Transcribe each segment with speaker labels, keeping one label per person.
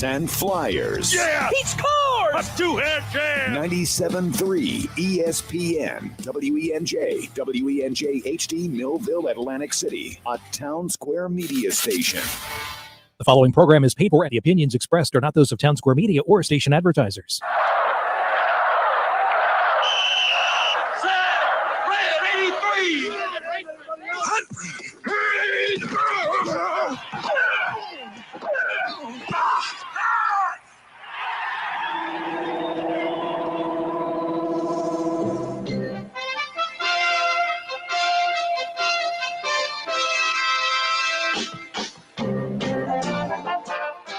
Speaker 1: And Flyers.
Speaker 2: Yeah! He scores! A two-hand jam!
Speaker 1: 97.3 ESPN, WENJ, WENJ HD, Millville, Atlantic City, a Town Square media station.
Speaker 3: The following program is paid for, and the opinions expressed are not those of Town Square Media or station advertisers.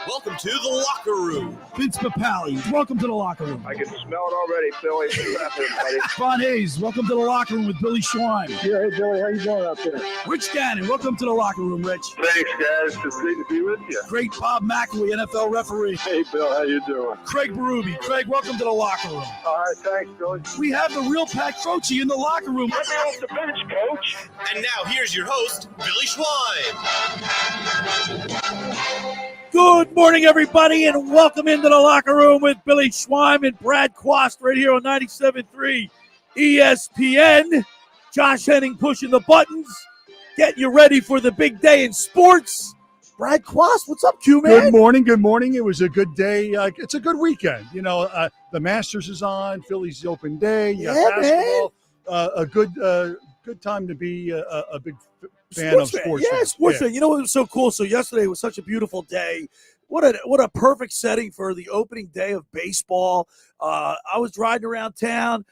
Speaker 4: Welcome to the locker room.
Speaker 5: Vince Papali, welcome to the locker room.
Speaker 6: I can smell it already, Billy.
Speaker 5: Ron Hayes, welcome to the locker room with Billy Schwein.
Speaker 6: Yeah, hey, Billy, how you doing out there?
Speaker 5: Rich Gannon, welcome to the locker room, Rich.
Speaker 6: Thanks, guys. It's great to be with you.
Speaker 5: Great Bob McElwee, NFL referee.
Speaker 6: Hey, Bill, how you doing?
Speaker 5: Craig Berube. Craig, welcome to the locker room.
Speaker 6: All right, thanks, Billy.
Speaker 5: We have the real Pat Croce in the locker room.
Speaker 6: Get me off the bench, Coach.
Speaker 4: And now here's your host, Billy Schwein.
Speaker 5: Good morning, everybody, and welcome into the locker room with Billy Schwein and Brad Quast right here on 97.3 ESPN. Josh Henning pushing the buttons, getting you ready for the big day in sports. Brad Quast, what's up, Q, man?
Speaker 7: Good morning. Good morning. It was a good day. It's a good weekend. You know, the Masters is on. Phillies open day. You got basketball. A good time to be a big fan of sports.
Speaker 5: Yeah, sports fan. You know what was so cool? So yesterday was such a beautiful day. What a perfect setting for the opening day of baseball. I was riding around town.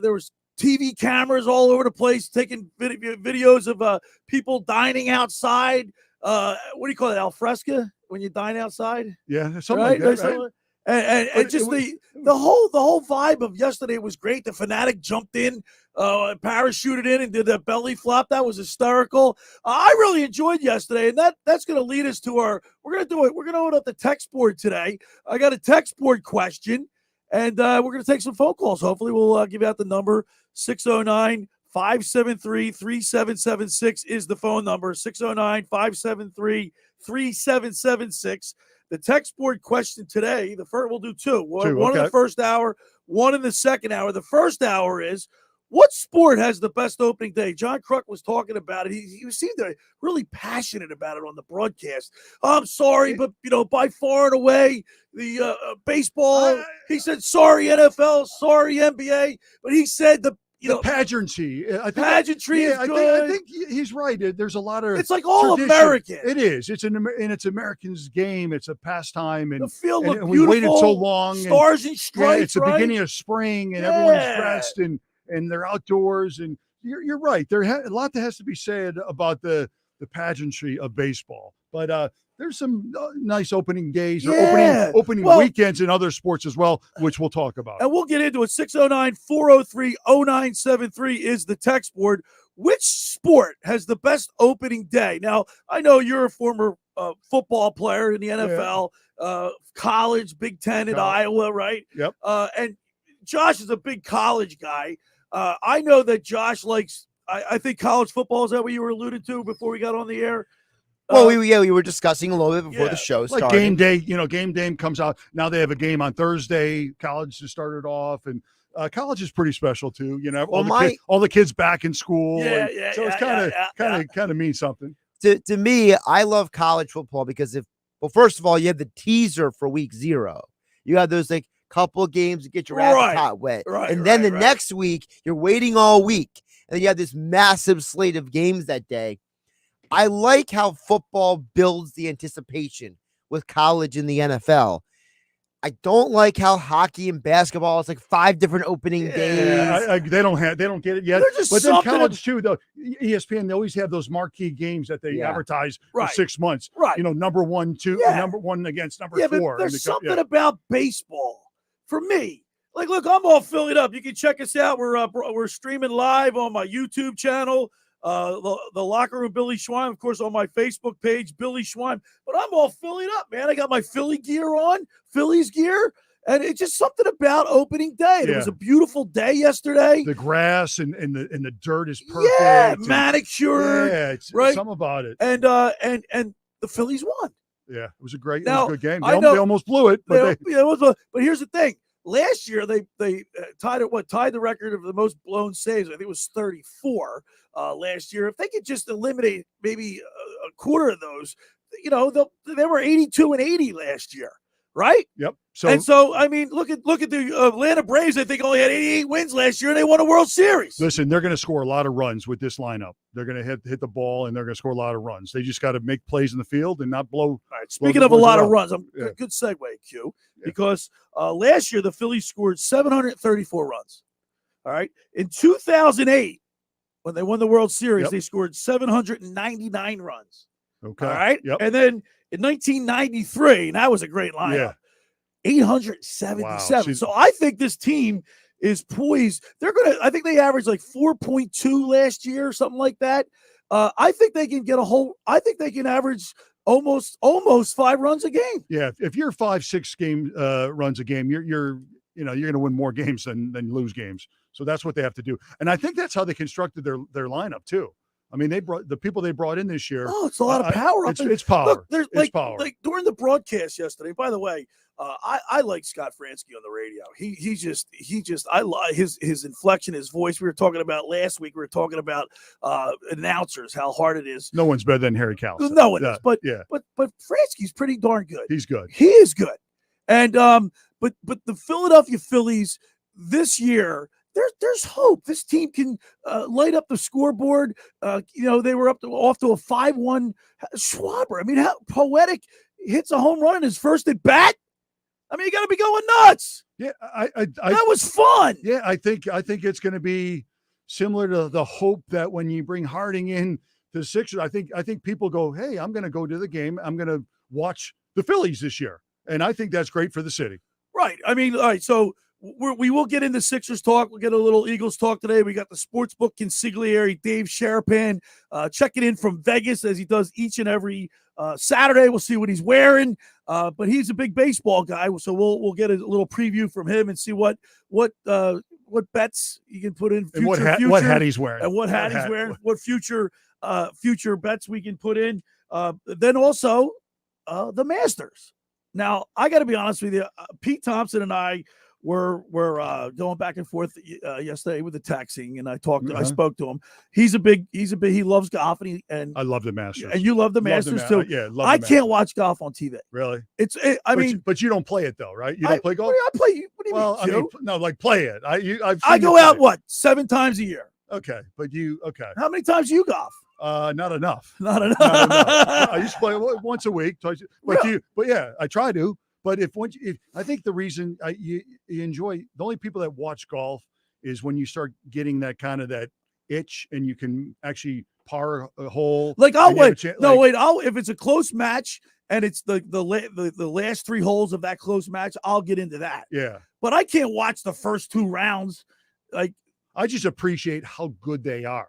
Speaker 5: There was TV cameras all over the place taking videos of people dining outside. What do you call it? Al fresco when you dine outside?
Speaker 7: Yeah, something like that, right?
Speaker 5: And just the whole vibe of yesterday was great. The Fanatic jumped in, parachuted in, and did that belly flop. That was hysterical. I really enjoyed yesterday, and that's going to lead us to we're going to do it. We're going to open up the text board today. I got a text board question, and we're going to take some phone calls. Hopefully, we'll give out the number 609-573-3776 is the phone number. 609-573-3776. The text board question today, we'll do two. One in the first hour, one in the second hour. The first hour is, what sport has the best opening day? John Kruk was talking about it. He seemed really passionate about it on the broadcast. I'm sorry, but, by far and away, the baseball, he said, sorry, NFL, sorry, NBA. But he said the
Speaker 7: pageantry.
Speaker 5: Pageantry is good.
Speaker 7: I think he's right. There's a lot of
Speaker 5: it's like all
Speaker 7: tradition.
Speaker 5: American.
Speaker 7: It is. It's Americans' game. It's a pastime, and
Speaker 5: the field
Speaker 7: and
Speaker 5: we
Speaker 7: waited so long.
Speaker 5: Stars and stripes.
Speaker 7: It's the beginning of spring, and everyone's dressed and they're outdoors. And you're right. A lot that has to be said about the pageantry of baseball. But there's some nice opening days or opening weekends in other sports as well, which we'll talk about.
Speaker 5: And we'll get into it. 609-403-0973 is the text board. Which sport has the best opening day? Now, I know you're a former football player in the NFL, college, Big Ten in Iowa, right?
Speaker 7: Yep.
Speaker 5: And Josh is a big college guy. I know that Josh likes, I think college football, is that what you were alluding to before we got on the air?
Speaker 8: Well, we were discussing a little bit before the show started.
Speaker 7: Like game day, game day comes out. Now they have a game on Thursday. College just started off, and college is pretty special too. All the kids back in school. So it's kind of means something.
Speaker 8: To me, I love college football because first of all, you have the teaser for week 0. You have those couple of games to get your appetite wet, and then the next week you're waiting all week, and then you have this massive slate of games that day. I like how football builds the anticipation with college and the NFL. I don't like how hockey and basketball, it's like 5 different opening days.
Speaker 7: They don't get it yet. But then college too, though, ESPN, they always have those marquee games that they advertise for 6 months.
Speaker 5: Right.
Speaker 7: Number 1, 2, number 1 against number 4.
Speaker 5: But there's something about baseball for me. Look, I'm all filling up. You can check us out. We're streaming live on my YouTube channel. The locker room, Billy Schwein, of course, on my Facebook page, Billy Schwein. But I'm all filling up, man. I got my Philly gear on, Phillies gear, and it's just something about opening day. It was a beautiful day yesterday.
Speaker 7: The grass and the dirt is perfect.
Speaker 5: Yeah, manicured.
Speaker 7: Yeah, it's something about it.
Speaker 5: And the Phillies won.
Speaker 7: Yeah, it was a good game.
Speaker 5: They
Speaker 7: almost blew it, but
Speaker 5: but here's the thing. Last year they tied the record of the most blown saves. I think it was 34 last year. If they could just eliminate maybe a quarter of those, they were 82 and 80 last year, right?
Speaker 7: Yep.
Speaker 5: So I mean, look at the Atlanta Braves. I think only had 88 wins last year, and they won a World Series.
Speaker 7: Listen, they're going to score a lot of runs with this lineup. They're going to hit the ball, and they're going to score a lot of runs. They just got to make plays in the field and not blow.
Speaker 5: All right. Speaking of a lot of runs, good segue, Q. Yeah. Because last year the Phillies scored 734 runs. All right. In 2008, when they won the World Series, they scored 799 runs.
Speaker 7: Okay.
Speaker 5: All right.
Speaker 7: Yep.
Speaker 5: And then in 1993, and that was a great lineup.
Speaker 7: Yeah.
Speaker 5: 877.
Speaker 7: Wow.
Speaker 5: So I think this team is poised. I think they averaged like 4.2 last year, something like that. I think they can I think they can average almost 5 runs a game.
Speaker 7: Yeah. If you're 5-6 runs a game, you're going to win more games than lose games. So that's what they have to do. And I think that's how they constructed their lineup too. I mean, the people they brought in this year.
Speaker 5: Oh, it's a lot of power.
Speaker 7: It's power. Look,
Speaker 5: there's
Speaker 7: power.
Speaker 5: Like during the broadcast yesterday. By the way, I like Scott Fransky on the radio. I like his inflection, his voice. We were talking about last week. We were talking about announcers, how hard it is.
Speaker 7: No one's better than Harry Callison.
Speaker 5: No one is. But Fransky's pretty darn good.
Speaker 7: He's good.
Speaker 5: He is good. And but the Philadelphia Phillies this year. There's hope. This team can light up the scoreboard. They were off to a 5-1 Schwarber. I mean, how poetic hits a home run in his first at bat. I mean, you got to be going nuts.
Speaker 7: Yeah,
Speaker 5: that was fun.
Speaker 7: Yeah, I think it's going to be similar to the hope that when you bring Harding in to the Sixers, I think people go, hey, I'm going to go to the game. I'm going to watch the Phillies this year, and I think that's great for the city.
Speaker 5: Right. I mean, all right. So. We will get into Sixers talk. We'll get a little Eagles talk today. We got the sportsbook consigliere, Dave Sharapan, checking in from Vegas as he does each and every Saturday. We'll see what he's wearing, but he's a big baseball guy, so we'll get a little preview from him and see what bets you can put in.
Speaker 7: And what hat he's wearing,
Speaker 5: and what hat he's wearing. What future bets we can put in. Then also the Masters. Now I got to be honest with you, Pete Thompson and I. We're going back and forth yesterday with the texting, and I spoke to him. He loves golf, and
Speaker 7: I love the Masters,
Speaker 5: and you love the Masters too.
Speaker 7: Yeah,
Speaker 5: I can't watch golf on TV.
Speaker 7: Really?
Speaker 5: But
Speaker 7: you don't play it though, right? You don't play golf.
Speaker 5: I play. What do you mean?
Speaker 7: I mean, no, like play it.
Speaker 5: I go out 7 times a year.
Speaker 7: Okay, but
Speaker 5: How many times do you golf?
Speaker 7: Not enough.
Speaker 5: Not enough.
Speaker 7: I used to play once a week, twice.
Speaker 5: Really?
Speaker 7: But yeah, I try to. But if I think the reason you enjoy, the only people that watch golf is when you start getting that kind of that itch and you can actually par a hole.
Speaker 5: Like I'll wait. If it's a close match and it's the last 3 holes of that close match, I'll get into that.
Speaker 7: Yeah.
Speaker 5: But I can't watch the first 2 rounds. Like
Speaker 7: I just appreciate how good they are.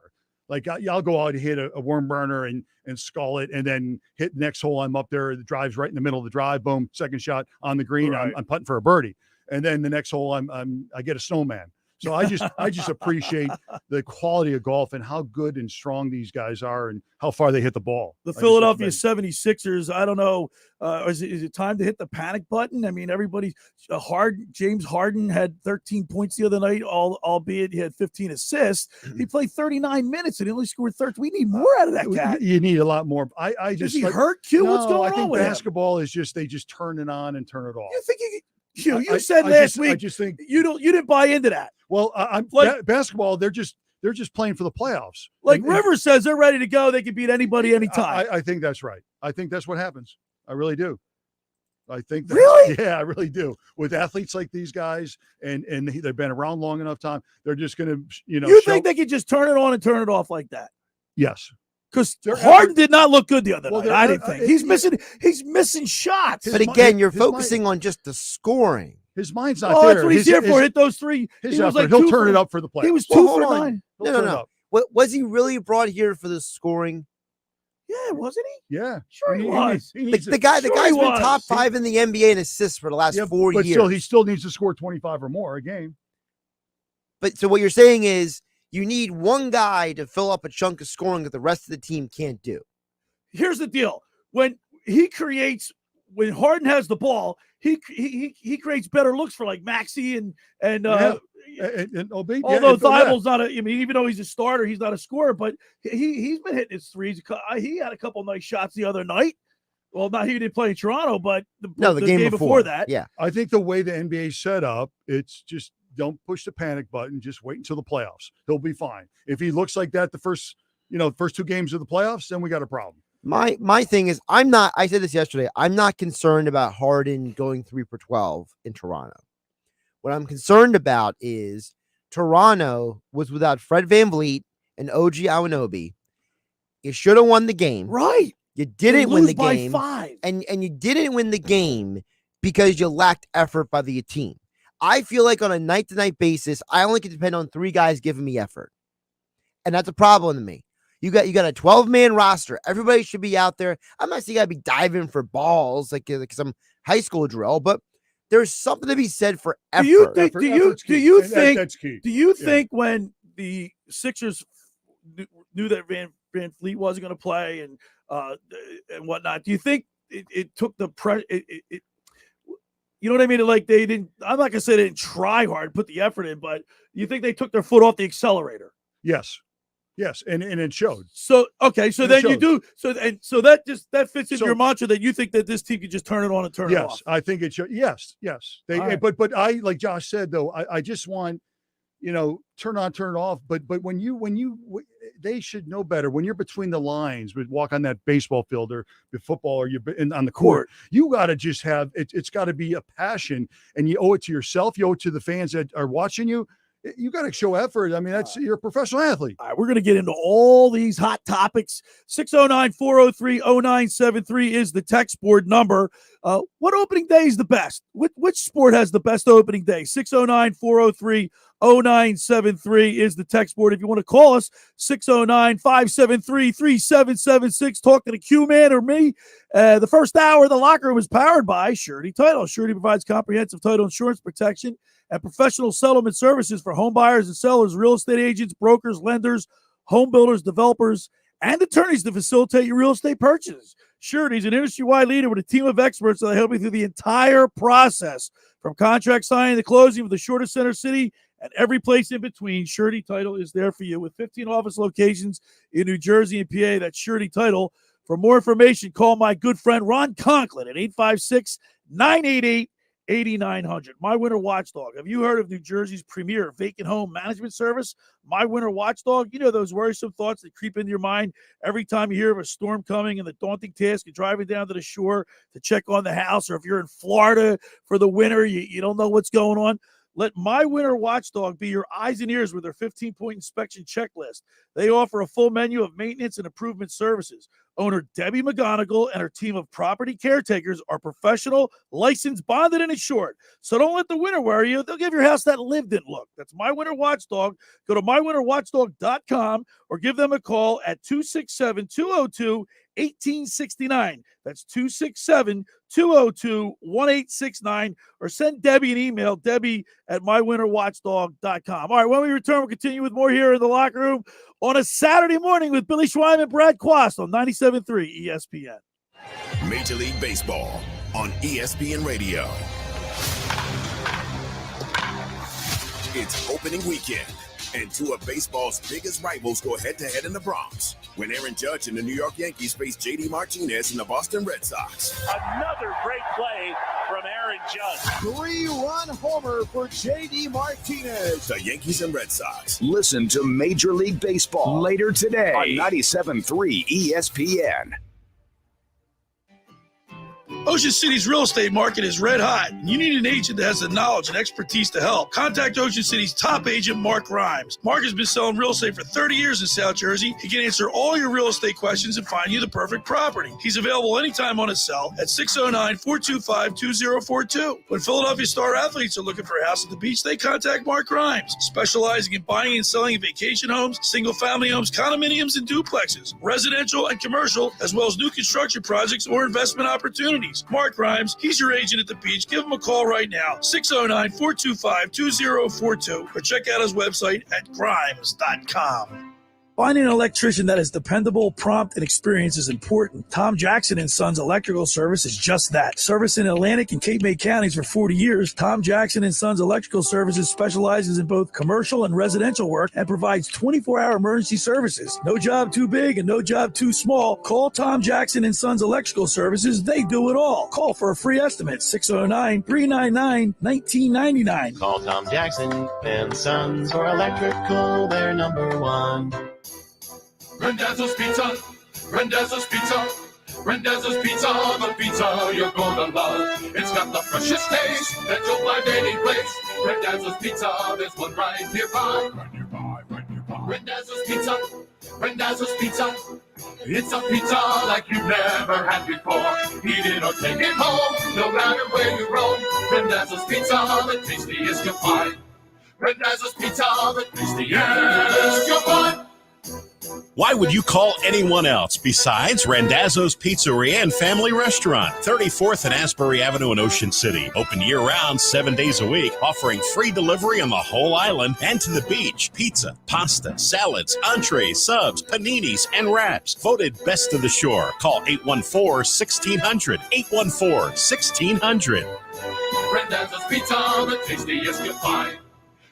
Speaker 7: Like I'll go out and hit a worm burner and skull it, and then hit the next hole. I'm up there. The drive's right in the middle of the drive. Boom, second shot on the green. Right. I'm putting for a birdie, and then the next hole I get a snowman. So I just appreciate the quality of golf and how good and strong these guys are and how far they hit the ball.
Speaker 5: The Philadelphia 76ers, I don't know, is it time to hit the panic button? I mean, everybody, James Harden had 13 points the other night, albeit he had 15 assists. He played 39 minutes and he only scored 13. We need more out of that guy.
Speaker 7: You need a lot more.
Speaker 5: Is he hurt, Q?
Speaker 7: No,
Speaker 5: what's going on with
Speaker 7: basketball is just, they just turn it on and turn it off.
Speaker 5: You think you said last week.
Speaker 7: I just think
Speaker 5: you didn't buy into that.
Speaker 7: Well, basketball. They're just playing for the playoffs.
Speaker 5: Like Rivers says, they're ready to go. They can beat anybody anytime.
Speaker 7: I think that's right. I think that's what happens. I really do. I think
Speaker 5: really.
Speaker 7: Yeah, I really do. With athletes like these guys, and they've been around long enough time, they're just going to
Speaker 5: You think they can just turn it on and turn it off like that?
Speaker 7: Yes.
Speaker 5: Because Harden did not look good the other night. I didn't think he's missing shots.
Speaker 8: But again, you're focusing on just the scoring.
Speaker 7: His mind's not there.
Speaker 5: That's what he's here for. Hit those 3.
Speaker 7: He'll turn it up for the play.
Speaker 5: He was 2 for 9.
Speaker 8: No. What was he really brought here for the scoring?
Speaker 5: Yeah, wasn't he?
Speaker 7: Yeah,
Speaker 5: sure he was.
Speaker 8: The guy's been top 5 in the NBA in assists for the last 4 years.
Speaker 7: But he still needs to score 25 or more a game.
Speaker 8: But so what you're saying is you need one guy to fill up a chunk of scoring that the rest of the team can't do.
Speaker 5: Here's the deal: when he creates when Harden has the ball. He creates better looks for like Maxey and although Thibault's not even though he's a starter, he's not a scorer, but he's been hitting his threes. He had a couple nice shots the other night. Well, he didn't play in Toronto, but the game before that.
Speaker 8: Yeah.
Speaker 7: I think the way the NBA set up, it's just don't push the panic button. Just wait until the playoffs. He'll be fine. If he looks like that the first 2 games of the playoffs, then we got a problem.
Speaker 8: My thing is, I said this yesterday, I'm not concerned about Harden going 3 for 12 in Toronto. What I'm concerned about is Toronto was without Fred VanVleet and OG Anunoby. You should have won the game.
Speaker 5: Right.
Speaker 8: You didn't win the game.
Speaker 5: By 5.
Speaker 8: And you didn't win the game because you lacked effort by the team. I feel like on a night-to-night basis, I only can depend on 3 guys giving me effort. And that's a problem to me. You got a 12-man roster. Everybody should be out there. I'm not saying you got to be diving for balls like some high school drill, but there's something to be said for effort.
Speaker 5: Do you think when the Sixers knew that Van Fleet wasn't going to play and whatnot, do you think it took the pressure? You know what I mean? Like they didn't. I'm not gonna say they didn't try hard, put the effort in, but you think they took their foot off the accelerator?
Speaker 7: Yes, and it showed.
Speaker 5: So okay, so then you do. So that fits into your mantra that you think that this team could just turn it on and turn it off.
Speaker 7: Yes, I think it should. Yes. But I, like Josh said though, I just want turn on, turn off. But when they should know better. When you're between the lines, walk on that baseball field or the football, or you're on the court, you got to just have it. It's got to be a passion, and you owe it to yourself. You owe it to the fans that are watching you. You got to show effort. I mean, you're a professional athlete.
Speaker 5: All right, we're going to get into all these hot topics. 609-403-0973 is the text board number. What opening day is the best? Which sport has the best opening day? 609-403-0973 is the text board. If you want to call us, 609-573-3776. Talking to Q-Man or me. The first hour of the locker room is powered by Surety Title. Surety provides comprehensive title insurance protection and professional settlement services for home buyers and sellers, real estate agents, brokers, lenders, home builders, developers, and attorneys to facilitate your real estate purchases. Surety is an industry-wide leader with a team of experts that help you through the entire process, from contract signing to closing, with the shortest center city and every place in between. Surety Title is there for you with 15 office locations in New Jersey and PA. That's Surety Title. For more information, call my good friend Ron Conklin at 856-988-8900. My Winter Watchdog. Have you heard of New Jersey's premier vacant home management service, My Winter Watchdog? You know those worrisome thoughts that creep into your mind every time you hear of a storm coming and the daunting task of driving down to the shore to check on the house, or if you're in Florida for the winter, you don't know what's going on. Let My Winter Watchdog be your eyes and ears with their 15-point inspection checklist. They offer a full menu of maintenance and improvement services. Owner Debbie McGonigal and her team of property caretakers are professional, licensed, bonded, and insured. So don't let the winter worry you. They'll give your house that lived-in look. That's My Winter Watchdog. Go to mywinterwatchdog.com or give them a call at 267-202-1869. That's 267-202-1869, or send Debbie an email, Debbie@mywinterwatchdog.com. All right, when we return, we'll continue with more here in the locker room on a Saturday morning with Billy Schwein and Brad Quast on 97.3 ESPN.
Speaker 1: Major League Baseball on ESPN Radio. It's opening weekend, and two of baseball's biggest rivals go head-to-head in the Bronx when Aaron Judge and the New York Yankees face J.D. Martinez and the Boston Red Sox.
Speaker 2: Another great play from Aaron Judge.
Speaker 1: 3-run homer for J.D. Martinez. The Yankees and Red Sox. Listen to Major League Baseball later today on 97.3 ESPN.
Speaker 5: Ocean City's real estate market is red hot, and you need an agent that has the knowledge and expertise to help. Contact Ocean City's top agent, Mark Grimes. Mark has been selling real estate for 30 years in South Jersey. He can answer all your real estate questions and find you the perfect property. He's available anytime on his cell at 609-425-2042. When Philadelphia star athletes are looking for a house at the beach, they contact Mark Grimes, specializing in buying and selling vacation homes, single-family homes, condominiums, and duplexes, residential and commercial, as well as new construction projects or investment opportunities. Mark Grimes, he's your agent at the beach. Give him a call right now, 609-425-2042, or check out his website at grimes.com. Finding an electrician that is dependable, prompt, and experienced is important. Tom Jackson & Sons Electrical Service is just that. Service in Atlantic and Cape May counties for 40 years, Tom Jackson & Sons Electrical Services specializes in both commercial and residential work and provides 24-hour emergency services. No job too big and no job too small. Call Tom Jackson & Sons Electrical Services. They do it all. Call for a free estimate, 609-399-1999.
Speaker 9: Call Tom Jackson & Sons for electrical. They're number one.
Speaker 10: Randazzo's Pizza, Randazzo's Pizza, Randazzo's Pizza, the pizza you're gonna love. It's got the freshest taste that you'll find any place. Randazzo's Pizza, there's one right nearby. Randazzo's Pizza, Randazzo's Pizza. It's a pizza like you've never had before. Eat it or take it home, no matter where you roam. Randazzo's Pizza, the tastiest you'll find. Randazzo's Pizza, the tastiest you'll find.
Speaker 11: Why would you call anyone else besides Randazzo's Pizzeria and Family Restaurant, 34th and Asbury Avenue in Ocean City. Open year-round, 7 days a week, offering free delivery on the whole island and to the beach. Pizza, pasta, salads, entrees, subs, paninis, and wraps. Voted best of the shore. Call 814-1600. 814-1600.
Speaker 10: Randazzo's Pizza, the tastiest you'll find.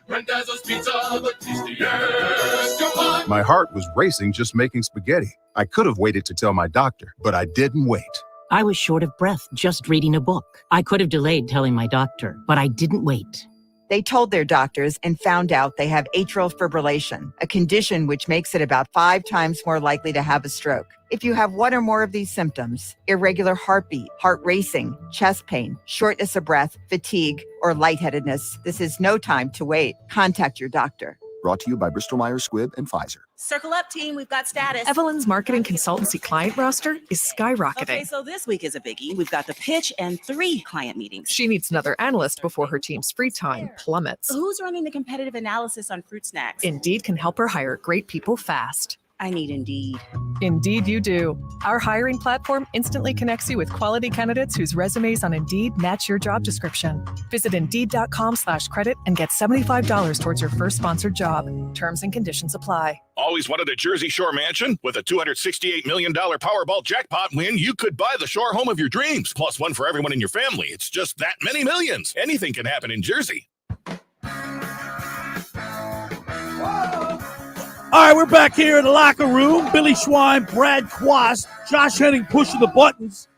Speaker 10: Randazzo's Pizza, the tastiest you'll find.
Speaker 12: My heart was racing just making spaghetti. I could have waited to tell my doctor, but I didn't wait.
Speaker 13: I was short of breath just reading a book. I could have delayed telling my doctor, but I didn't wait.
Speaker 14: They told their doctors and found out they have atrial fibrillation, a condition which makes it about 5 times more likely to have a stroke. If you have one or more of these symptoms, irregular heartbeat, heart racing, chest pain, shortness of breath, fatigue, or lightheadedness, this is no time to wait. Contact your doctor.
Speaker 12: Brought to you by Bristol-Myers Squibb and Pfizer.
Speaker 15: Circle up, team. We've got status.
Speaker 16: Evelyn's marketing consultancy client roster is skyrocketing.
Speaker 15: Okay, so this week is a biggie. We've got the pitch and 3 client meetings.
Speaker 16: She needs another analyst before her team's free time plummets.
Speaker 15: Who's running the competitive analysis on fruit snacks?
Speaker 16: Indeed can help her hire great people fast.
Speaker 15: I need Indeed.
Speaker 16: Indeed you do. Our hiring platform instantly connects you with quality candidates whose resumes on Indeed match your job description. Visit Indeed.com/credit and get $75 towards your first sponsored job. Terms and conditions apply.
Speaker 17: Always wanted a Jersey Shore mansion? With a $268 million Powerball jackpot win, you could buy the shore home of your dreams. Plus one for everyone in your family. It's just that many millions. Anything can happen in Jersey.
Speaker 5: All right, we're back here in the locker room. Billy Schwein, Brad Quast, Josh Henning pushing the buttons.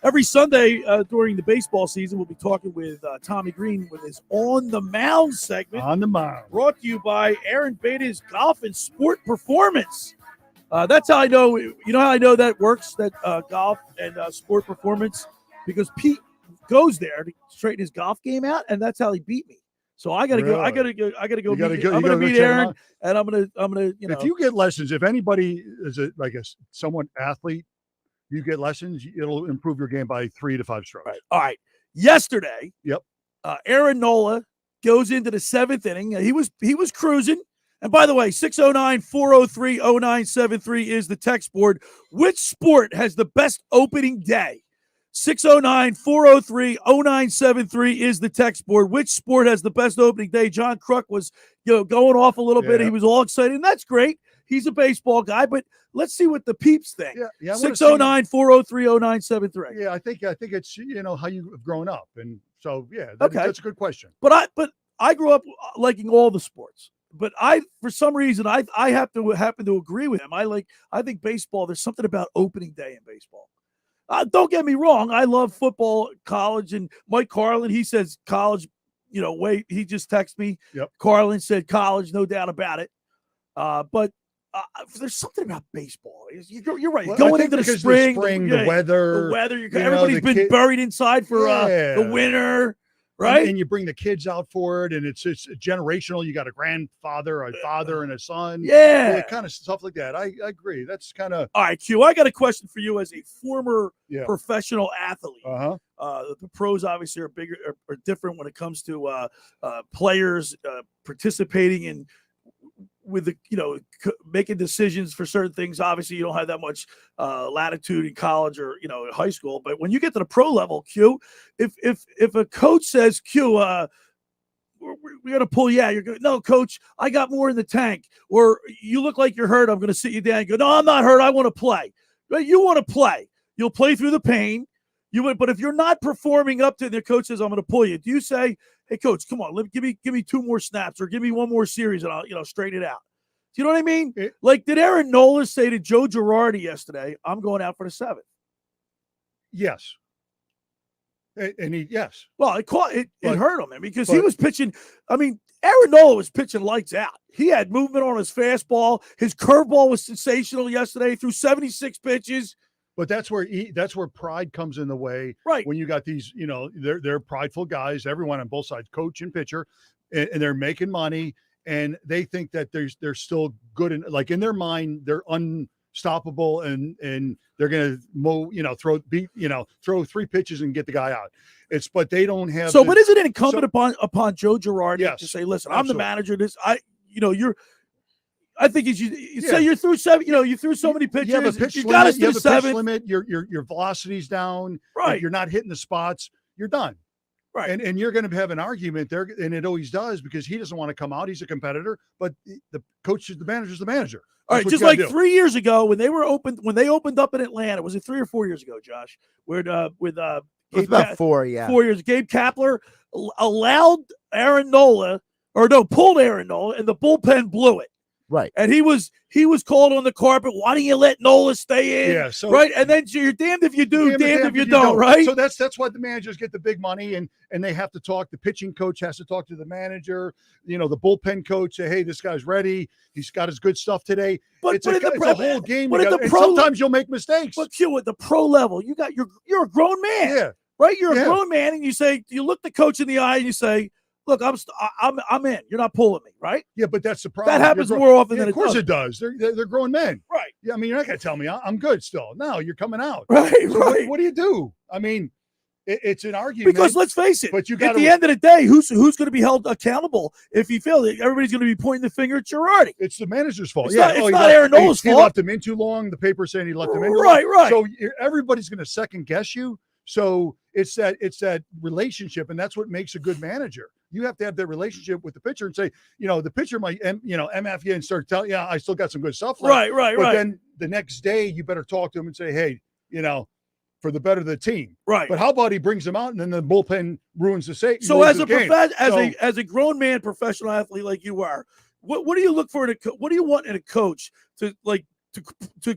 Speaker 5: Every Sunday during the baseball season, we'll be talking with Tommy Green with his On the Mound segment.
Speaker 7: On the Mound.
Speaker 5: Brought to you by Aaron Beda's Golf and Sport Performance. That's how I know, you know how I know that works, that golf and sport performance? Because Pete goes there to straighten his golf game out, and that's how he beat me. So I gotta go. I gotta go. I'm gonna meet Aaron, and I'm gonna. You know,
Speaker 7: if you get lessons, if anybody is someone athlete, you get lessons. It'll improve your game by 3 to 5 strokes.
Speaker 5: Right. All right. Yesterday, Aaron Nola goes into the 7th inning. He was cruising. And by the way, 609-403-0973 is the text board. Which sport has the best opening day? 609-403-0973 is the text board. Which sport has the best opening day? John Kruk was, going off a little bit. He was all excited, and that's great. He's a baseball guy, but let's see what the peeps think. 609-403-0973.
Speaker 7: Yeah, I think it's how you've grown up, and so that's a good question.
Speaker 5: But I grew up liking all the sports. But for some reason, I happen to agree with him. I think baseball. There's something about opening day in baseball. Don't get me wrong. I love football, college, and Mike Carlin, he says college, he just texted me.
Speaker 7: Yep.
Speaker 5: Carlin said college, no doubt about it. But there's something about baseball. You're right.
Speaker 7: Well,
Speaker 5: Going into the spring,
Speaker 7: the weather.
Speaker 5: Everybody's been buried inside for the winter. Right.
Speaker 7: And you bring the kids out for it, and it's generational. You got a grandfather, a father, and a son.
Speaker 5: Yeah.
Speaker 7: Kind of stuff like that. I agree. That's kind of.
Speaker 5: All right, Q, I got a question for you as a former professional athlete. The pros obviously are different when it comes to players participating in with the making decisions for certain things. Obviously, you don't have that much latitude in college or in high school. But when you get to the pro level, Q, if a coach says, Q, we're going to pull you out. You're going, no, coach, I got more in the tank. Or you look like you're hurt. I'm going to sit you down and go, no, I'm not hurt. I want to play. Right? You want to play. You'll play through the pain. But if you're not performing up to the coach says, I'm going to pull you. Do you say, hey, coach, come on, give me 2 more snaps or give me 1 more series and I'll, straighten it out. Do you know what I mean? Did Aaron Nola say to Joe Girardi yesterday, I'm going out for the 7th?
Speaker 7: Yes. And yes.
Speaker 5: Well, it hurt him, man, because he was pitching. I mean, Aaron Nola was pitching lights out. He had movement on his fastball. His curveball was sensational yesterday. Threw 76 pitches.
Speaker 7: But that's where pride comes in the way.
Speaker 5: Right.
Speaker 7: When you got these, they're prideful guys, everyone on both sides, coach and pitcher, and they're making money, and they think that they're still good, and like in their mind, they're unstoppable, and they're gonna throw 3 pitches and get the guy out. But they don't have.
Speaker 5: So, but isn't it incumbent upon Joe Girardi to say, listen, I'm the manager. I think you say you're through 7. You threw so many pitches.
Speaker 7: You have a pitch
Speaker 5: you
Speaker 7: limit.
Speaker 5: got us to
Speaker 7: you have
Speaker 5: the
Speaker 7: a pitch
Speaker 5: 7th.
Speaker 7: limit. Your velocity's down.
Speaker 5: Right.
Speaker 7: If you're not hitting the spots, you're done.
Speaker 5: Right.
Speaker 7: And you're going to have an argument there, and it always does, because he doesn't want to come out. He's a competitor, but the coach, the manager's the manager.
Speaker 5: All right, just like 3 years ago when they opened up in Atlanta, was it 3 or 4 years ago, Josh? With
Speaker 8: it was about 4, yeah.
Speaker 5: 4 years. Gabe Kapler allowed pulled Aaron Nola, and the bullpen blew it.
Speaker 8: Right.
Speaker 5: And he was called on the carpet. Why don't you let Nola stay in?
Speaker 7: Yeah. So
Speaker 5: right. And then you're damned if you do, damned if you don't. Right.
Speaker 7: So that's why the managers get the big money, and they have to talk. The pitching coach has to talk to the manager. The bullpen coach say, hey, this guy's ready. He's got his good stuff today. It's a whole game. Sometimes you'll make mistakes.
Speaker 5: But at the pro level, you're a grown man.
Speaker 7: Yeah.
Speaker 5: Right. You're a grown man, and you look the coach in the eye and you say, look, I'm in. You're not pulling me, right?
Speaker 7: Yeah, but that's the problem.
Speaker 5: That happens more often than
Speaker 7: of course it does. They're grown men,
Speaker 5: right?
Speaker 7: Yeah, I mean, you're not gonna tell me I'm good still. No, you're coming out,
Speaker 5: right?
Speaker 7: So
Speaker 5: right.
Speaker 7: What do you do? I mean, it's an argument.
Speaker 5: Because let's face it,
Speaker 7: but
Speaker 5: at the end of the day, who's going to be held accountable if you fail? Everybody's going to be pointing the finger at Girardi.
Speaker 7: It's the manager's fault.
Speaker 5: It's not Aaron Nola's fault.
Speaker 7: He left him in too long. The paper's saying he left him in too long.
Speaker 5: Right.
Speaker 7: So everybody's going to second guess you. So it's that relationship, and that's what makes a good manager. You have to have that relationship with the pitcher and say, the pitcher might, MF you and start telling, I still got some good stuff left.
Speaker 5: Right.
Speaker 7: But then the next day, you better talk to him and say, hey, for the better of the team.
Speaker 5: Right.
Speaker 7: But how about he brings him out and then the bullpen ruins the state?
Speaker 5: So as a grown man, professional athlete like you are, what do you look for what do you want in a coach to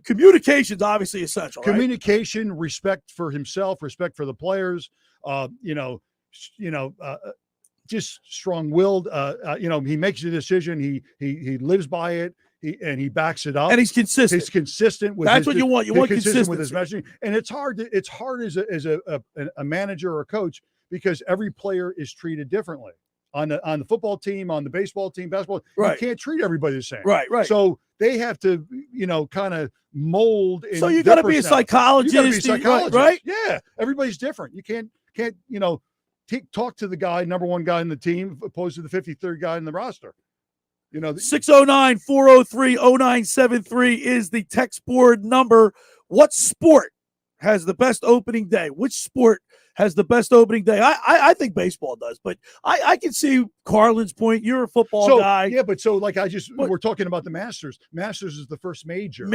Speaker 5: communication's obviously essential.
Speaker 7: Communication, respect for himself, respect for the players, just strong-willed. He makes a decision. He lives by it. He backs it up,
Speaker 5: and he's consistent.
Speaker 7: He's consistent with.
Speaker 5: That's what you want. You want
Speaker 7: consistent with his messaging, and it's hard. It's hard as a manager or a coach, because every player is treated differently on the football team, on the baseball team, basketball.
Speaker 5: Right.
Speaker 7: You can't treat everybody the same.
Speaker 5: Right.
Speaker 7: So they have to, kind of mold.
Speaker 5: So you got to be a psychologist.
Speaker 7: You got to be a psychologist,
Speaker 5: right?
Speaker 7: Yeah. Everybody's different. You can't talk to the guy, number one guy in the team, opposed to the 53rd guy in the roster.
Speaker 5: 609-403-0973 is the text board number. What sport has the best opening day? Which sport has the best opening day? I think baseball does, but I can see Carlin's point. You're a football guy.
Speaker 7: Yeah, but we're talking about the Masters. Masters is the first major.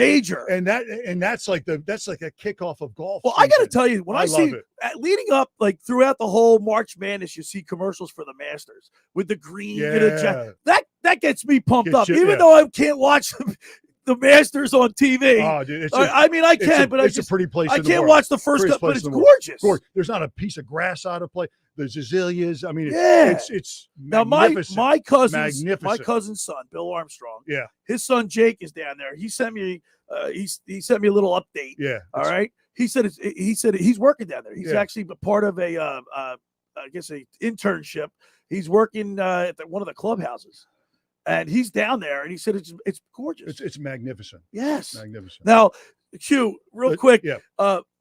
Speaker 7: And that's like a kickoff of golf.
Speaker 5: Well, I got to tell you, when I see leading up, like throughout the whole March Madness, you see commercials for the Masters with the green. That gets me pumped up, even though I can't watch the Masters on TV.
Speaker 7: Oh, dude,
Speaker 5: I can, but
Speaker 7: it's a pretty place.
Speaker 5: I can't watch the first cut, but it's gorgeous.
Speaker 7: There's not a piece of grass out of place. There's azaleas. I mean, it's
Speaker 5: now
Speaker 7: magnificent.
Speaker 5: my cousin's son, Bill Armstrong.
Speaker 7: Yeah,
Speaker 5: his son Jake is down there. He sent me he sent me a little update.
Speaker 7: Yeah,
Speaker 5: all right. He said he's working down there. He's actually part of a I guess a internship. He's working at one of the clubhouses. And he's down there, and he said it's gorgeous.
Speaker 7: It's magnificent.
Speaker 5: Yes,
Speaker 7: magnificent.
Speaker 5: Now, Q, real quick.
Speaker 7: Yeah.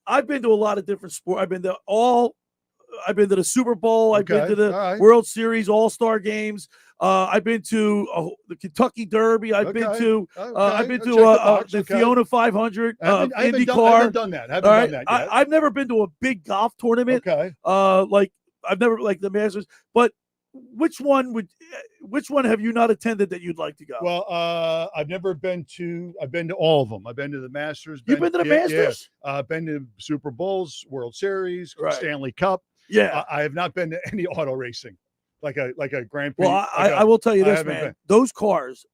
Speaker 5: I've been to a lot of different sports. I've been to the Super Bowl. I've been to the World Series All-Star games. I've been to the Kentucky Derby. I've been to the Fiona 500. IndyCar.
Speaker 7: I haven't done that. Yet.
Speaker 5: I've never been to a big golf tournament.
Speaker 7: Okay.
Speaker 5: Like I've never like the Masters, but which one have you not attended that you'd like to go?
Speaker 7: Well, I've been to all of them. I've been to the Masters.
Speaker 5: You've been to the Masters?
Speaker 7: Yeah. I've been to Super Bowls, World Series,
Speaker 5: Right.
Speaker 7: Stanley Cup.
Speaker 5: Yeah.
Speaker 7: I have not been to any auto racing, like a Grand Prix.
Speaker 5: Well, I will tell you this, man. Those cars,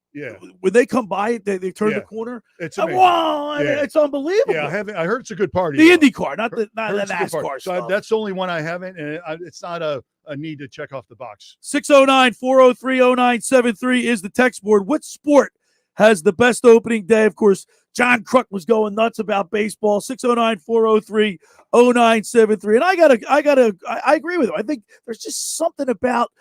Speaker 5: when they come by, they turn the corner.
Speaker 7: It's amazing.
Speaker 5: Wow, it's unbelievable.
Speaker 7: Yeah, I heard it's a good party.
Speaker 5: The IndyCar, not the NASCAR
Speaker 7: So
Speaker 5: stuff.
Speaker 7: that's the only one I haven't, and it's not a need to check off the box.
Speaker 5: 609-403-0973 is the text board. What sport has the best opening day? Of course, John Kruk was going nuts about baseball. 609-403-0973. And I agree with him. I think there's just something about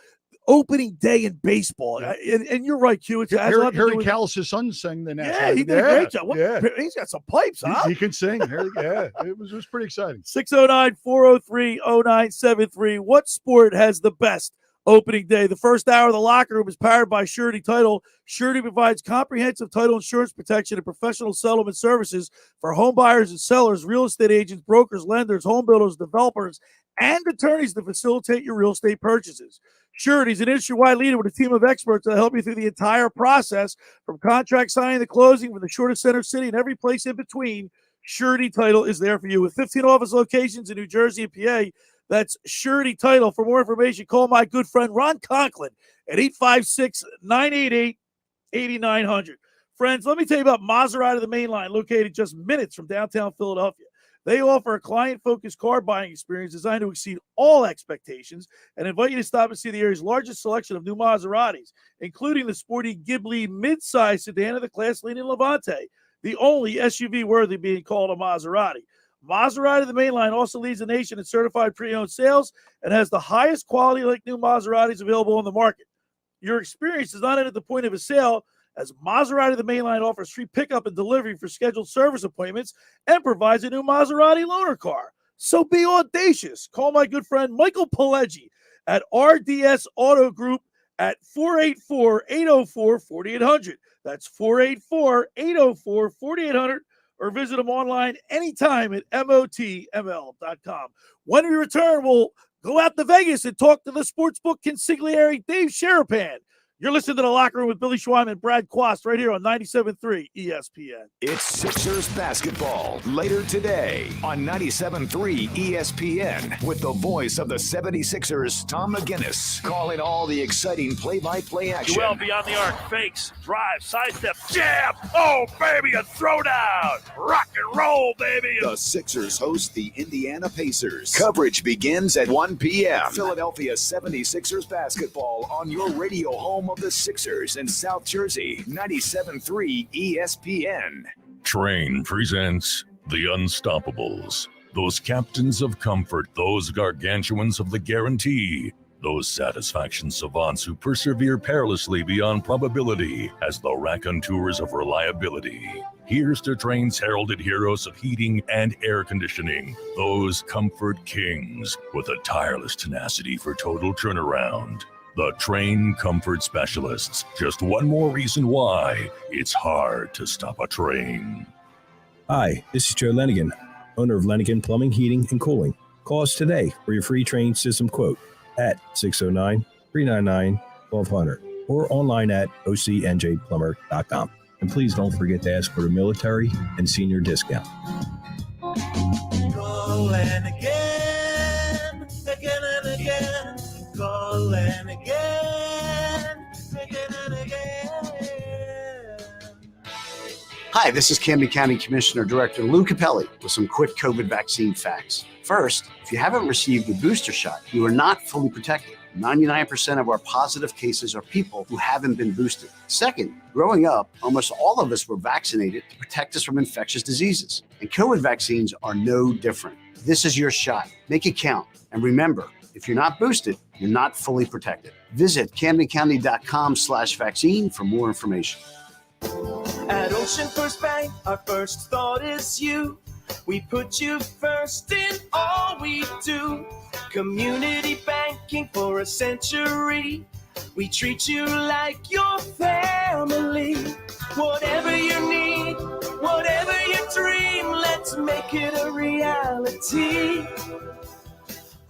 Speaker 5: opening day in baseball. And you're right, Q.
Speaker 7: Harry Callis' son sang the national.
Speaker 5: Yeah, he did a great job. He's got some pipes, huh?
Speaker 7: He can sing. It was pretty exciting.
Speaker 5: 609-403-0973. What sport has the best opening day? The first hour of the locker room is powered by Surety Title. Surety provides comprehensive title insurance protection and professional settlement services for home buyers and sellers, real estate agents, brokers, lenders, home builders, developers, and attorneys to facilitate your real estate purchases. Surety is an industry-wide leader with a team of experts that help you through the entire process, from contract signing to closing, from the shortest center city and every place in between. Surety Title is there for you. With 15 office locations in New Jersey and PA, that's Surety Title. For more information, call my good friend Ron Conklin at 856-988-8900. Friends, let me tell you about Maserati of the Main Line, located just minutes from downtown Philadelphia. They offer a client-focused car buying experience designed to exceed all expectations and invite you to stop and see the area's largest selection of new Maseratis, including the sporty Ghibli mid-size sedan of the class-leading Levante, the only SUV worthy being called a Maserati. Maserati of the Main Line also leads the nation in certified pre-owned sales and has the highest quality like new Maseratis available on the market. Your experience is not end at the point of a sale, as Maserati of the Main Line offers free pickup and delivery for scheduled service appointments and provides a new Maserati loaner car. So be audacious. Call my good friend Michael Pileggi at RDS Auto Group at 484-804-4800. That's 484-804-4800. Or visit them online anytime at motml.com. When we return, we'll go out to Vegas and talk to the sportsbook consigliere, Dave Sharapan. You're listening to The Locker Room with Billy Schweim and Brad Quast right here on 97.3 ESPN.
Speaker 1: It's Sixers basketball later today on 97.3 ESPN with the voice of the 76ers, Tom McGinnis, calling all the exciting play-by-play action.
Speaker 2: Well beyond the arc, fakes, drive, sidestep, jab. Oh, baby, a throwdown. Rock and roll, baby.
Speaker 1: The Sixers host the Indiana Pacers. Coverage begins at 1 p.m. Philadelphia 76ers basketball on your radio home of the Sixers in South Jersey, 97.3 ESPN.
Speaker 18: Train presents The Unstoppables. Those captains of comfort, those gargantuans of the guarantee, those satisfaction savants who persevere perilously beyond probability as the raconteurs of reliability. Here's to Train's heralded heroes of heating and air conditioning, those comfort kings with a tireless tenacity for total turnaround. The Train Comfort Specialists. Just one more reason why it's hard to stop a train.
Speaker 19: Hi, this is Joe Lenigan, owner of Lenigan Plumbing, Heating, and Cooling. Call us today for your free train system quote at 609-399-1200 or online at ocnjplumber.com. And please don't forget to ask for the military and senior discount.
Speaker 20: Call Lenigan again and again. Call Lenigan again and again.
Speaker 21: Hi, this is Camden County Commissioner Director Lou Capelli with some quick COVID vaccine facts. First, if you haven't received a booster shot, you are not fully protected. 99% of our positive cases are people who haven't been boosted. Second, growing up, almost all of us were vaccinated to protect us from infectious diseases. And COVID vaccines are no different. This is your shot. Make it count. And remember, if you're not boosted, you're not fully protected. Visit CamdenCounty.com/vaccine for more information.
Speaker 20: At Ocean First Bank, our first thought is you. We put you first in all we do. Community banking for a century. We treat you like your family. Whatever you need, whatever you dream, let's make it a reality.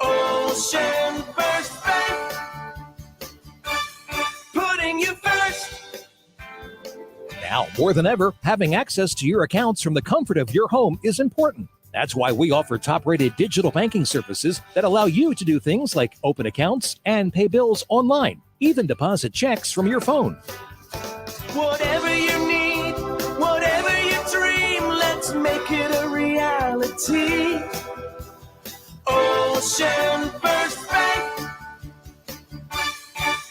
Speaker 20: Ocean First Bank,
Speaker 3: Now, more than ever, having access to your accounts from the comfort of your home is important. That's why we offer top-rated digital banking services that allow you to do things like open accounts and pay bills online, even deposit checks from your phone.
Speaker 20: Whatever you need, whatever you dream, let's make it a reality. Ocean First Bank,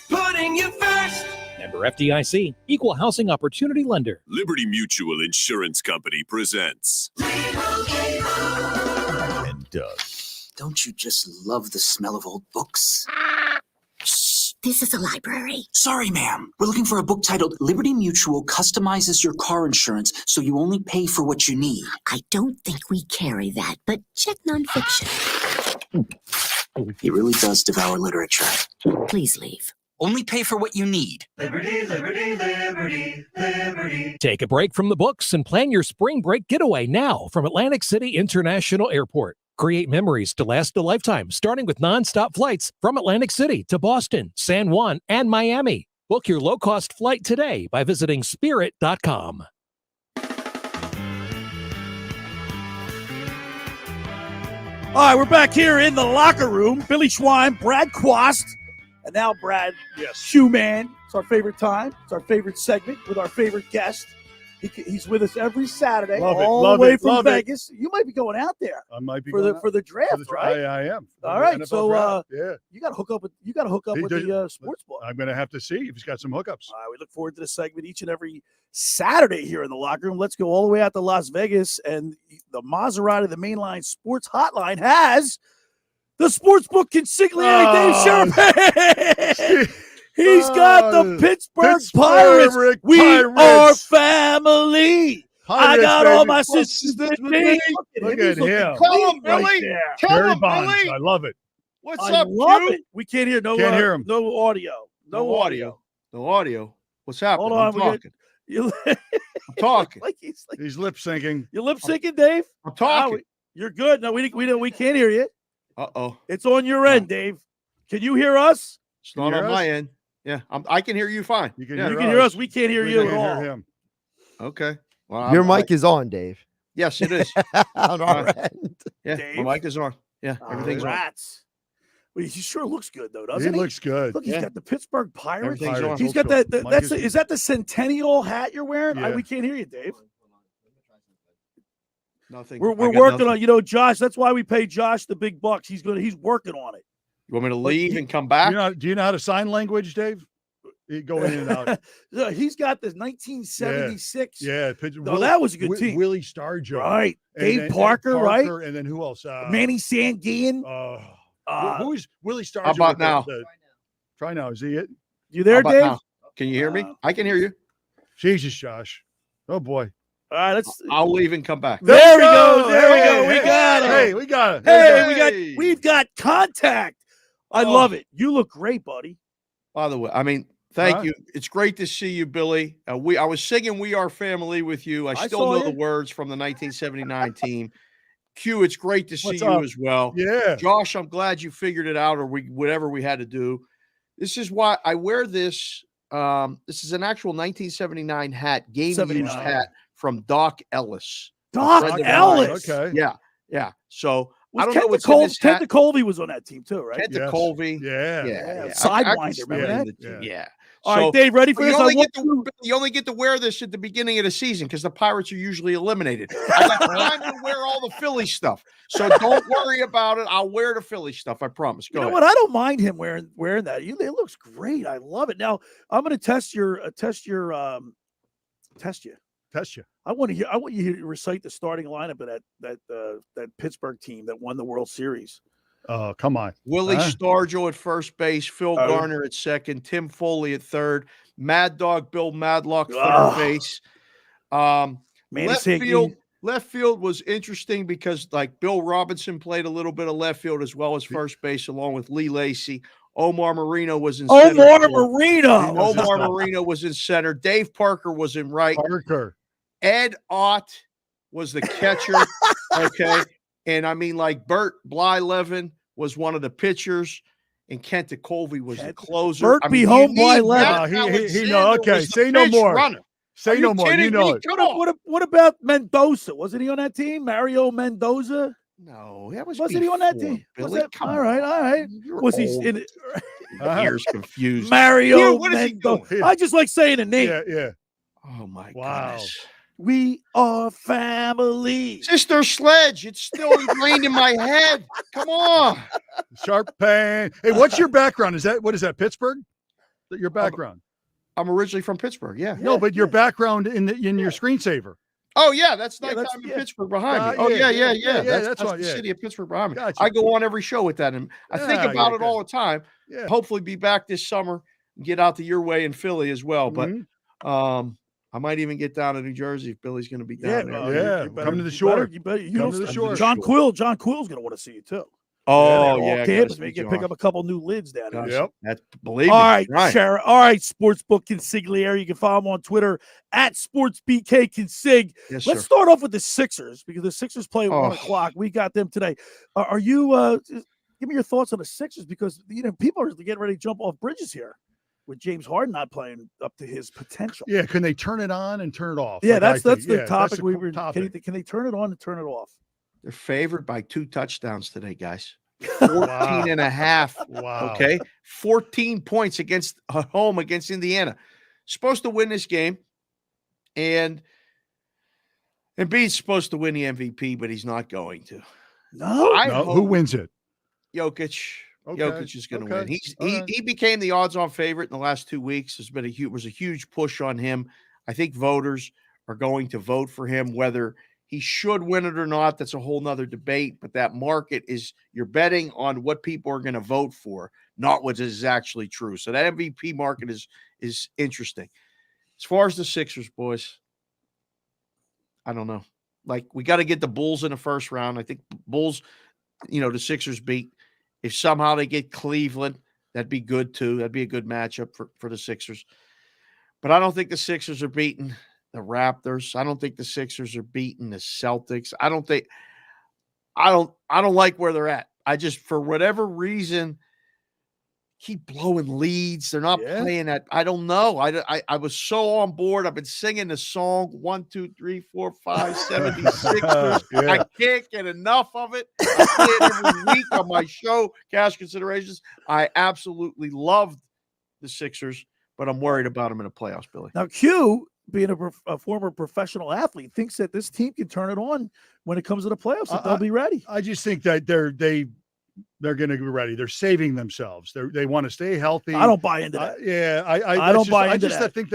Speaker 20: putting you first.
Speaker 3: Member FDIC, Equal Housing Opportunity Lender.
Speaker 22: Liberty Mutual Insurance Company presents.
Speaker 1: And don't you just love the smell of old books? Shh, this is a library. Sorry, ma'am. We're looking for a book titled Liberty Mutual Customizes Your Car Insurance so you only pay for what you need. I don't think we carry that, but check nonfiction. He really does devour literature. Please leave. Only pay for what you need.
Speaker 10: Liberty, liberty, liberty, liberty.
Speaker 3: Take a break from the books and plan your spring break getaway now from Atlantic City International Airport. Create memories to last a lifetime, starting with nonstop flights from Atlantic City to Boston, San Juan, and Miami. Book your low-cost flight today by visiting spirit.com.
Speaker 5: All right, we're back here in the locker room. Billy Schwein, Brad Quast, and now Brad Shoeman. It's our favorite time. It's our favorite segment with our favorite guest. He's with us every Saturday, all the way from Vegas. You might be going out there.
Speaker 7: I might be
Speaker 5: for the draft, right?
Speaker 7: I am.
Speaker 5: All right, so
Speaker 7: you
Speaker 5: got to hook up with the sports book.
Speaker 7: I'm going to have to see if he's got some hookups.
Speaker 5: All right, we look forward to this segment each and every Saturday here in the locker room. Let's go all the way out to Las Vegas, and the Maserati, the Mainline Sports Hotline, has the sportsbook consigliere Dave Sharapan. He's got the Pittsburgh Pirates. We are family. I got all my sisters.
Speaker 7: Look at him.
Speaker 2: Tell him, Billy. Tell him, Billy.
Speaker 7: I love it.
Speaker 2: What's
Speaker 5: I
Speaker 2: up,
Speaker 5: love
Speaker 2: Q?
Speaker 5: it. We can't hear.
Speaker 7: Can't hear him.
Speaker 5: No audio. No audio.
Speaker 2: No audio. What's happening?
Speaker 5: Hold on.
Speaker 2: I'm talking. I'm talking.
Speaker 7: He's lip syncing.
Speaker 5: You lip syncing, Dave?
Speaker 2: I'm talking.
Speaker 5: You're good. No, we can't hear you.
Speaker 2: Uh-oh.
Speaker 5: It's on your end, Dave. Can you hear us?
Speaker 2: It's not on my end. Yeah, I can hear you fine.
Speaker 7: You can
Speaker 5: hear us. We can't hear you at all.
Speaker 7: Him.
Speaker 2: Okay. Well,
Speaker 8: your mic is on, Dave.
Speaker 2: Yes, it is.
Speaker 8: On our end.
Speaker 2: Yeah,
Speaker 5: Dave?
Speaker 2: my mic is on. Yeah, everything's on.
Speaker 5: Well, he sure looks good, though, doesn't he?
Speaker 7: He looks good.
Speaker 5: Look, he's got the Pittsburgh Pirates.
Speaker 2: Everything's on.
Speaker 5: He's got that. Is that the Centennial hat you're wearing?
Speaker 7: Yeah.
Speaker 5: We can't hear you, Dave.
Speaker 2: Nothing.
Speaker 5: We're working on. Josh. That's why we pay Josh the big bucks. He's working on it.
Speaker 2: You want me to leave and come back?
Speaker 7: Do you know how to sign language, Dave? Go in and out.
Speaker 5: He's got this 1976.
Speaker 7: Yeah.
Speaker 5: That was a good team.
Speaker 7: Willie Stargell.
Speaker 5: Right. Dave Parker, right?
Speaker 7: And then who else?
Speaker 5: Manny Sanguian.
Speaker 7: Who is Willie Stargell?
Speaker 2: How about now?
Speaker 7: Try now. Is he it?
Speaker 5: You there, Dave?
Speaker 2: Now? Can you hear me? I can hear you.
Speaker 7: Jesus, Josh. Oh, boy.
Speaker 5: All right,
Speaker 2: I'll leave and come back.
Speaker 5: There we go. There we go. We got him.
Speaker 7: Hey, we got it.
Speaker 5: Hey, we've got contact. I love it. You look great, buddy.
Speaker 2: By the way, thank you. It's great to see you, Billy. I was singing "We Are Family" with you. I still know the words from the 1979 team. Q, it's great to see you as well.
Speaker 7: Yeah,
Speaker 2: Josh, I'm glad you figured it out, or whatever we had to do. This is why I wear this. This is an actual 1979 hat, game-used hat from Doc Ellis.
Speaker 5: Doc Ellis.
Speaker 7: Okay.
Speaker 2: Yeah. So I don't
Speaker 5: Kent
Speaker 2: know what's in this hat.
Speaker 5: Kent Colby was on that team too, right?
Speaker 2: Kent Colby.
Speaker 7: Yeah.
Speaker 5: Sidewinder, remember that?
Speaker 2: Yeah.
Speaker 5: All right, Dave, ready for this?
Speaker 2: You only get to wear this at the beginning of the season because the Pirates are usually eliminated. I got time to wear all the Philly stuff, so don't worry about it. I'll wear the Philly stuff. I promise. Go ahead.
Speaker 5: What? I don't mind him wearing that. It looks great. I love it. Now I'm going to test you. I want you to recite the starting lineup of that Pittsburgh team that won the World Series.
Speaker 7: Oh, come on.
Speaker 2: Willie Stargell at first base, Phil Garner at second, Tim Foley at third, Mad Dog Bill Madlock third base. Left field was interesting because Bill Robinson played a little bit of left field as well as first base, along with Lee Lacy. Omar Marino was in center. Omar Marino was in center. Dave Parker was in right. Ed Ott was the catcher. Okay. And Bert Blyleven was one of the pitchers, and Kent Colby was the closer.
Speaker 5: Bert be home Blyleven.
Speaker 7: Say no more. Say no more. You know it.
Speaker 5: What about Mendoza? Wasn't he on that team? Mario Mendoza?
Speaker 2: No, that was
Speaker 5: Wasn't he on that team?
Speaker 2: Billy,
Speaker 5: All right. Was he in it?
Speaker 2: Ears confused.
Speaker 5: Mario
Speaker 2: What is he
Speaker 5: Mendoza.
Speaker 2: doing?
Speaker 5: I just like saying the name.
Speaker 7: Yeah.
Speaker 2: Oh my
Speaker 7: Wow.
Speaker 2: goodness.
Speaker 5: We are family.
Speaker 2: Sister Sledge. It's still ingrained in my head. Come on.
Speaker 7: Sharapan. Hey, what's your background? What is that, Pittsburgh? Your background?
Speaker 2: I'm originally from Pittsburgh, yeah.
Speaker 7: No, but your background in your screensaver.
Speaker 2: Oh, yeah, that's nighttime in Pittsburgh behind me. Yeah. That's
Speaker 7: right.
Speaker 2: the city of Pittsburgh behind me.
Speaker 7: Gotcha.
Speaker 2: I go on every show with that, and I think about it all the time.
Speaker 7: Yeah.
Speaker 2: Hopefully be back this summer and get out to your way in Philly as well. But I might even get down to New Jersey if Billy's going to be down there.
Speaker 7: Yeah, come to the shore.
Speaker 5: You better.
Speaker 7: Come to the shore.
Speaker 5: John Quill's going to want to see you too.
Speaker 2: Oh,
Speaker 5: yeah. Campus, maybe pick up a couple new lids down there.
Speaker 7: Yep.
Speaker 2: That's believe
Speaker 5: All right,
Speaker 2: right.
Speaker 5: Shara. All right, Sportsbook Consigliere. You can follow him on Twitter at SportsBKConsig.
Speaker 2: Yes,
Speaker 5: Let's
Speaker 2: sir.
Speaker 5: start off with the Sixers because the Sixers play at 1
Speaker 2: Oh.
Speaker 5: o'clock. We got them today. Are you? Give me your thoughts on the Sixers because people are getting ready to jump off bridges here with James Harden not playing up to his potential.
Speaker 7: Yeah, can they turn it on and turn it off?
Speaker 5: Yeah,
Speaker 7: Like
Speaker 5: that's the
Speaker 7: yeah,
Speaker 5: topic
Speaker 7: that's
Speaker 5: we
Speaker 7: the
Speaker 5: were.
Speaker 7: topic.
Speaker 5: Can they turn it on and turn it off?
Speaker 2: They're favored by 2 touchdowns today, guys. 14 and a half.
Speaker 7: Wow.
Speaker 2: Okay. 14 points against home against Indiana. Supposed to win this game. And Embiid's supposed to win the MVP, but he's not going to.
Speaker 5: No.
Speaker 7: Who wins it?
Speaker 2: Jokic.
Speaker 7: Okay.
Speaker 2: Jokic is going to win.
Speaker 7: All
Speaker 2: He became the odds-on favorite in the last 2 weeks. Was a huge push on him. I think voters are going to vote for him, whether he should win it or not. That's a whole nother debate. But that market is you're betting on what people are going to vote for, not what is actually true. So that MVP market is interesting. As far as the Sixers, boys, I don't know. Like, we got to get the Bulls in the first round. I think Bulls, the Sixers beat. If somehow they get Cleveland, that'd be good too. That'd be a good matchup for the Sixers. But I don't think the Sixers are beating the Raptors. I don't think the Sixers are beating the Celtics. I don't like where they're at. I just, for whatever reason, keep blowing leads. They're not playing that. I don't know. I was so on board. I've been singing the song 1, 2, 3, 4, 5, 76ers. I can't get enough of it. I play it every week on my show, Cash Considerations. I absolutely loved the Sixers, but I'm worried about them in the playoffs, Billy.
Speaker 5: Now, Q, being a former professional athlete, thinks that this team can turn it on when it comes to the playoffs. That they'll be ready.
Speaker 7: I just think that they're going to be ready. They're saving themselves. They want to stay healthy.
Speaker 5: I don't buy into that.
Speaker 7: I
Speaker 5: don't buy into that.
Speaker 7: I think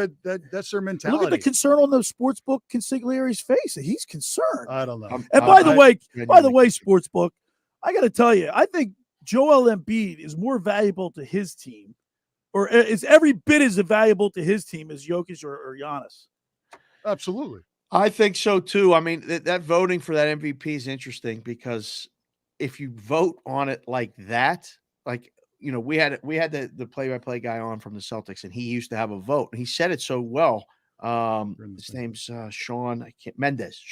Speaker 7: that's their mentality.
Speaker 5: Look at the concern on the Sportsbook Consigliere's face. He's concerned.
Speaker 7: I don't know.
Speaker 5: And by the way, Sportsbook, I got to tell you, I think Joel Embiid is more valuable to his team, or is every bit as valuable to his team as Jokic or Giannis.
Speaker 7: Absolutely.
Speaker 2: I think so too. I mean, that voting for that MVP is interesting because if you vote on it like that, like, we had the play-by-play guy on from the Celtics, and he used to have a vote, and he said it so well. His name's Shawn Mendes.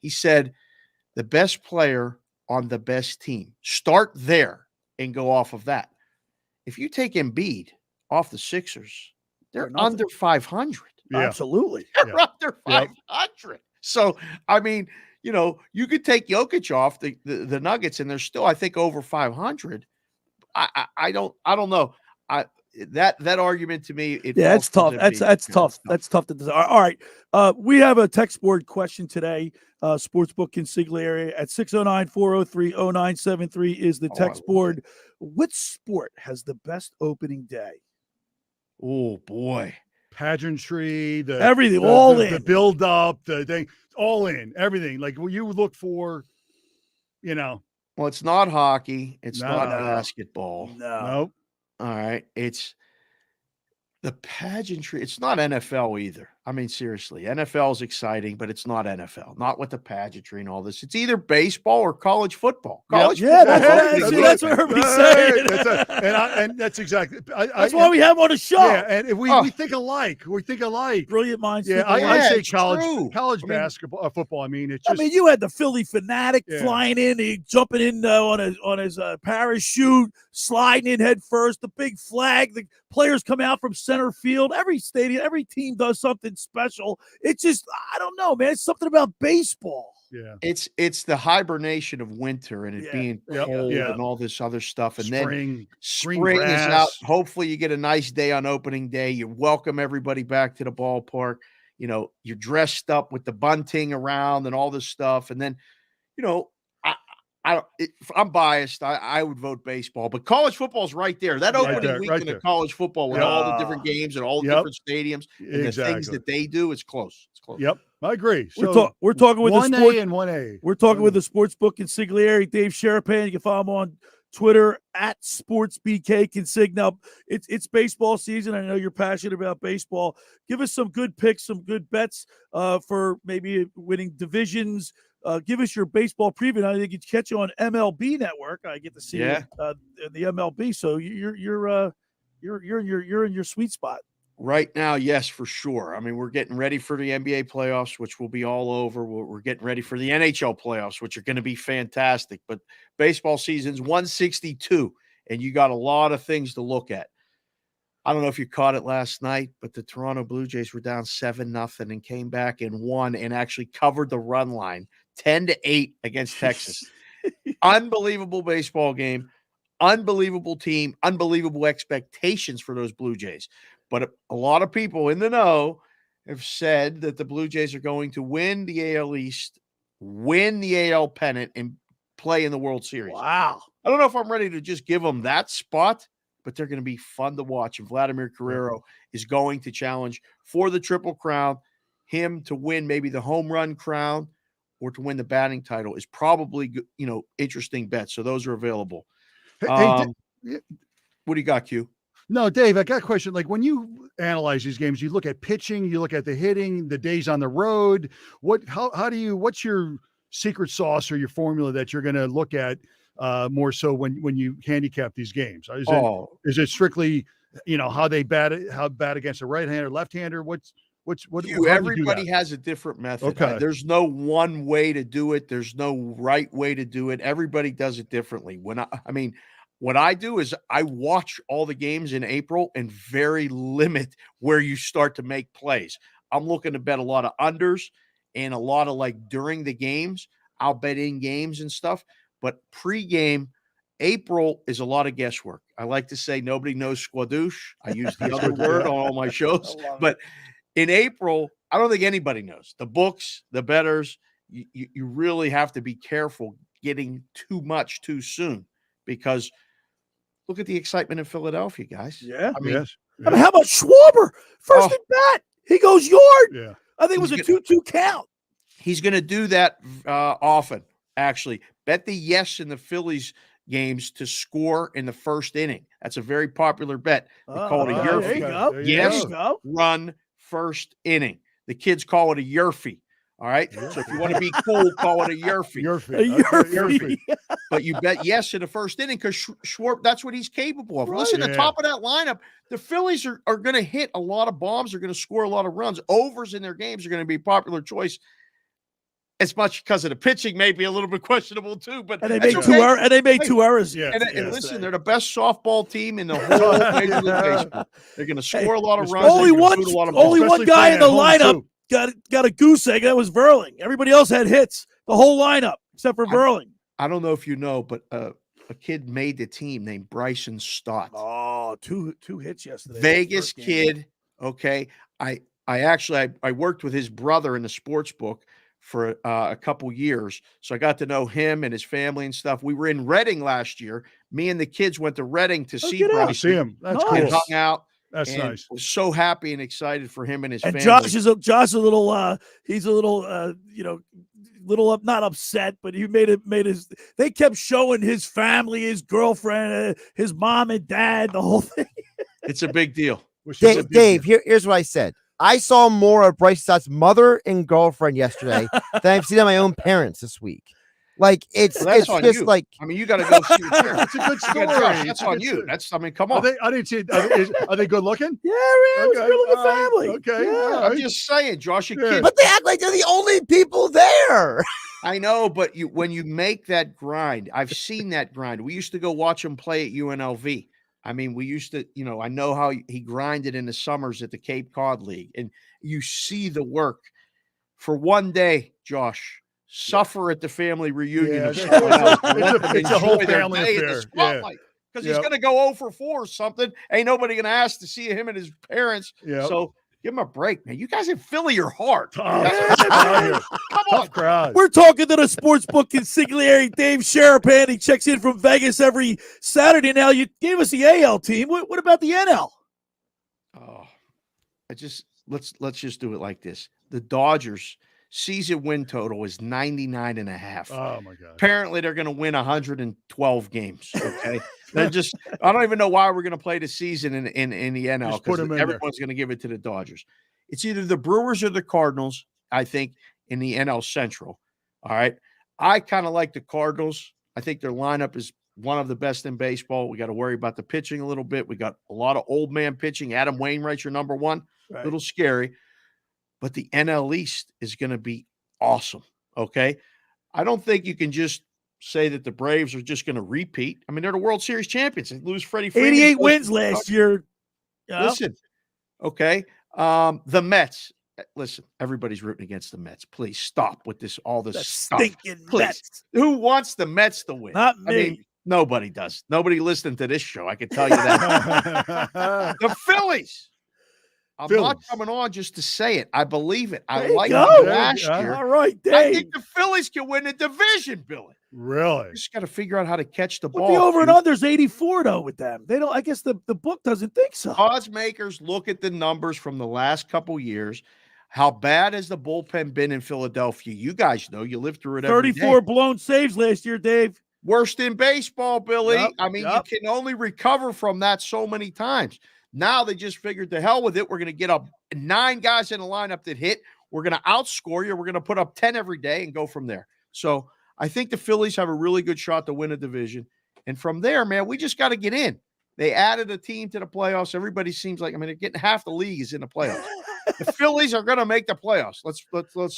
Speaker 2: He said the best player on the best team. Start there and go off of that. If you take Embiid off the Sixers, they're under 500.
Speaker 5: Yeah. Absolutely.
Speaker 2: They're under 500. So, I mean, you could take Jokic off the Nuggets, and they're still, I think, over 500. I don't know. That argument to me,
Speaker 5: it's tough. That's tough. That's tough to decide. All right, we have a text board question today. Sportsbook Consigliere at 609-403-0973 is the text board. Which sport has the best opening day?
Speaker 2: Oh boy,
Speaker 7: pageantry,
Speaker 5: everything, all in
Speaker 7: the build up, the thing, all in everything. Like what you would look for,
Speaker 2: Well, it's not hockey. It's not basketball.
Speaker 5: No.
Speaker 7: Nope.
Speaker 2: All right. It's the pageantry. It's not NFL either. I mean, seriously, NFL is exciting, but it's not NFL. Not with the pageantry and all this. It's either baseball or college football. College football.
Speaker 5: That's what everybody's saying.
Speaker 7: And that's exactly.
Speaker 5: That's why we have on the show.
Speaker 7: Yeah, and if we think alike. We think alike.
Speaker 5: Brilliant minds.
Speaker 7: Yeah, I say college basketball, football. I mean, it's just.
Speaker 5: You had the Philly fanatic flying in, jumping in on his parachute, sliding in head first. The big flag. The players come out from center field. Every stadium, every team does something special. It's just, I don't know, man. It's something about baseball.
Speaker 7: Yeah.
Speaker 2: It's the hibernation of winter and it being cold
Speaker 7: yeah.
Speaker 2: and all this other stuff. And then
Speaker 7: spring
Speaker 2: is
Speaker 7: grass.
Speaker 2: out. Hopefully you get a nice day on opening day. You welcome everybody back to the ballpark. You know, you're dressed up with the bunting around and all this stuff. And then, you know, I'm biased. I would vote baseball, but college football is right there. That opening weekend of college football with all the different games and all the different stadiums and the things that they do, it's close. It's close.
Speaker 7: Yep, I agree.
Speaker 5: We're talking with
Speaker 7: 1A and 1A.
Speaker 5: We're talking with the sportsbook consigliere, Dave Sharapan. You can follow him on Twitter at SportsBK Consigna. It's baseball season. I know you're passionate about baseball. Give us some good picks, some good bets for maybe winning divisions. Give us your baseball preview. I think you catch you on MLB Network. I get to see you, the MLB. So you're in your sweet spot
Speaker 2: right now. Yes, for sure. I mean, we're getting ready for the NBA playoffs, which will be all over. We're getting ready for the NHL playoffs, which are going to be fantastic. But baseball season's 162, and you got a lot of things to look at. I don't know if you caught it last night, but the Toronto Blue Jays were down 7-0 and came back and won and actually covered the run line 10-8 against Texas. Unbelievable baseball game, unbelievable team, unbelievable expectations for those Blue Jays. But a lot of people in the know have said that the Blue Jays are going to win the AL East, win the AL pennant, and play in the World Series.
Speaker 5: Wow.
Speaker 2: I don't know if I'm ready to just give them that spot, but they're going to be fun to watch. And Vladimir Guerrero is going to challenge for the Triple Crown. Him to win maybe the home run crown or to win the batting title is probably, interesting bets. So those are available. What do you got, Q?
Speaker 7: No, Dave, I got a question. Like when analyze these games, you look at pitching, you look at the hitting, the days on the road. What's your secret sauce or your formula that you're going to look at more so when you handicap these games? Is it strictly, how they bat against a right-hander, left-hander?
Speaker 2: Everybody has a different method.
Speaker 7: Okay.
Speaker 2: There's no one way to do it. There's no right way to do it. Everybody does it differently. What I do is I watch all the games in April and very limit where you start to make plays. I'm looking to bet a lot of unders and a lot of during the games. I'll bet in games and stuff. But pregame, April is a lot of guesswork. I like to say nobody knows squadouche. I use the other word on all my shows. But in April, I don't think anybody knows. The books, the bettors, you really have to be careful getting too much too soon because look at the excitement in Philadelphia, guys.
Speaker 5: Yeah.
Speaker 7: Yes.
Speaker 5: I mean, how about Schwarber? First at bat. He goes yard.
Speaker 7: Yeah.
Speaker 5: I think it was a 2-2 count.
Speaker 2: He's going to do that often, actually. Bet the yes in the Phillies games to score in the first inning. That's a very popular bet. They call it a Yerfie.
Speaker 5: There you go.
Speaker 2: Yes,
Speaker 5: There you go.
Speaker 2: run first inning. The kids call it a Yerfie. All right. So if you want to be cool, call it a Yerfie.
Speaker 7: Yerfie.
Speaker 2: But you bet yes in the first inning because Schwarber, that's what he's capable of.
Speaker 7: Right.
Speaker 2: Listen, the top of that lineup, the Phillies are going to hit a lot of bombs. They're going to score a lot of runs. Overs in their games are going to be a popular choice. As much because of the pitching may be a little bit questionable too, but
Speaker 5: they made two errors.
Speaker 2: Yeah, and listen, they're the best softball team in the whole Major League Baseball. They're going to score a lot of runs.
Speaker 5: Only one guy in the lineup got a goose egg. That was Verling. Everybody else had hits. The whole lineup except for Verling.
Speaker 2: I don't know if you know, but a kid made the team named Bryson Stotts.
Speaker 5: Oh, two hits yesterday.
Speaker 2: Vegas kid. Okay, I worked with his brother in the sports book for a couple years. So I got to know him and his family and stuff. We were in Reading last year. Me and the kids went to Reading to see Bryson.
Speaker 7: To see him. That's
Speaker 2: and
Speaker 7: cool.
Speaker 2: hung out.
Speaker 7: That's
Speaker 2: and
Speaker 7: nice.
Speaker 2: Was so happy and excited for him and his family.
Speaker 5: Josh is a little he's a little not upset, but he made his they kept showing his family, his girlfriend, his mom and dad, the whole thing.
Speaker 2: It's a big deal.
Speaker 8: Dave, here's what I said. I saw more of Bryce Stott's mother and girlfriend yesterday than I've seen of my own parents this week. It's just
Speaker 2: you.
Speaker 8: like,
Speaker 2: I mean, you got to go see your parents.
Speaker 7: It's a good story.
Speaker 2: That's on you. Come on.
Speaker 7: I didn't see it. Are they good looking?
Speaker 5: Yeah, really. Okay. It's a family.
Speaker 7: Okay.
Speaker 5: Yeah.
Speaker 2: I'm just saying, Josh, your kids.
Speaker 8: But they act like they're the only people there.
Speaker 2: I know, but when you make that grind, I've seen that grind. We used to go watch them play at UNLV. I mean, we used to, I know how he grinded in the summers at the Cape Cod League, and you see the work for one day, Josh. Suffer at the family reunion.
Speaker 7: It's a whole family affair.
Speaker 2: Because he's going to go 0 for 4 or something. Ain't nobody going to ask to see him and his parents.
Speaker 7: Yep.
Speaker 2: So give him a break, man. You guys in Philly are hard.
Speaker 7: Come
Speaker 2: on.
Speaker 7: Crowd.
Speaker 5: We're talking to the sportsbook consigliere, Dave Sharapan. He checks in from Vegas every Saturday. Now, you gave us the AL team. What about the NL?
Speaker 2: Oh, let's just do it like this. The Dodgers season win total is 99.5.
Speaker 7: Oh my God.
Speaker 2: Apparently they're going to win 112 games. Okay. I don't even know why we're going to play the season in the NL, because everyone's going to give it to the Dodgers. It's either the Brewers or the Cardinals, I think, in the NL Central. All right. I kind of like the Cardinals. I think their lineup is one of the best in baseball. We got to worry about the pitching a little bit. We got a lot of old man pitching. Adam Wainwright's your number one.
Speaker 5: Right.
Speaker 2: A little scary. But the NL East is going to be awesome, okay? I don't think you can just say that the Braves are just going to repeat. I mean, they're the World Series champions. They lose Freddie Freeman.
Speaker 5: 88 wins last year.
Speaker 2: Listen, okay? The Mets. Listen, everybody's rooting against the Mets. Please stop with all this stuff.
Speaker 5: Stinking
Speaker 2: Please.
Speaker 5: Mets.
Speaker 2: Who wants the Mets to win?
Speaker 5: Not me.
Speaker 2: I mean, nobody does. Nobody listening to this show, I can tell you that. The Phillies. I'm not coming on just to say it. I believe it. I like it last year.
Speaker 5: All right, Dave.
Speaker 2: I think the Phillies can win the division, Billy.
Speaker 7: Really?
Speaker 2: You just got to figure out how to catch the ball.
Speaker 5: The over and under is 84 though with them. They don't. I guess the book doesn't think so.
Speaker 2: Odds makers look at the numbers from the last couple years. How bad has the bullpen been in Philadelphia? You guys know. You lived through it every day.
Speaker 5: 34 blown saves last year, Dave.
Speaker 2: Worst in baseball, Billy.
Speaker 5: Yep,
Speaker 2: I mean, you can only recover from that so many times. Now they just figured, the hell with it. We're going to get up 9 guys in the lineup that hit. We're going to outscore you. We're going to put up 10 every day and go from there. So I think the Phillies have a really good shot to win a division. And from there, man, we just got to get in. They added a team to the playoffs. Everybody seems like, they're getting half the league is in the playoffs. The Phillies are going to make the playoffs. Let's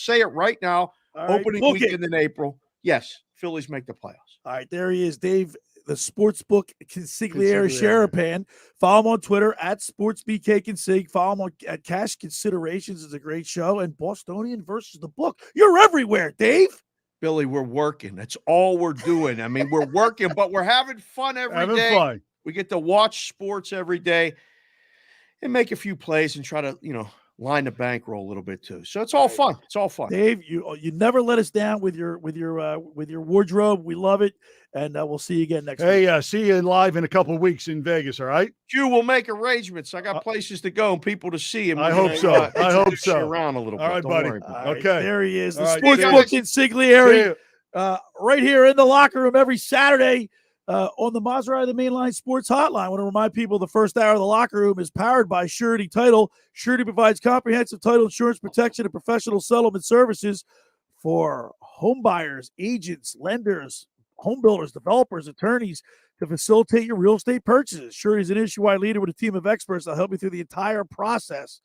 Speaker 2: say it right now. Opening weekend in April. Yes, Phillies make the playoffs.
Speaker 5: All right, there he is, Dave, the sportsbook consigliere Sharapan. Follow him on Twitter at SportsBKConsig. Follow him at Cash Considerations. Is a great show. And Bostonian versus the book. You're everywhere, Dave.
Speaker 2: Billy, we're working. That's all we're doing. I mean, we're working, but we're having fun every day.
Speaker 7: Fun.
Speaker 2: We get to watch sports every day and make a few plays and try to, line the bankroll a little bit too. So it's all fun. It's all fun.
Speaker 5: Dave, you never let us down with your wardrobe. We love it, and we'll see you again next week.
Speaker 7: See you live in a couple of weeks in Vegas. All right.
Speaker 2: Q will make arrangements. I got places to go and people to see him.
Speaker 7: I hope so. I hope so.
Speaker 2: Around a little bit.
Speaker 7: All right, buddy. Okay.
Speaker 5: There he is, the
Speaker 7: All right,
Speaker 5: sportsbook consigliere, right here in the locker room every Saturday. On the Maserati the Mainline Sports Hotline. I want to remind people the first hour of the locker room is powered by Surety Title. Surety provides comprehensive title insurance protection and professional settlement services for home buyers, agents, lenders, home builders, developers, attorneys to facilitate your real estate purchases. Surety is an industry-wide leader with a team of experts that help you through the entire process.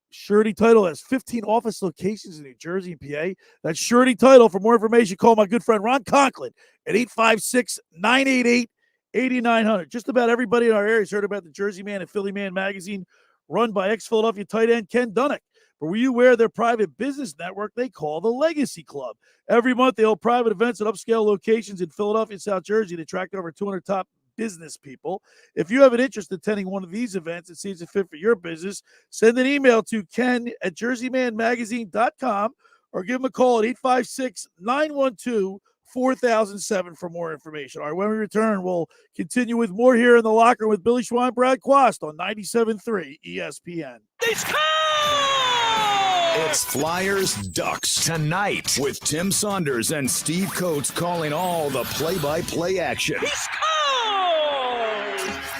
Speaker 5: Surety Title has 15 office locations in New Jersey and PA. That's Surety Title. For more information, call my good friend Ron Conklin at 856-988-8900. Just about everybody in our area has heard about the Jersey Man and Philly Man magazine, run by ex-Philadelphia tight end Ken Dunnick. But were you aware of their private business network they call the Legacy Club? Every month, they hold private events at upscale locations in Philadelphia and South Jersey to attract over 200 top business people. If you have an interest in attending one of these events and seems a fit for your business, send an email to Ken at jerseymanmagazine.com or give him a call at 856-912-4007 for more information. All right, when we return, we'll continue with more here in the locker room with Billy Schwein, Brad Quast on 97.3 ESPN.
Speaker 1: It's Flyers Ducks tonight with Tim Saunders and Steve Coates calling all the play-by-play action.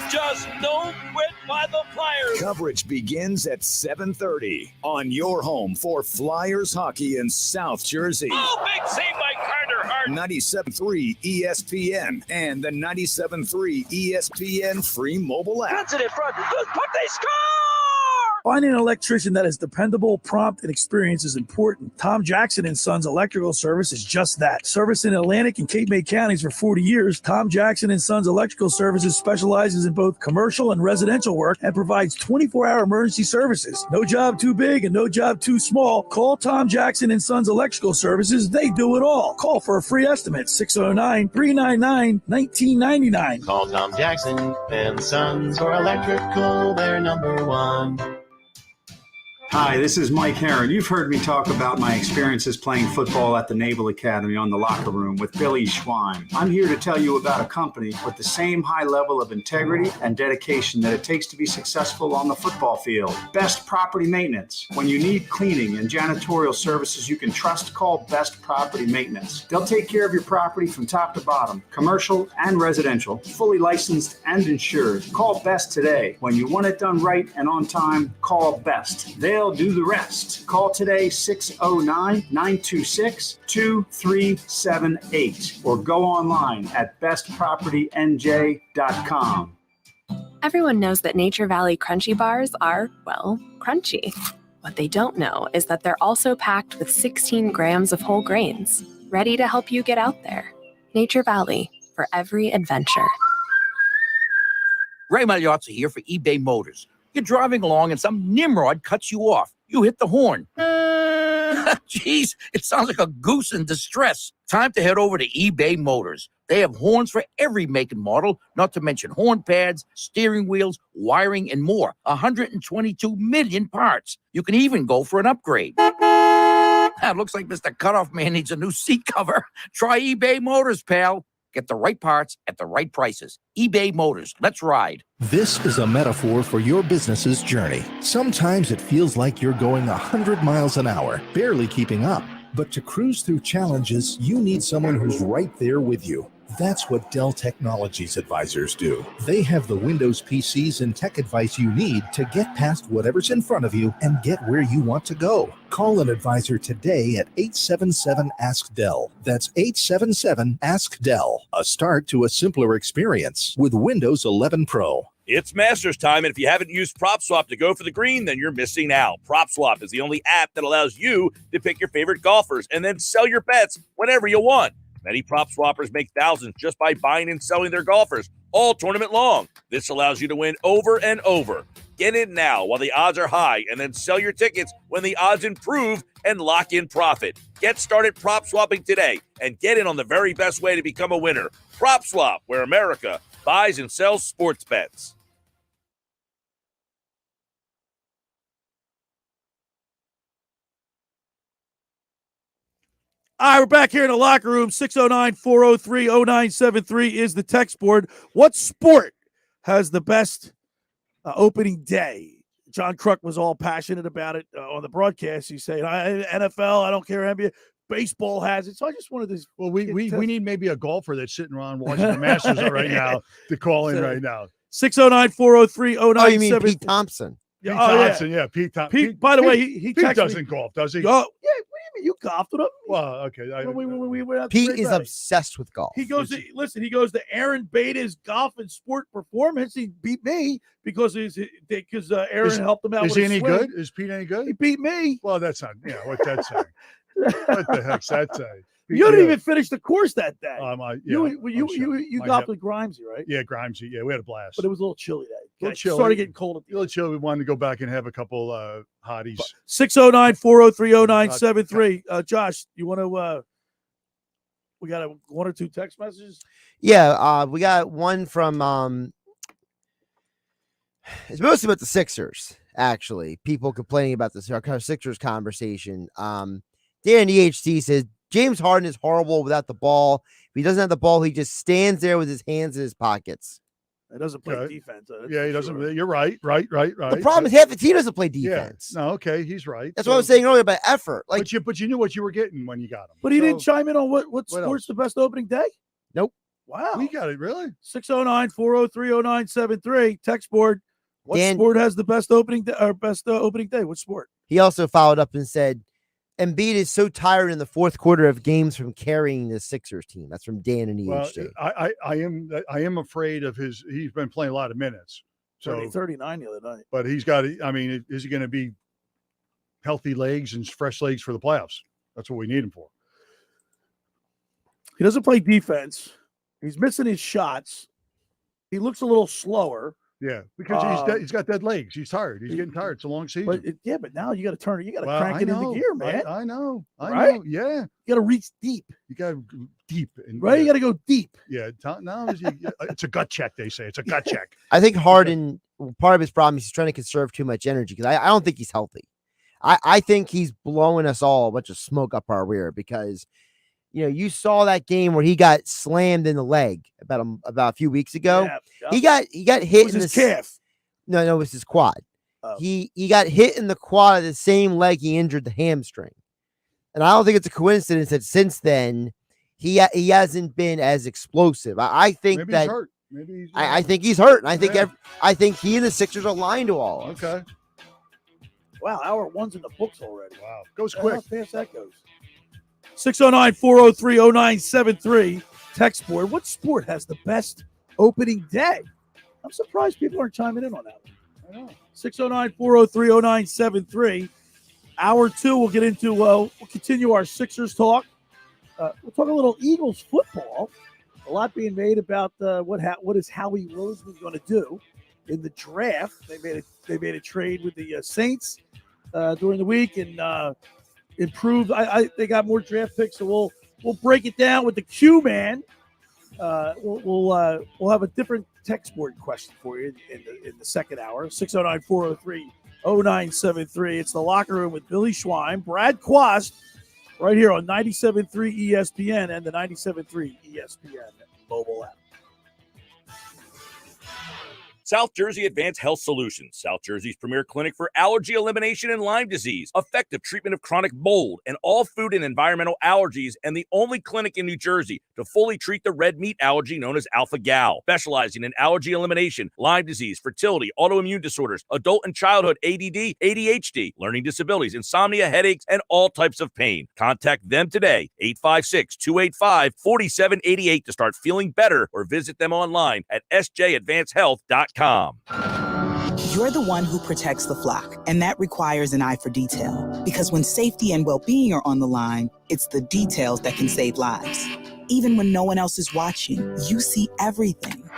Speaker 4: Just don't quit by the Flyers.
Speaker 1: Coverage begins at 7:30 on your home for Flyers hockey in South Jersey.
Speaker 4: Oh, big save by Carter Hart.
Speaker 1: 97.3 ESPN and the 97.3 ESPN free mobile app.
Speaker 4: Cuts it in front. Good puck, they score!
Speaker 5: Finding an electrician that is dependable, prompt, and experienced is important. Tom Jackson & Sons Electrical Service is just that. Service in Atlantic and Cape May counties for 40 years, Tom Jackson & Sons Electrical Services specializes in both commercial and residential work and provides 24-hour emergency services. No job too big and no job too small. Call Tom Jackson & Sons Electrical Services. They do it all. Call for a free estimate, 609-399-1999.
Speaker 6: Call Tom Jackson and Sons for electrical. They're number one.
Speaker 9: Hi, this is Mike Herron. You've heard me talk about my experiences playing football at the Naval Academy on the locker room with Billy Schwein. I'm here to tell you about a company with the same high level of integrity and dedication that it takes to be successful on the football field. Best Property Maintenance. When you need cleaning and janitorial services you can trust, call Best Property Maintenance. They'll take care of your property from top to bottom, commercial and residential, fully licensed and insured. Call Best today. When you want it done right and on time, call Best. They'll do the rest. Call today 609-926-2378 or go online at bestpropertynj.com.
Speaker 23: Everyone knows that Nature Valley Crunchy Bars are, well, crunchy. What they don't know is that they're also packed with 16 grams of whole grains, ready to help you get out there. Nature Valley, for every adventure.
Speaker 24: Ray Magliozzi here for eBay Motors. You're driving along and some nimrod cuts you off. You hit the horn. Jeez, it sounds like a goose in distress. Time to head over to eBay Motors. They have horns for every make and model, not to mention horn pads, steering wheels, wiring, and more. 122 million parts. You can even go for an upgrade. Looks like Mr. Cutoff Man needs a new seat cover. Try eBay Motors, pal. Get the right parts at the right prices. eBay Motors. Let's ride.
Speaker 25: This is a metaphor for your business's journey. Sometimes it feels like you're going 100 miles an hour, barely keeping up. But to cruise through challenges, you need someone who's right there with you. That's what Dell Technologies advisors do. They have the Windows PCs and tech advice you need to get past whatever's in front of you and get where you want to go. Call an advisor today at 877-ASK-DELL. That's 877-ASK-DELL. A start to a simpler experience with Windows 11 Pro.
Speaker 17: It's Masters time, and if you haven't used PropSwap to go for the green, then you're missing out. PropSwap is the only app that allows you to pick your favorite golfers and then sell your bets whenever you want. Many prop swappers make thousands just by buying and selling their golfers all tournament long. This allows you to win over and over. Get in now while the odds are high and then sell your tickets when the odds improve and lock in profit. Get started prop swapping today and get in on the very best way to become a winner. PropSwap, where America buys and sells sports bets.
Speaker 5: All right, we're back here in the locker room. 609-403-0973 is the text board. What sport has the best opening day? John Kruk was all passionate about it on the broadcast. He's saying, NFL, I don't care, NBA. Baseball has it. So I just wanted to.
Speaker 7: Well, we need maybe a golfer that's sitting around watching the Masters right now to call in right now.
Speaker 5: 609-403-0973.
Speaker 8: Oh, you mean Pete Thompson?
Speaker 7: Pete Thompson, yeah. Pete Thompson.
Speaker 5: Pete, by the way, he
Speaker 7: Pete doesn't golf, does he?
Speaker 5: Oh, yeah. What do you mean? You golfed with him?
Speaker 7: Well, okay.
Speaker 8: Pete is obsessed with golf.
Speaker 5: He goes to Aaron Beta's golf and sport performance. He beat me because Aaron helped him out.
Speaker 7: Is he any good? Is Pete any good?
Speaker 5: He beat me.
Speaker 7: Well, that's not. Yeah, what's that saying? What the heck's that saying?
Speaker 5: You didn't even finish the course that day.
Speaker 7: You
Speaker 5: golfed with Grimesy, right?
Speaker 7: Yeah, Grimesy. Yeah, we had a blast.
Speaker 5: But it was a little chilly that day.
Speaker 7: A little chilly.
Speaker 5: Started getting cold.
Speaker 7: A little chilly. We wanted to go back and have a couple hotties.
Speaker 5: 609-403-0973. Josh, you want to? We got one or two text messages.
Speaker 8: Yeah, we got one from. It's mostly about the Sixers. Actually, people complaining about this Sixers conversation. Dan EHT says James Harden is horrible without the ball. If he doesn't have the ball, he just stands there with his hands in his pockets.
Speaker 5: He doesn't play defense.
Speaker 7: Yeah, he doesn't. Sure. You're right. The
Speaker 8: problem is half the team doesn't play defense.
Speaker 7: Yeah. No, okay, he's right.
Speaker 8: That's what I was saying earlier about effort. Like,
Speaker 7: but you knew what you were getting when you got him.
Speaker 5: But he didn't chime in on what sport's the best opening day?
Speaker 8: Nope.
Speaker 5: Wow.
Speaker 7: We got it, really?
Speaker 5: 609-403-0973. Text board. What sport has the best opening day or best opening day? What sport?
Speaker 8: He also followed up and said, Embiid is so tired in the fourth quarter of games from carrying the Sixers team. That's from Dan and EHJ.
Speaker 7: Well, I am afraid of his. He's been playing a lot of minutes. So
Speaker 5: 39 the other night.
Speaker 7: But he's got. I mean, is he going to be healthy legs and fresh legs for the playoffs? That's what we need him for.
Speaker 5: He doesn't play defense. He's missing his shots. He looks a little slower.
Speaker 7: Yeah, because he's got dead legs. He's tired. He's getting tired. It's a long season.
Speaker 5: But now you got to turn it. You got to crank it into gear, man.
Speaker 7: I know.
Speaker 5: Right?
Speaker 7: Yeah.
Speaker 5: You got to reach deep.
Speaker 7: You got to go deep.
Speaker 5: Right? You got to go deep.
Speaker 7: Yeah. Now it's a gut check, they say. It's a gut check.
Speaker 8: I think Harden, part of his problem is he's trying to conserve too much energy because I don't think he's healthy. I think he's blowing us all a bunch of smoke up our rear because, you saw that game where he got slammed in the leg about a few weeks ago. Yeah. He got hit in
Speaker 5: his calf.
Speaker 8: No, it was his quad.
Speaker 5: Oh.
Speaker 8: He got hit in the quad of the same leg he injured the hamstring. And I don't think it's a coincidence that since then he hasn't been as explosive. I think
Speaker 7: Maybe
Speaker 8: that
Speaker 7: he's hurt. Maybe he's
Speaker 8: I think he's hurt. And I think he and the Sixers are lying to all of us.
Speaker 7: Okay.
Speaker 5: Wow, hour 1's in the books already.
Speaker 7: Wow. Goes quick.
Speaker 5: How fast that goes. 609-403-0973. Text board. What sport has the best opening day? I'm surprised people aren't chiming in on that one. I know. 609-403-0973. Hour 2, we'll get into, we'll continue our Sixers talk. We'll talk a little Eagles football. A lot being made about what is Howie Roseman going to do in the draft. They made a trade with the Saints during the week and improved. They got more draft picks, so we'll break it down with the Q man. We'll have a different text board question for you in the second hour. 609-403-0973. It's the locker room with Billy Schwein, Brad Quast, right here on 97.3 ESPN and the 97.3 ESPN mobile app.
Speaker 17: South Jersey Advanced Health Solutions, South Jersey's premier clinic for allergy elimination and Lyme disease, effective treatment of chronic mold and all food and environmental allergies, and the only clinic in New Jersey to fully treat the red meat allergy known as alpha-gal, specializing in allergy elimination, Lyme disease, fertility, autoimmune disorders, adult and childhood ADD, ADHD, learning disabilities, insomnia, headaches, and all types of pain. Contact them today, 856-285-4788 to start feeling better, or visit them online at sjadvancehealth.com.
Speaker 11: You're the one who protects the flock, and that requires an eye for detail. Because when safety and well-being are on the line, it's the details that can save lives. Even when no one else is watching, you see everything.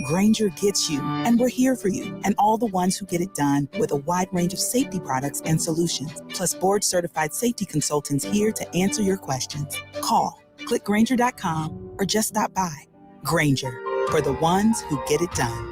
Speaker 11: Grainger gets you, and we're here for you, and all the ones who get it done with a wide range of safety products and solutions, plus board-certified safety consultants here to answer your questions. Call, click Grainger.com, or just stop by. Grainger, for the ones who get it done.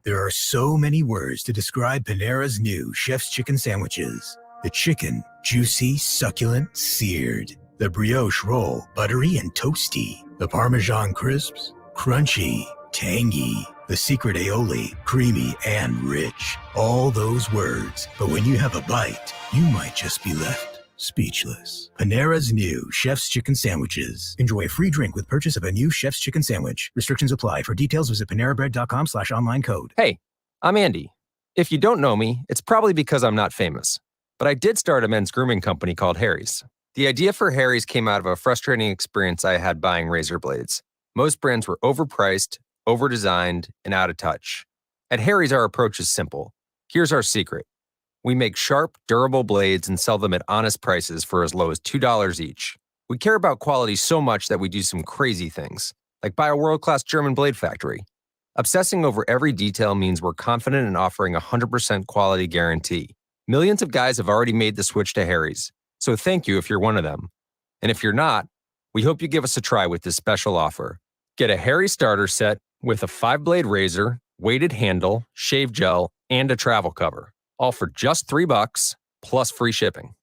Speaker 12: There are so many words to describe Panera's new Chef's Chicken sandwiches. The chicken, juicy, succulent, seared. The brioche roll, buttery and toasty. The Parmesan crisps, crunchy, tangy. The secret aioli, creamy and rich. All those words, but when you have a bite, you might just be left speechless. Panera's new Chef's Chicken sandwiches. Enjoy a free drink with purchase of a new Chef's Chicken sandwich. Restrictions apply. For details, visit panerabread.com/online code.
Speaker 13: Hey, I'm Andy. If you don't know me, it's probably because I'm not famous. But I did start a men's grooming company called Harry's. The idea for Harry's came out of a frustrating experience I had buying razor blades. Most brands were overpriced, overdesigned, and out of touch. At Harry's, our approach is simple. Here's our secret. We make sharp, durable blades and sell them at honest prices for as low as $2 each. We care about quality so much that we do some crazy things, like buy a world-class German blade factory. Obsessing over every detail means we're confident in offering a 100% quality guarantee. Millions of guys have already made the switch to Harry's, so thank you if you're one of them. And if you're not, we hope you give us a try with this special offer. Get a Harry starter set with a 5-blade razor, weighted handle, shave gel, and a travel cover. All for just $3 plus free shipping.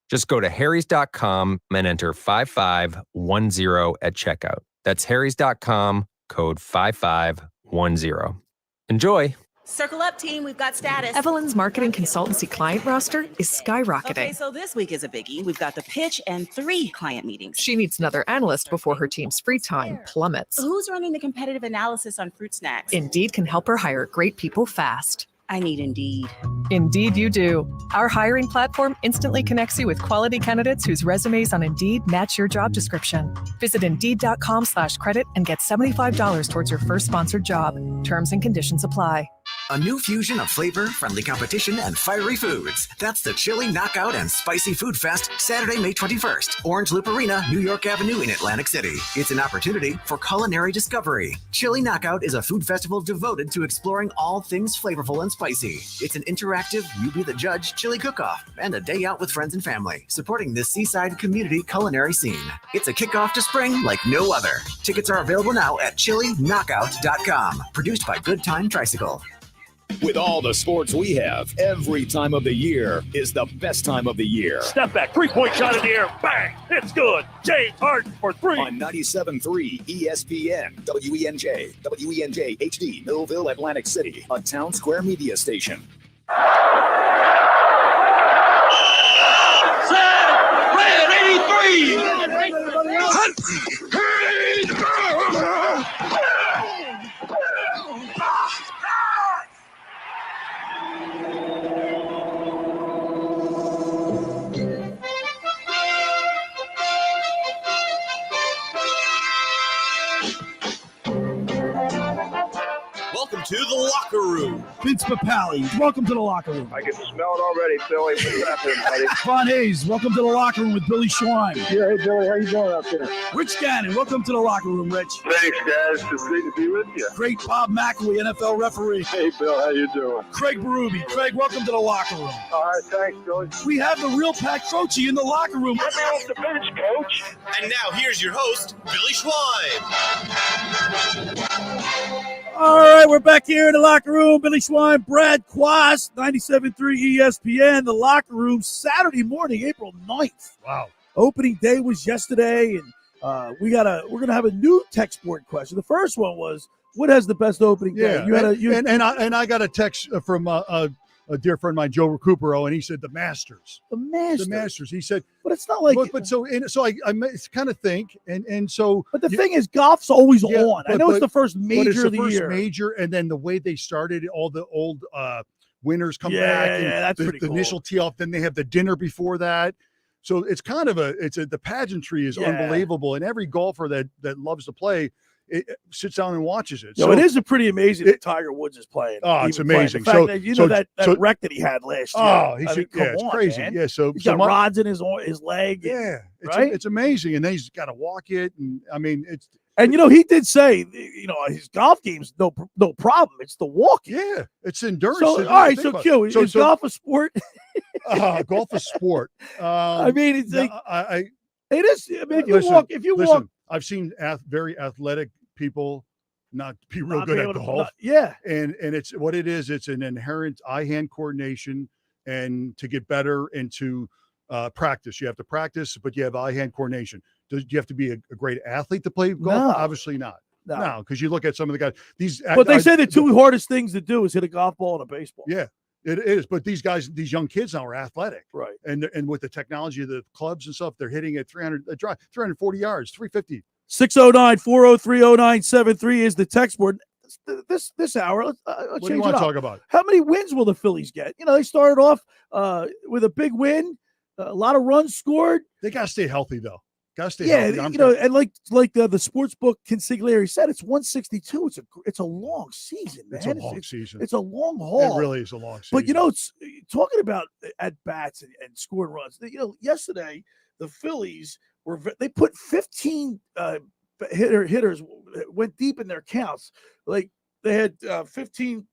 Speaker 13: Just go to harrys.com and enter 5510 at checkout. That's harrys.com, code 5510. Enjoy.
Speaker 14: Circle up, team. We've got status.
Speaker 16: Evelyn's marketing consultancy client roster is skyrocketing.
Speaker 14: Okay, so this week is a biggie. We've got the pitch and 3 client meetings.
Speaker 16: She needs another analyst before her team's free time plummets.
Speaker 14: Who's running the competitive analysis on fruit snacks?
Speaker 16: Indeed can help her hire great people fast.
Speaker 14: I need Indeed.
Speaker 16: Indeed you do. Our hiring platform instantly connects you with quality candidates whose resumes on Indeed match your job description. Visit Indeed.com/credit and get $75 towards your first sponsored job. Terms and conditions apply.
Speaker 15: A new fusion of flavor, friendly competition, and fiery foods. That's the Chili Knockout and Spicy Food Fest, Saturday, May 21st. Orange Loop Arena, New York Avenue in Atlantic City. It's an opportunity for culinary discovery. Chili Knockout is a food festival devoted to exploring all things flavorful and spicy. It's an interactive, you be the judge chili cook-off and a day out with friends and family, supporting this seaside community culinary scene. It's a kickoff to spring like no other. Tickets are available now at chilliknockout.com. Produced by Good Time Tricycle.
Speaker 1: With all the sports we have, every time of the year is the best time of the year.
Speaker 4: Step back, 3-point shot in the air, bang, it's good. James Harden for 3.
Speaker 1: On 97.3 ESPN, WENJ, WENJ HD, Millville, Atlantic City, a Town Square media station.
Speaker 4: Red 83!
Speaker 18: Welcome to the locker room.
Speaker 19: Vince Papali, welcome to the locker room.
Speaker 20: I can smell it already, Billy. What's happening, buddy?
Speaker 19: Von Hayes, welcome to the locker room with Billy Schwein.
Speaker 20: Yeah, hey, Billy, how you doing out there?
Speaker 19: Rich Gannon, welcome to the locker room, Rich.
Speaker 20: Thanks, guys. It's great to be with you.
Speaker 19: Great Bob McElwee, NFL referee.
Speaker 20: Hey, Bill, how you doing?
Speaker 19: Craig Berube. Craig, welcome to the locker room.
Speaker 20: All right, thanks, Billy.
Speaker 19: We have the real Pat Croce in the locker room.
Speaker 4: Get me off the bench, coach.
Speaker 18: And now here's your host, Billy Schwein.
Speaker 5: All right, we're back here in the locker room. Billy Schwein, Brad Quast, 97.3 ESPN. The locker room, Saturday morning, April 9th.
Speaker 7: Wow.
Speaker 5: Opening day was yesterday, and we're gonna have a new tech sport question. The first one was, what has the best opening day?
Speaker 7: And I got a text from a dear friend of mine, Joe Recupero, and he said the Masters.
Speaker 5: The Masters.
Speaker 7: He said,
Speaker 5: but it's not like.
Speaker 7: So I kind of think, and so.
Speaker 5: But the thing is, golf's always on. I know it's the first major of the year.
Speaker 7: Major, and then the way they started, all the old winners come back. And
Speaker 5: that's pretty cool.
Speaker 7: The initial tee off, then they have the dinner before that. So it's kind of the pageantry is unbelievable, and every golfer that loves to play. It sits down and watches it.
Speaker 5: So it is a pretty amazing that Tiger Woods is playing.
Speaker 7: Oh, it's amazing.
Speaker 5: The fact that that wreck that he had last year.
Speaker 7: Oh, it's crazy.
Speaker 5: Man.
Speaker 7: Yeah, so
Speaker 5: he's got rods in his leg.
Speaker 7: Yeah,
Speaker 5: right.
Speaker 7: It's amazing, and then he's got to walk it, and I mean it's.
Speaker 5: And he did say, his golf game's no problem. It's the walking.
Speaker 7: Yeah, it's endurance.
Speaker 5: So, all right, so Q, is golf a sport?
Speaker 7: Golf a sport.
Speaker 5: I mean, it's like it is. I mean, if you walk,
Speaker 7: I've seen very athletic people not be real good at golf. And it's what it is. It's an inherent eye-hand coordination, and to get better and to practice. You have to practice, but you have eye-hand coordination. Do you have to be a great athlete to play golf?
Speaker 5: No.
Speaker 7: Obviously not. No, because you look at some of the guys.
Speaker 5: But they say the two hardest things to do is hit a golf ball and a baseball.
Speaker 7: Yeah, it is. But these guys, these young kids now are athletic,
Speaker 5: right?
Speaker 7: And with the technology of the clubs and stuff, they're hitting at 340 yards, 350.
Speaker 5: 609-403-0973 is the text board. This hour, let's
Speaker 7: what do you want to talk about?
Speaker 5: How many wins will the Phillies get? They started off with a big win, a lot of runs scored.
Speaker 7: They got to stay healthy, though. Got to stay healthy.
Speaker 5: And like the sports book Consigliere said, it's 162. It's a long season, man.
Speaker 7: It's a long season.
Speaker 5: It's a long haul.
Speaker 7: It really is a long season.
Speaker 5: But it's talking about at bats and scoring runs. Yesterday the Phillies they put 15 hitters went deep in their counts. Like they had 15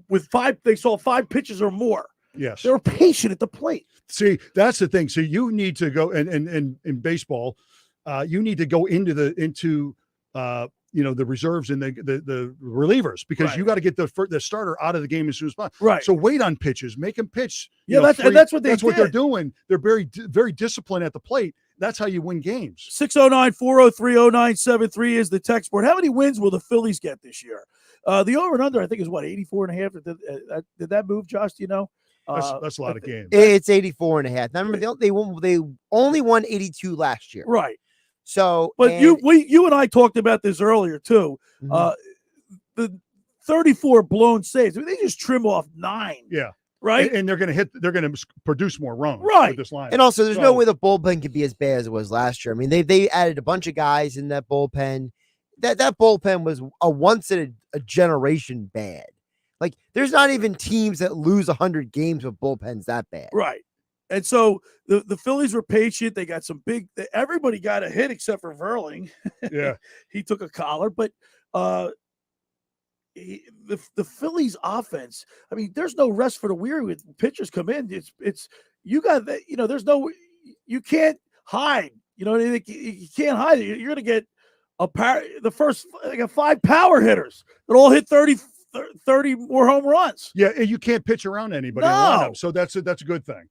Speaker 5: with 5. They saw 5 pitches or more.
Speaker 7: Yes,
Speaker 5: they were patient at the plate.
Speaker 7: See, that's the thing. So you need to go and in baseball, you need to go into the reserves and the relievers because you got to get the starter out of the game as soon as possible.
Speaker 5: Right.
Speaker 7: So wait on pitches, make them pitch.
Speaker 5: That's what
Speaker 7: they're doing. They're very very disciplined at the plate. That's how you win games.
Speaker 5: 609-403-0973 is the text board. How many wins will the Phillies get this year? The over and under, I think, is 84.5. Did that move, Josh? Do you know?
Speaker 7: That's a lot of games.
Speaker 8: It's 84.5. Now remember, they only won 82 last year.
Speaker 5: Right.
Speaker 8: So,
Speaker 5: but you and I talked about this earlier too.
Speaker 8: Mm-hmm.
Speaker 5: The 34 blown saves. I mean, they just trim off 9.
Speaker 7: Yeah.
Speaker 5: Right.
Speaker 7: And they're going to produce more runs.
Speaker 5: Right.
Speaker 7: With this line.
Speaker 8: And also, there's no way the bullpen could be as bad as it was last year. I mean, they added a bunch of guys in that bullpen. That bullpen was a once in a generation bad. Like, there's not even teams that lose 100 games with bullpens that bad.
Speaker 5: Right. And so the Phillies were patient. They got some everybody got a hit except for Verling.
Speaker 7: Yeah.
Speaker 5: He took a collar, but the Phillies offense, I mean, there's no rest for the weary when pitchers come in. It's you got that, you can't hide. You can't hide it. You're going to get the 5 power hitters that all hit 30 more home runs.
Speaker 7: Yeah, and you can't pitch around anybody
Speaker 5: No.
Speaker 7: in the lineup, so that's a good thing.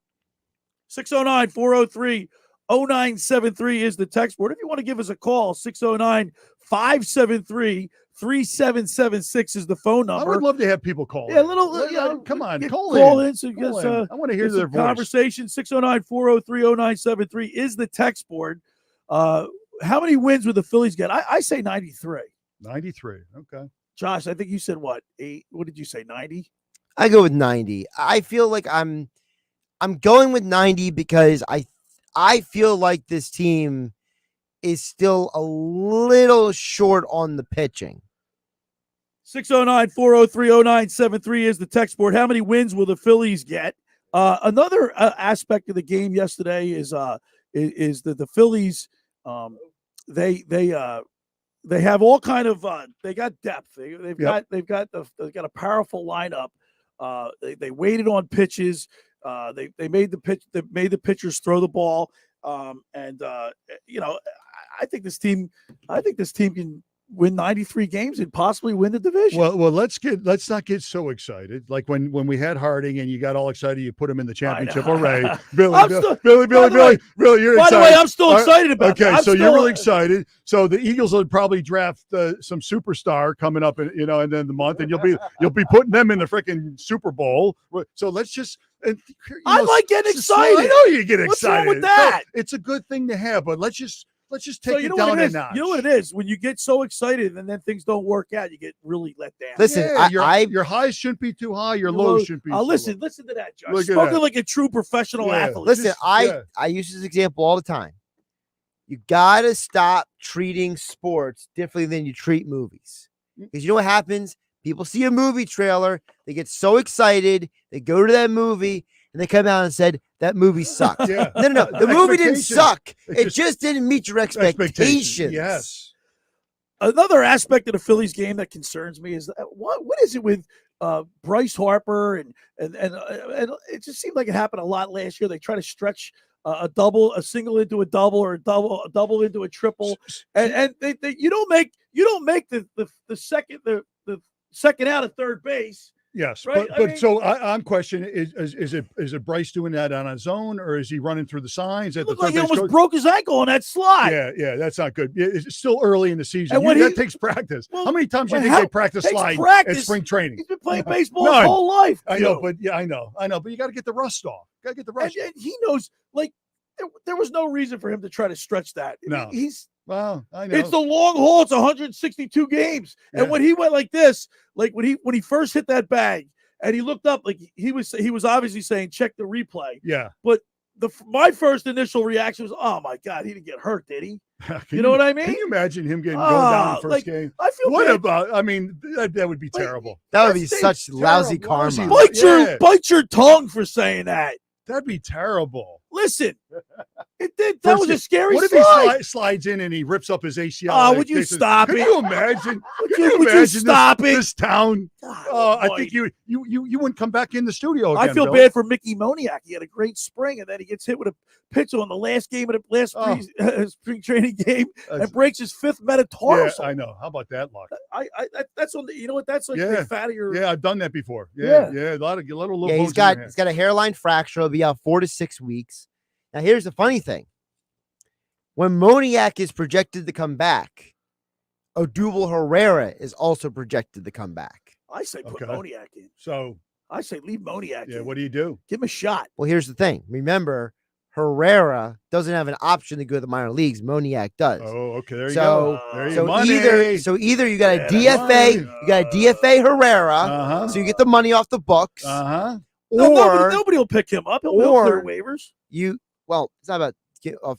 Speaker 5: 609-403-0973 is the text board. If you want to give us a call, 609-573-3776 is the phone number.
Speaker 7: I would love to have people call.
Speaker 5: Yeah,
Speaker 7: come on,
Speaker 5: call in.
Speaker 7: So
Speaker 5: I
Speaker 7: want to hear their voice.
Speaker 5: Conversation. 609-403-0973 is the text board. How many wins would the Phillies get? I say 93.
Speaker 7: 93. Okay.
Speaker 5: Josh, I think you said what? 8? What did you say? 90?
Speaker 8: I go with 90. I feel like I'm going with 90 because I feel like this team is still a little short on the pitching.
Speaker 5: 609-403-0973 is the text board. How many wins will the Phillies get? Another aspect of the game yesterday is that the Phillies they have all kind of they got depth. They've got a powerful lineup. They waited on pitches. They made the pitchers throw the ball. I think this team can win 93 games and possibly win the division.
Speaker 7: Well, let's not get so excited. Like when we had Harding and you got all excited, you put him in the championship. Hooray. Billy, you're excited.
Speaker 5: By the way, I'm still excited about
Speaker 7: that.
Speaker 5: Okay,
Speaker 7: so you're really excited. So the Eagles will probably draft some superstar coming up in the month, and you'll be putting them in the freaking Super Bowl. So let's just
Speaker 5: I like getting excited.
Speaker 7: I know you get excited.
Speaker 5: What's wrong with that?
Speaker 7: So it's a good thing to have, but let's just take
Speaker 5: it
Speaker 7: down a notch.
Speaker 5: You know what it is? When you get so excited and then things don't work out, you get really let down.
Speaker 8: Listen,
Speaker 7: your highs shouldn't be too high. Your lows shouldn't be too low.
Speaker 5: Listen to that, Josh. Spoken like a true professional athlete.
Speaker 8: Listen, I use this example all the time. You got to stop treating sports differently than you treat movies. Because you know what happens? People see a movie trailer, they get so excited, they go to that movie, and they come out and said, that movie sucked.
Speaker 7: Yeah.
Speaker 8: No. The movie didn't suck. It just didn't meet your expectations.
Speaker 7: Yes.
Speaker 5: Another aspect of the Phillies game that concerns me is what is it with Bryce Harper and it just seemed like it happened a lot last year. They try to stretch a single into a double, or a double into a triple, and you don't make the second out at third base.
Speaker 7: Yes,
Speaker 5: right?
Speaker 7: I'm questioning: is it Bryce doing that on his own, or is he running through the signs?
Speaker 5: It looked like he almost broke his ankle on that slide.
Speaker 7: Yeah, that's not good. It's still early in the season. That takes practice. How many times do you think they practice slide at spring training?
Speaker 5: He's been playing baseball his whole life.
Speaker 7: I know, but you got to get the rust off. And
Speaker 5: he knows, like, there was no reason for him to try to stretch that.
Speaker 7: No, well, I know
Speaker 5: it's the long haul. It's 162 games, and when he went like this, like when he first hit that bag, and he looked up, like he was obviously saying, check the replay.
Speaker 7: Yeah,
Speaker 5: but my first initial reaction was, oh my God, he didn't get hurt, did he? You know what I mean?
Speaker 7: Can you imagine him going down the first game?
Speaker 5: I feel
Speaker 7: what
Speaker 5: bad.
Speaker 7: about? I mean, that would be terrible.
Speaker 8: That would be such lousy karma.
Speaker 5: Bite your tongue for saying that.
Speaker 7: That'd be terrible.
Speaker 5: Listen, it did. That was a scary
Speaker 7: slide. What if he slides in and he rips up his ACL?
Speaker 5: Oh, would you stop it?
Speaker 7: Can you imagine?
Speaker 5: Would you stop it?
Speaker 7: This town. I think you wouldn't come back in the studio again.
Speaker 5: I feel bad for Mickey Moniak. He had a great spring, and then he gets hit with a pitch on the last game of the last spring training game and breaks his 5th metatarsal.
Speaker 7: Yeah, I know. How about that luck?
Speaker 5: That's on. You know what? That's like the fat of your.
Speaker 7: Yeah, I've done that before. Yeah. A lot of little.
Speaker 8: Yeah, he's got a hairline fracture. He'll be out 4 to 6 weeks. Now, here's the funny thing. When Moniak is projected to come back, Odubel Herrera is also projected to come back.
Speaker 5: I say put Moniak in.
Speaker 7: So
Speaker 5: I say leave Moniak in.
Speaker 7: Yeah, what do you do?
Speaker 5: Give him a shot.
Speaker 8: Well, here's the thing. Remember, Herrera doesn't have an option to go to the minor leagues. Moniak does.
Speaker 7: Oh, okay. There you go. There you go.
Speaker 8: Either you got a DFA Herrera, so you get the money off the books.
Speaker 5: Nobody will pick him up. He'll clear waivers.
Speaker 8: Well, it's not about You gotta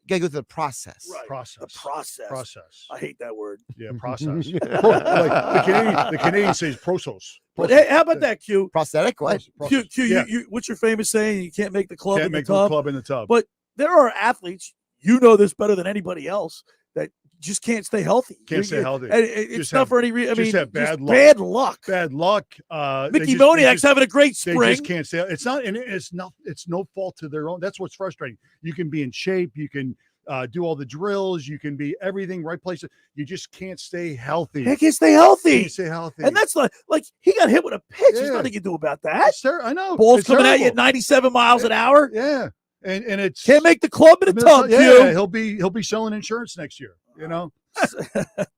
Speaker 8: go through the process.
Speaker 5: Right.
Speaker 7: Process.
Speaker 5: The process. I hate that word.
Speaker 7: Yeah, process. The Canadians say process.
Speaker 5: But hey, how about that, Q?
Speaker 8: Prosthetic? What?
Speaker 5: Q,
Speaker 7: Yeah.
Speaker 5: you, what's your famous saying? You can't make the club
Speaker 7: Can't
Speaker 5: in the
Speaker 7: make
Speaker 5: tub.
Speaker 7: the club in the tub.
Speaker 5: But there are athletes, you know this better than anybody else, that just can't stay healthy.
Speaker 7: Can't stay healthy.
Speaker 5: And it's not for any reason. I mean,
Speaker 7: just have bad luck.
Speaker 5: Bad luck.
Speaker 7: Bad luck.
Speaker 5: Mickey Moniak's having a great spring.
Speaker 7: They just can't stay. It's not, and it's no fault to their own. That's what's frustrating. You can be in shape. You can do all the drills. You can be everything, right places. You just can't stay healthy.
Speaker 5: He can't stay healthy.
Speaker 7: Can't stay healthy.
Speaker 5: And that's like he got hit with a pitch. There's nothing you can do about that.
Speaker 7: I know.
Speaker 5: Ball's
Speaker 7: It's
Speaker 5: coming at you
Speaker 7: terrible.
Speaker 5: at 97 miles an hour.
Speaker 7: Yeah. And it's
Speaker 5: can't make the club in a tub.
Speaker 7: Yeah, he'll be selling insurance next year. You know.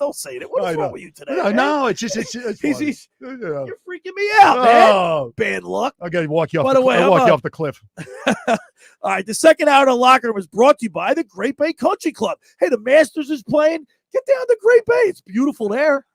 Speaker 5: Don't say that. What is wrong with you today?
Speaker 7: No, it's just
Speaker 5: you're freaking me out, man. Bad luck.
Speaker 7: I got to walk you off.
Speaker 5: By the way,
Speaker 7: I'll walk you off the cliff.
Speaker 5: All right, the second hour of the locker room is brought to you by the Great Bay Country Club. Hey, the Masters is playing. Get down to Great Bay. It's beautiful there.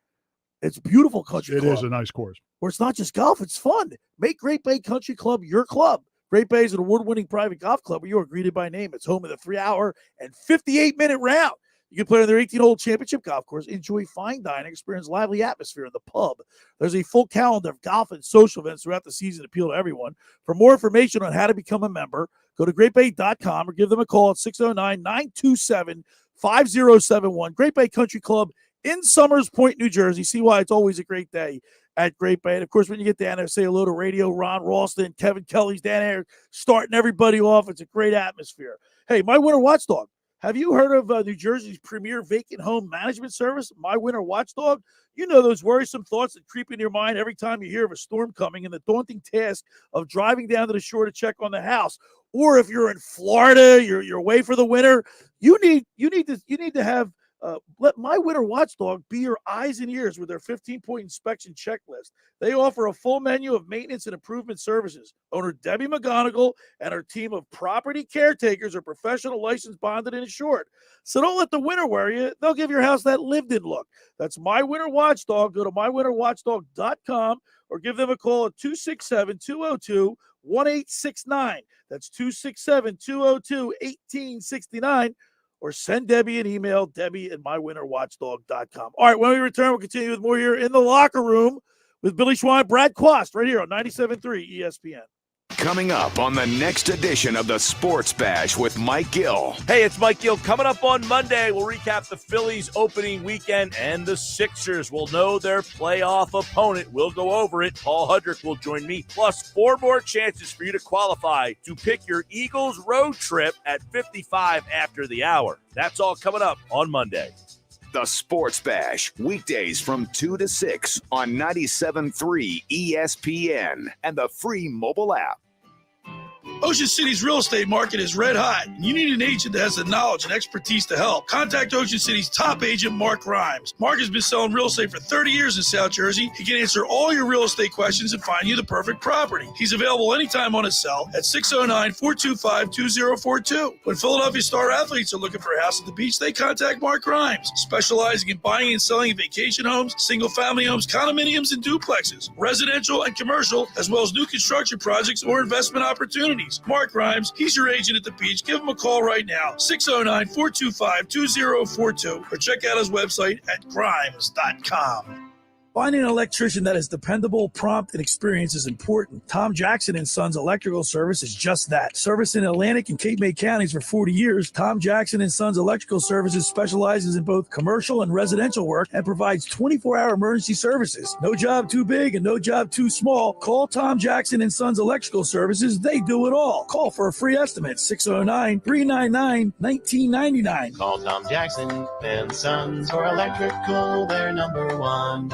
Speaker 5: It's beautiful country club.
Speaker 7: It is a nice course.
Speaker 5: Where it's not just golf, it's fun. Make Great Bay Country Club your club. Great Bay is an award-winning private golf club where you are greeted by name. It's home of the 3-hour and 58-minute round. You can play on their 18-hole championship golf course, enjoy fine dining, experience lively atmosphere in the pub. There's a full calendar of golf and social events throughout the season to appeal to everyone. For more information on how to become a member, go to greatbay.com or give them a call at 609-927-5071. Great Bay Country Club in Summers Point, New Jersey. See why it's always a great day at Great Bay. And, of course, when you get down there, say hello to Radio Ron Ralston, Kevin Kelly's down there starting everybody off. It's a great atmosphere. Hey, My Winter Watchdog. Have you heard of New Jersey's premier vacant home management service, My Winter Watchdog? You know those worrisome thoughts that creep into your mind every time you hear of a storm coming and the daunting task of driving down to the shore to check on the house. Or if you're in Florida, you're away for the winter, you need to have let My Winter Watchdog be your eyes and ears with their 15-point inspection checklist. They offer a full menu of maintenance and improvement services. Owner Debbie McGonigal and her team of property caretakers are professional, licensed, bonded, and insured. So don't let the winter worry you. They'll give your house that lived-in look. That's My Winter Watchdog. Go to mywinterwatchdog.com or give them a call at 267-202-1869. That's 267-202-1869. Or send Debbie an email, debbie@mywinterwatchdog.com. All right, when we return, we'll continue with more here in the locker room with Billy Schwein, Brad Quast, right here on 97.3 ESPN.
Speaker 1: Coming up on the next edition of the Sports Bash with Mike Gill.
Speaker 17: Hey, it's Mike Gill. Coming up on Monday, we'll recap the Phillies opening weekend, and the Sixers will know their playoff opponent. We'll go over it. Paul Hudrick will join me, plus 4 more chances for you to qualify to pick your Eagles road trip at 55 after the hour. That's all coming up on Monday.
Speaker 1: The Sports Bash, weekdays from 2 to 6 on 97.3 ESPN and the free mobile app.
Speaker 19: Ocean City's real estate market is red hot, and you need an agent that has the knowledge and expertise to help. Contact Ocean City's top agent, Mark Rhymes. Mark has been selling real estate for 30 years in South Jersey. He can answer all your real estate questions and find you the perfect property. He's available anytime on his cell at 609-425-2042. When Philadelphia star athletes are looking for a house at the beach, they contact Mark Rhymes, specializing in buying and selling vacation homes, single-family homes, condominiums, and duplexes, residential and commercial, as well as new construction projects or investment opportunities. Mark Rhymes, he's your agent at the beach. Give him a call right now, 609-425-2042, or check out his website at grimes.com. Finding an electrician that is dependable, prompt, and experienced is important. Tom Jackson & Sons Electrical Service is just that. Service in Atlantic and Cape May counties for 40 years, Tom Jackson & Sons Electrical Services specializes in both commercial and residential work and provides 24-hour emergency services. No job too big and no job too small. Call Tom Jackson & Sons Electrical Services. They do it all. Call for a free estimate, 609-399-1999.
Speaker 6: Call Tom Jackson & Sons for electrical, they're number one.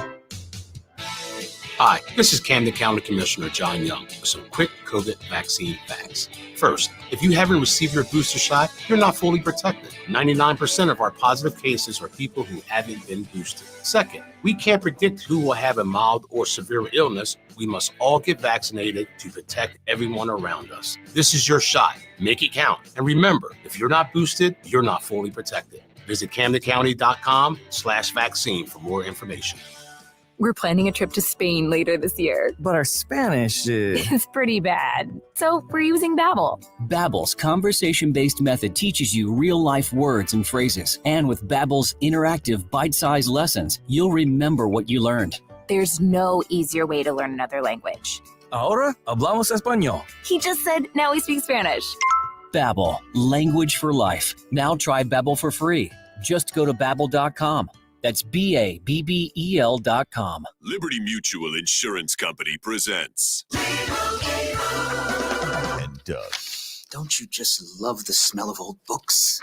Speaker 2: Hi, this is Camden County Commissioner John Young with some quick COVID vaccine facts. First, if you haven't received your booster shot, you're not fully protected. 99% of our positive cases are people who haven't been boosted. Second, we can't predict who will have a mild or severe illness. We must all get vaccinated to protect everyone around us. This is your shot. Make it count. And remember, if you're not boosted, you're not fully protected. Visit CamdenCounty.com/vaccine for more information.
Speaker 3: We're planning a trip to Spain later this year.
Speaker 9: But our Spanish
Speaker 3: is pretty bad. So we're using Babbel.
Speaker 10: Babbel's conversation-based method teaches you real-life words and phrases. And with Babbel's interactive, bite-sized lessons, you'll remember what you learned.
Speaker 3: There's no easier way to learn another language.
Speaker 9: Ahora hablamos español.
Speaker 3: He just said, now we speak Spanish.
Speaker 10: Babbel, language for life. Now try Babbel for free. Just go to Babbel.com. That's Babbel.com.
Speaker 21: Liberty Mutual Insurance Company presents.
Speaker 22: And Doug.
Speaker 26: Don't you just love the smell of old books?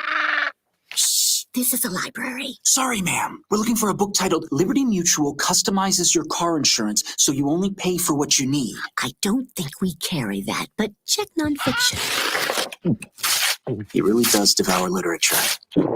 Speaker 27: Shh, this is a library.
Speaker 26: Sorry, ma'am. We're looking for a book titled Liberty Mutual Customizes Your Car Insurance so you only pay for what you need.
Speaker 27: I don't think we carry that, but check nonfiction.
Speaker 26: He really does devour literature.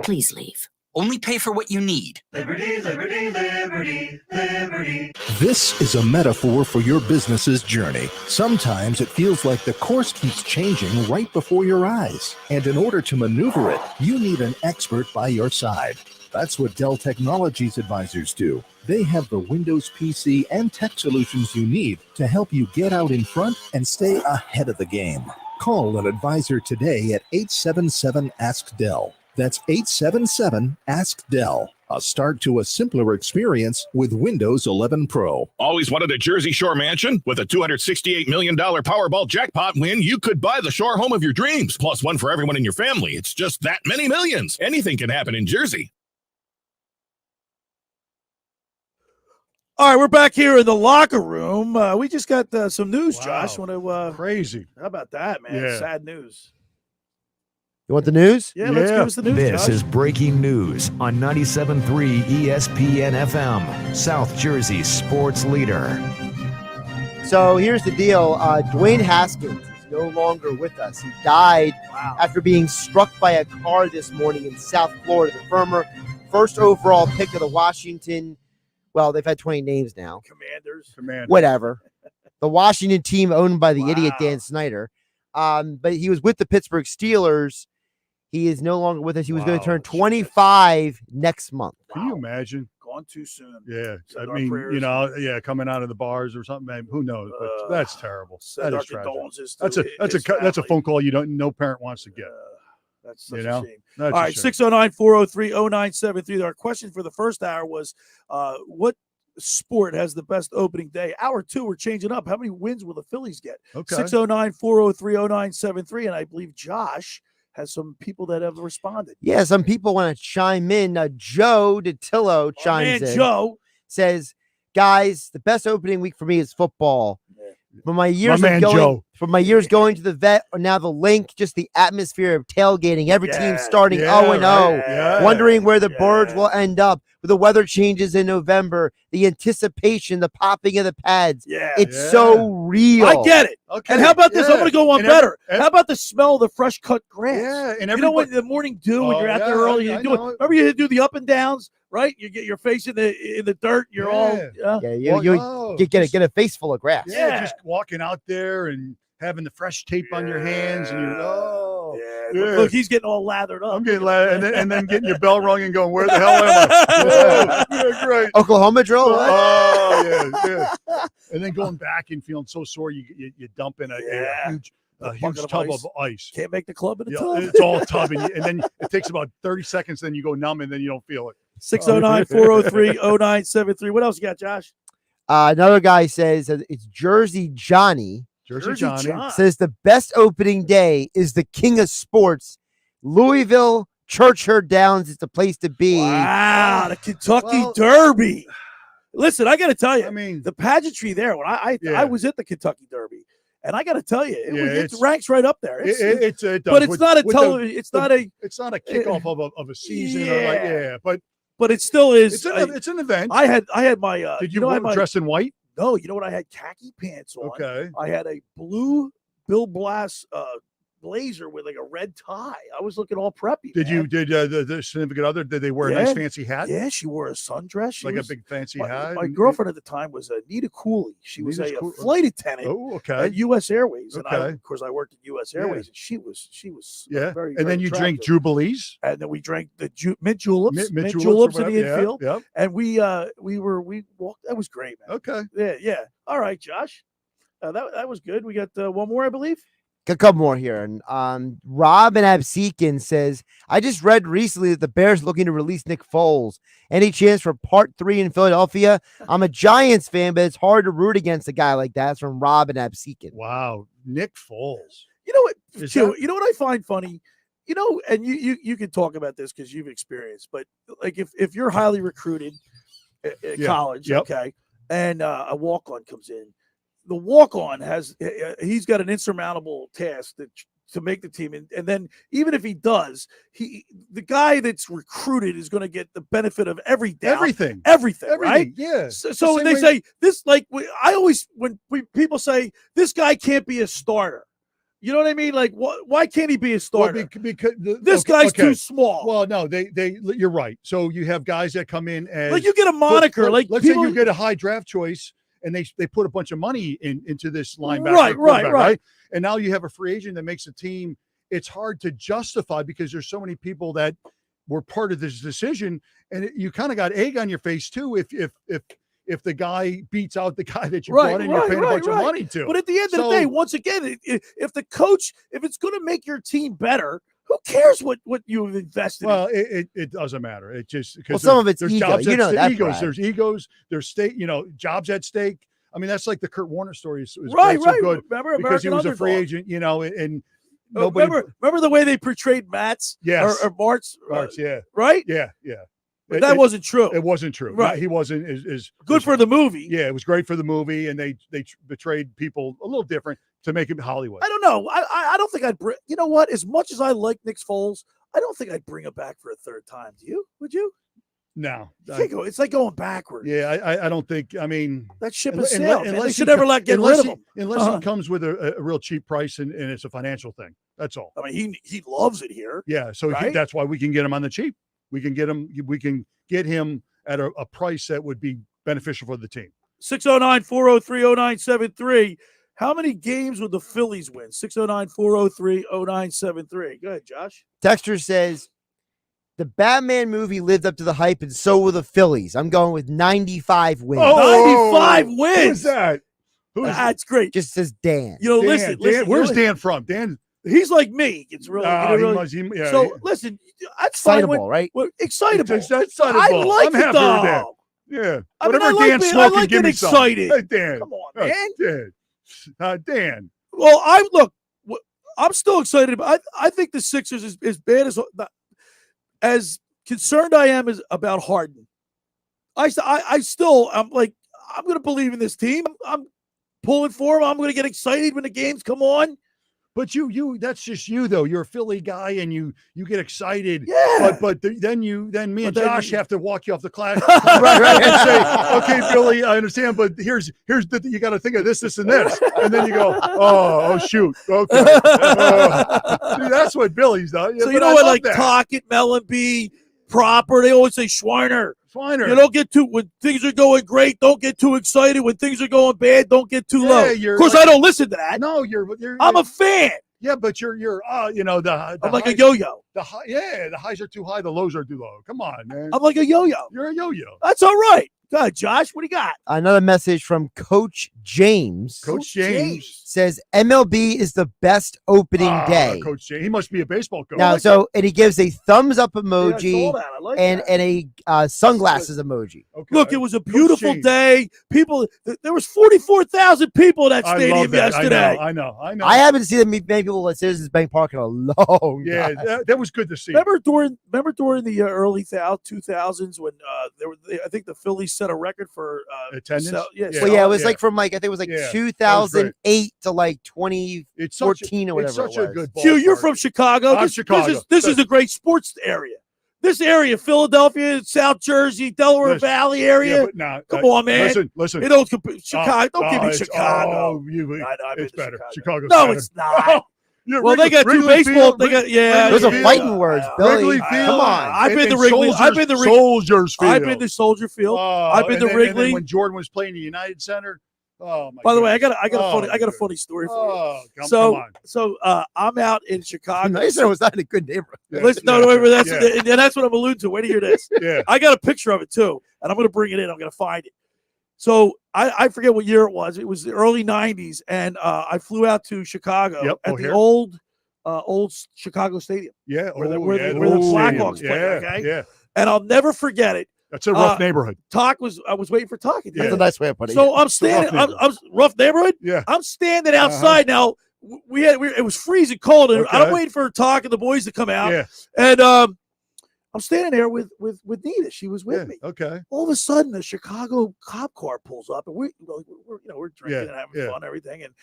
Speaker 27: Please leave.
Speaker 26: Only pay for what you need.
Speaker 18: Liberty, liberty, liberty, liberty.
Speaker 25: This is a metaphor for your business's journey. Sometimes it feels like the course keeps changing right before your eyes. And in order to maneuver it, you need an expert by your side. That's what Dell Technologies advisors do. They have the Windows PC and tech solutions you need to help you get out in front and stay ahead of the game. Call an advisor today at 877-ASK-DELL. That's 877-ASK-DELL. A start to a simpler experience with Windows 11 Pro.
Speaker 28: Always wanted a Jersey Shore mansion? With a $268 million Powerball jackpot win, you could buy the shore home of your dreams, plus one for everyone in your family. It's just that many millions. Anything can happen in Jersey.
Speaker 5: All right, we're back here in the locker room. We just got some news, Josh. Want to
Speaker 7: crazy?
Speaker 5: How about that, man?
Speaker 7: Yeah.
Speaker 5: Sad news.
Speaker 8: You want the news?
Speaker 5: Yeah, let's give us the news,
Speaker 25: This
Speaker 5: Josh.
Speaker 25: is breaking news on 97.3 ESPN FM, South Jersey's sports leader.
Speaker 8: So here's the deal. Dwayne Haskins is no longer with us. He died after being struck by a car this morning in South Florida. The former first overall pick of the Washington, well, they've had 20 names now.
Speaker 5: Commanders.
Speaker 8: Whatever. The Washington team owned by the idiot Dan Snyder. But he was with the Pittsburgh Steelers. He is no longer with us. He was going to turn 25 next month.
Speaker 7: Can you imagine?
Speaker 5: Gone too soon.
Speaker 7: Yeah,
Speaker 5: Send
Speaker 7: I
Speaker 5: our
Speaker 7: mean,
Speaker 5: prayers.
Speaker 7: Coming out of the bars or something. Man, who knows? But that's terrible.
Speaker 5: Send
Speaker 7: That
Speaker 5: our
Speaker 7: is tragic.
Speaker 5: condolences to
Speaker 7: That's a
Speaker 5: his
Speaker 7: that's a
Speaker 5: family.
Speaker 7: phone call no parent wants to get.
Speaker 5: That's such
Speaker 7: You know?
Speaker 5: a shame.
Speaker 7: That's
Speaker 5: All
Speaker 7: a
Speaker 5: right,
Speaker 7: shame.
Speaker 5: 609-403-0973. Our question for the first hour was, what sport has the best opening day? Hour two, we're changing up. How many wins will the Phillies get?
Speaker 7: Okay.
Speaker 5: 609-403-0973. And I believe Josh has some people that have responded.
Speaker 8: Yeah, some people want to chime in. Joe DeTillo chimes
Speaker 5: man,
Speaker 8: in.
Speaker 5: Joe.
Speaker 8: Says, guys, the best opening week for me is football. From my years
Speaker 7: man, Joe.
Speaker 8: from my years going to the vet, or now the link, just the atmosphere of tailgating, every team starting 0-0,
Speaker 7: right.
Speaker 8: wondering where the birds will end up. With the weather changes in November, the anticipation, the popping of the pads. It's so real.
Speaker 5: I get it.
Speaker 7: Okay.
Speaker 5: And how about this? I'm going to go one
Speaker 7: And
Speaker 5: better.
Speaker 7: and-
Speaker 5: how about the smell of the fresh cut grass?
Speaker 7: Yeah, and
Speaker 5: you know what?
Speaker 7: everybody-
Speaker 5: The morning dew when
Speaker 7: Oh,
Speaker 5: you're out there
Speaker 7: yeah,
Speaker 5: early.
Speaker 7: I
Speaker 5: You do
Speaker 7: know
Speaker 5: it.
Speaker 7: it.
Speaker 5: Remember you do the up and downs, right? You get your face in the dirt. You're all
Speaker 8: get a face full of grass.
Speaker 7: Yeah, just walking out there and having the fresh tape on your hands, and you're
Speaker 5: Look, he's getting all lathered up.
Speaker 7: I'm getting lathered, and then getting your bell rung and going, where the hell am I? Yeah, great.
Speaker 8: Oklahoma drill. What?
Speaker 7: Oh yeah. And then going back and feeling so sore, you dump in a huge tub of ice.
Speaker 5: Can't make the club in a
Speaker 7: Yeah,
Speaker 5: tub.
Speaker 7: it's all tub, and then it takes about 30 seconds, then you go numb, and then you don't feel it.
Speaker 5: 609-403-0973. What else you got, Josh?
Speaker 8: Another guy says that it's Jersey Johnny.
Speaker 7: Jersey Johnny.
Speaker 8: Says the best opening day is the king of sports. Louisville, Churchill Downs is the place to be.
Speaker 5: Wow, the Kentucky Derby. Listen, I got to tell you, I mean, the pageantry there. When I was at the Kentucky Derby, and I got to tell you, it ranks right up there.
Speaker 7: It does.
Speaker 5: But it's
Speaker 7: With-
Speaker 5: not a
Speaker 7: with
Speaker 5: television. It's not a
Speaker 7: kickoff of a season. But
Speaker 5: it still is.
Speaker 7: It's an event.
Speaker 5: I had my.
Speaker 7: Did you
Speaker 5: I had my,
Speaker 7: dress in white?
Speaker 5: No, you know what? I had khaki pants on.
Speaker 7: Okay.
Speaker 5: I had a blue Bill Blass blazer with like a red tie. I was looking all preppy.
Speaker 7: Did
Speaker 5: man.
Speaker 7: the significant other? Did they wear a nice fancy hat?
Speaker 5: Yeah, she wore a sundress.
Speaker 7: A big fancy hat.
Speaker 5: My girlfriend at the time was Nita Cooley. She was a flight attendant at U.S. Airways, and of course I worked at U.S. Airways, and she was very.
Speaker 7: And then you drink Jubilees,
Speaker 5: and then we drank the mint juleps, mint juleps in the infield, and we walked. That was great, man.
Speaker 7: Okay,
Speaker 5: yeah. All right, Josh, that was good. We got one more, I believe.
Speaker 8: A couple more here. And Rob and Absekin says, I just read recently that the Bears looking to release Nick Foles. Any chance for part 3 in Philadelphia? I'm a Giants fan, but it's hard to root against a guy like that. It's from Rob and Absekin.
Speaker 7: Wow. Nick Foles.
Speaker 5: You know what? You know what I find funny? You know, and you can talk about this because you've experienced, but like if you're highly recruited at college, okay, and a walk-on comes in, the walk-on he's got an insurmountable task to make the team. And then even if he does, the guy that's recruited is going to get the benefit of everything, right?
Speaker 7: Yeah.
Speaker 5: So when they say this, like when people say this guy can't be a starter, you know what I mean? Like, why can't he be a starter?
Speaker 7: Well, because
Speaker 5: this guy's too small.
Speaker 7: Well, no, you're right. So you have guys that come in as
Speaker 5: like you get a moniker. Let's
Speaker 7: say you get a high draft choice. And they put a bunch of money into this linebacker. Right. And now you have a free agent that makes a team. It's hard to justify because there's so many people that were part of this decision. And you kind of got egg on your face, too, if the guy beats out the guy that you brought in, you're paying a bunch of money to.
Speaker 5: But at the end of the day, once again, if the coach, if it's going to make your team better, who cares what you've invested in?
Speaker 7: Well, it doesn't matter. It just because
Speaker 8: some of it's
Speaker 7: there's
Speaker 8: ego.
Speaker 7: Jobs
Speaker 8: you know that,
Speaker 7: egos. There's egos. There's jobs at stake. I mean, that's like the Kurt Warner story. It was
Speaker 5: right.
Speaker 7: So good
Speaker 5: Remember
Speaker 7: because he was
Speaker 5: Underdog.
Speaker 7: a free agent, and nobody.
Speaker 5: Remember the way they portrayed Matt's?
Speaker 7: Yes.
Speaker 5: Or Mart's?
Speaker 7: Yeah.
Speaker 5: Right?
Speaker 7: Yeah.
Speaker 5: But that wasn't true.
Speaker 7: It wasn't true.
Speaker 5: Right.
Speaker 7: He wasn't as
Speaker 5: good for the movie.
Speaker 7: Yeah, it was great for the movie, and they betrayed people a little different to make it Hollywood.
Speaker 5: I don't know. I don't think I'd bring. You know what? As much as I like Nick Foles, I don't think I'd bring him back for a third time. Do you? Would you?
Speaker 7: No.
Speaker 5: It's like going backwards.
Speaker 7: Yeah, I don't think. I mean,
Speaker 5: that ship has sailed. They should never get rid of him
Speaker 7: unless he comes with a real cheap price and it's a financial thing. That's all.
Speaker 5: I mean, he loves it here.
Speaker 7: Yeah, so that's why we can get him on the cheap. We can get him at a price that would be beneficial for the team.
Speaker 5: 609-403-0973. How many games would the Phillies win? 609-403-0973. Go ahead, Josh.
Speaker 8: Texter says, the Batman movie lived up to the hype, and so will the Phillies. I'm going with 95 wins.
Speaker 5: 95 wins?
Speaker 7: Who's that?
Speaker 5: That's great.
Speaker 8: Just says Dan.
Speaker 5: Listen.
Speaker 7: Where's Dan from? Dan.
Speaker 5: He's like me. It's really, listen, that's
Speaker 8: excitable,
Speaker 5: fine.
Speaker 8: Right?
Speaker 5: Well, excitable.
Speaker 7: Excitable.
Speaker 5: I like
Speaker 7: I'm happy
Speaker 5: dog.
Speaker 7: with that. Yeah.
Speaker 5: Whatever
Speaker 7: Dan's smoking,
Speaker 5: I like
Speaker 7: give me
Speaker 5: excited.
Speaker 7: Some. Hey, Dan.
Speaker 5: Come on, man.
Speaker 7: Dan.
Speaker 5: Well, I'm still excited. I think the Sixers is as bad as concerned I am about Harden. I'm going to believe in this team. I'm pulling for him. I'm going to get excited when the games come on.
Speaker 7: But that's just you though. You're a Philly guy and you get excited.
Speaker 5: Yeah.
Speaker 7: But then me and Josh have to walk you off the class and say, okay, Billy, I understand, but here's you got to think of this, and this, and then you go, oh shoot, okay. See, that's what Billy's done.
Speaker 5: So you know what, like Tockett, Mellenby, Proper, they always say Schweiner. You don't get too when things are going great. Don't get too excited. When things are going bad, don't get too low. Of course, I don't listen to that.
Speaker 7: No,
Speaker 5: I'm a fan.
Speaker 7: Yeah, but you're I'm
Speaker 5: like a yo-yo.
Speaker 7: The highs are too high, the lows are too low. Come on, man.
Speaker 5: I'm like a yo-yo.
Speaker 7: You're a yo-yo.
Speaker 5: That's all right. Go ahead, Josh. What do you got?
Speaker 8: Another message from Coach James.
Speaker 7: Coach James
Speaker 8: says MLB is the best opening day.
Speaker 7: Coach James, he must be a baseball coach.
Speaker 8: Now, and he gives a thumbs up emoji and a sunglasses emoji.
Speaker 5: Okay. Look, it was a beautiful day. There was 44,000 people in that stadium yesterday.
Speaker 7: I know.
Speaker 8: I haven't seen many people at Citizens Bank Park in a long
Speaker 7: time. That was good to see.
Speaker 5: Remember during the early 2000s when I think the Phillies set a record for
Speaker 7: attendance.
Speaker 8: It was like from I think it was 2008 to 2014 or whatever.
Speaker 7: It's such a good ball.
Speaker 5: Q, you're from Chicago. This is a great sports area. This area, Philadelphia, South Jersey, Delaware Valley area. Come on, man.
Speaker 7: Listen.
Speaker 5: It don't compare. Chicago. Don't give me Chicago.
Speaker 7: It's better. Chicago's
Speaker 5: no,
Speaker 7: better.
Speaker 5: It's not. Well, they got two baseball. They got
Speaker 8: Those are fighting words, Billy.
Speaker 7: Wrigley Field.
Speaker 8: Come on.
Speaker 5: I've been to Wrigley.
Speaker 7: Soldiers Field.
Speaker 5: I've been to Soldier Field. I've been to
Speaker 7: And
Speaker 5: Wrigley.
Speaker 7: then when Jordan was playing the United Center. Oh my!
Speaker 5: By the way, I
Speaker 7: goodness.
Speaker 5: got a funny story for you.
Speaker 7: Come
Speaker 5: So
Speaker 7: on.
Speaker 5: I'm out in Chicago.
Speaker 8: Nice. That was not a good neighborhood.
Speaker 5: Listen, that's what I'm alluding to. Wait to hear this.
Speaker 7: Yeah.
Speaker 5: I got a picture of it too, and I'm going to bring it in. I'm going to find it. So I forget what year it was. It was the early '90s, and I flew out to Chicago at the old Chicago Stadium.
Speaker 7: Yeah,
Speaker 5: where the Blackhawks play. Okay,
Speaker 7: yeah.
Speaker 5: And I'll never forget it.
Speaker 7: That's a rough neighborhood.
Speaker 5: I was waiting for talking.
Speaker 8: That's a nice way of putting it.
Speaker 5: So I'm standing. I'm rough neighborhood.
Speaker 7: Yeah.
Speaker 5: I'm standing outside now. It was freezing cold, and I'm waiting for Talk and the boys to come out.
Speaker 7: Yeah.
Speaker 5: And I'm standing there with Nita. She was with me.
Speaker 7: Okay.
Speaker 5: All of a sudden, a Chicago cop car pulls up, and we're drinking and having fun and everything, and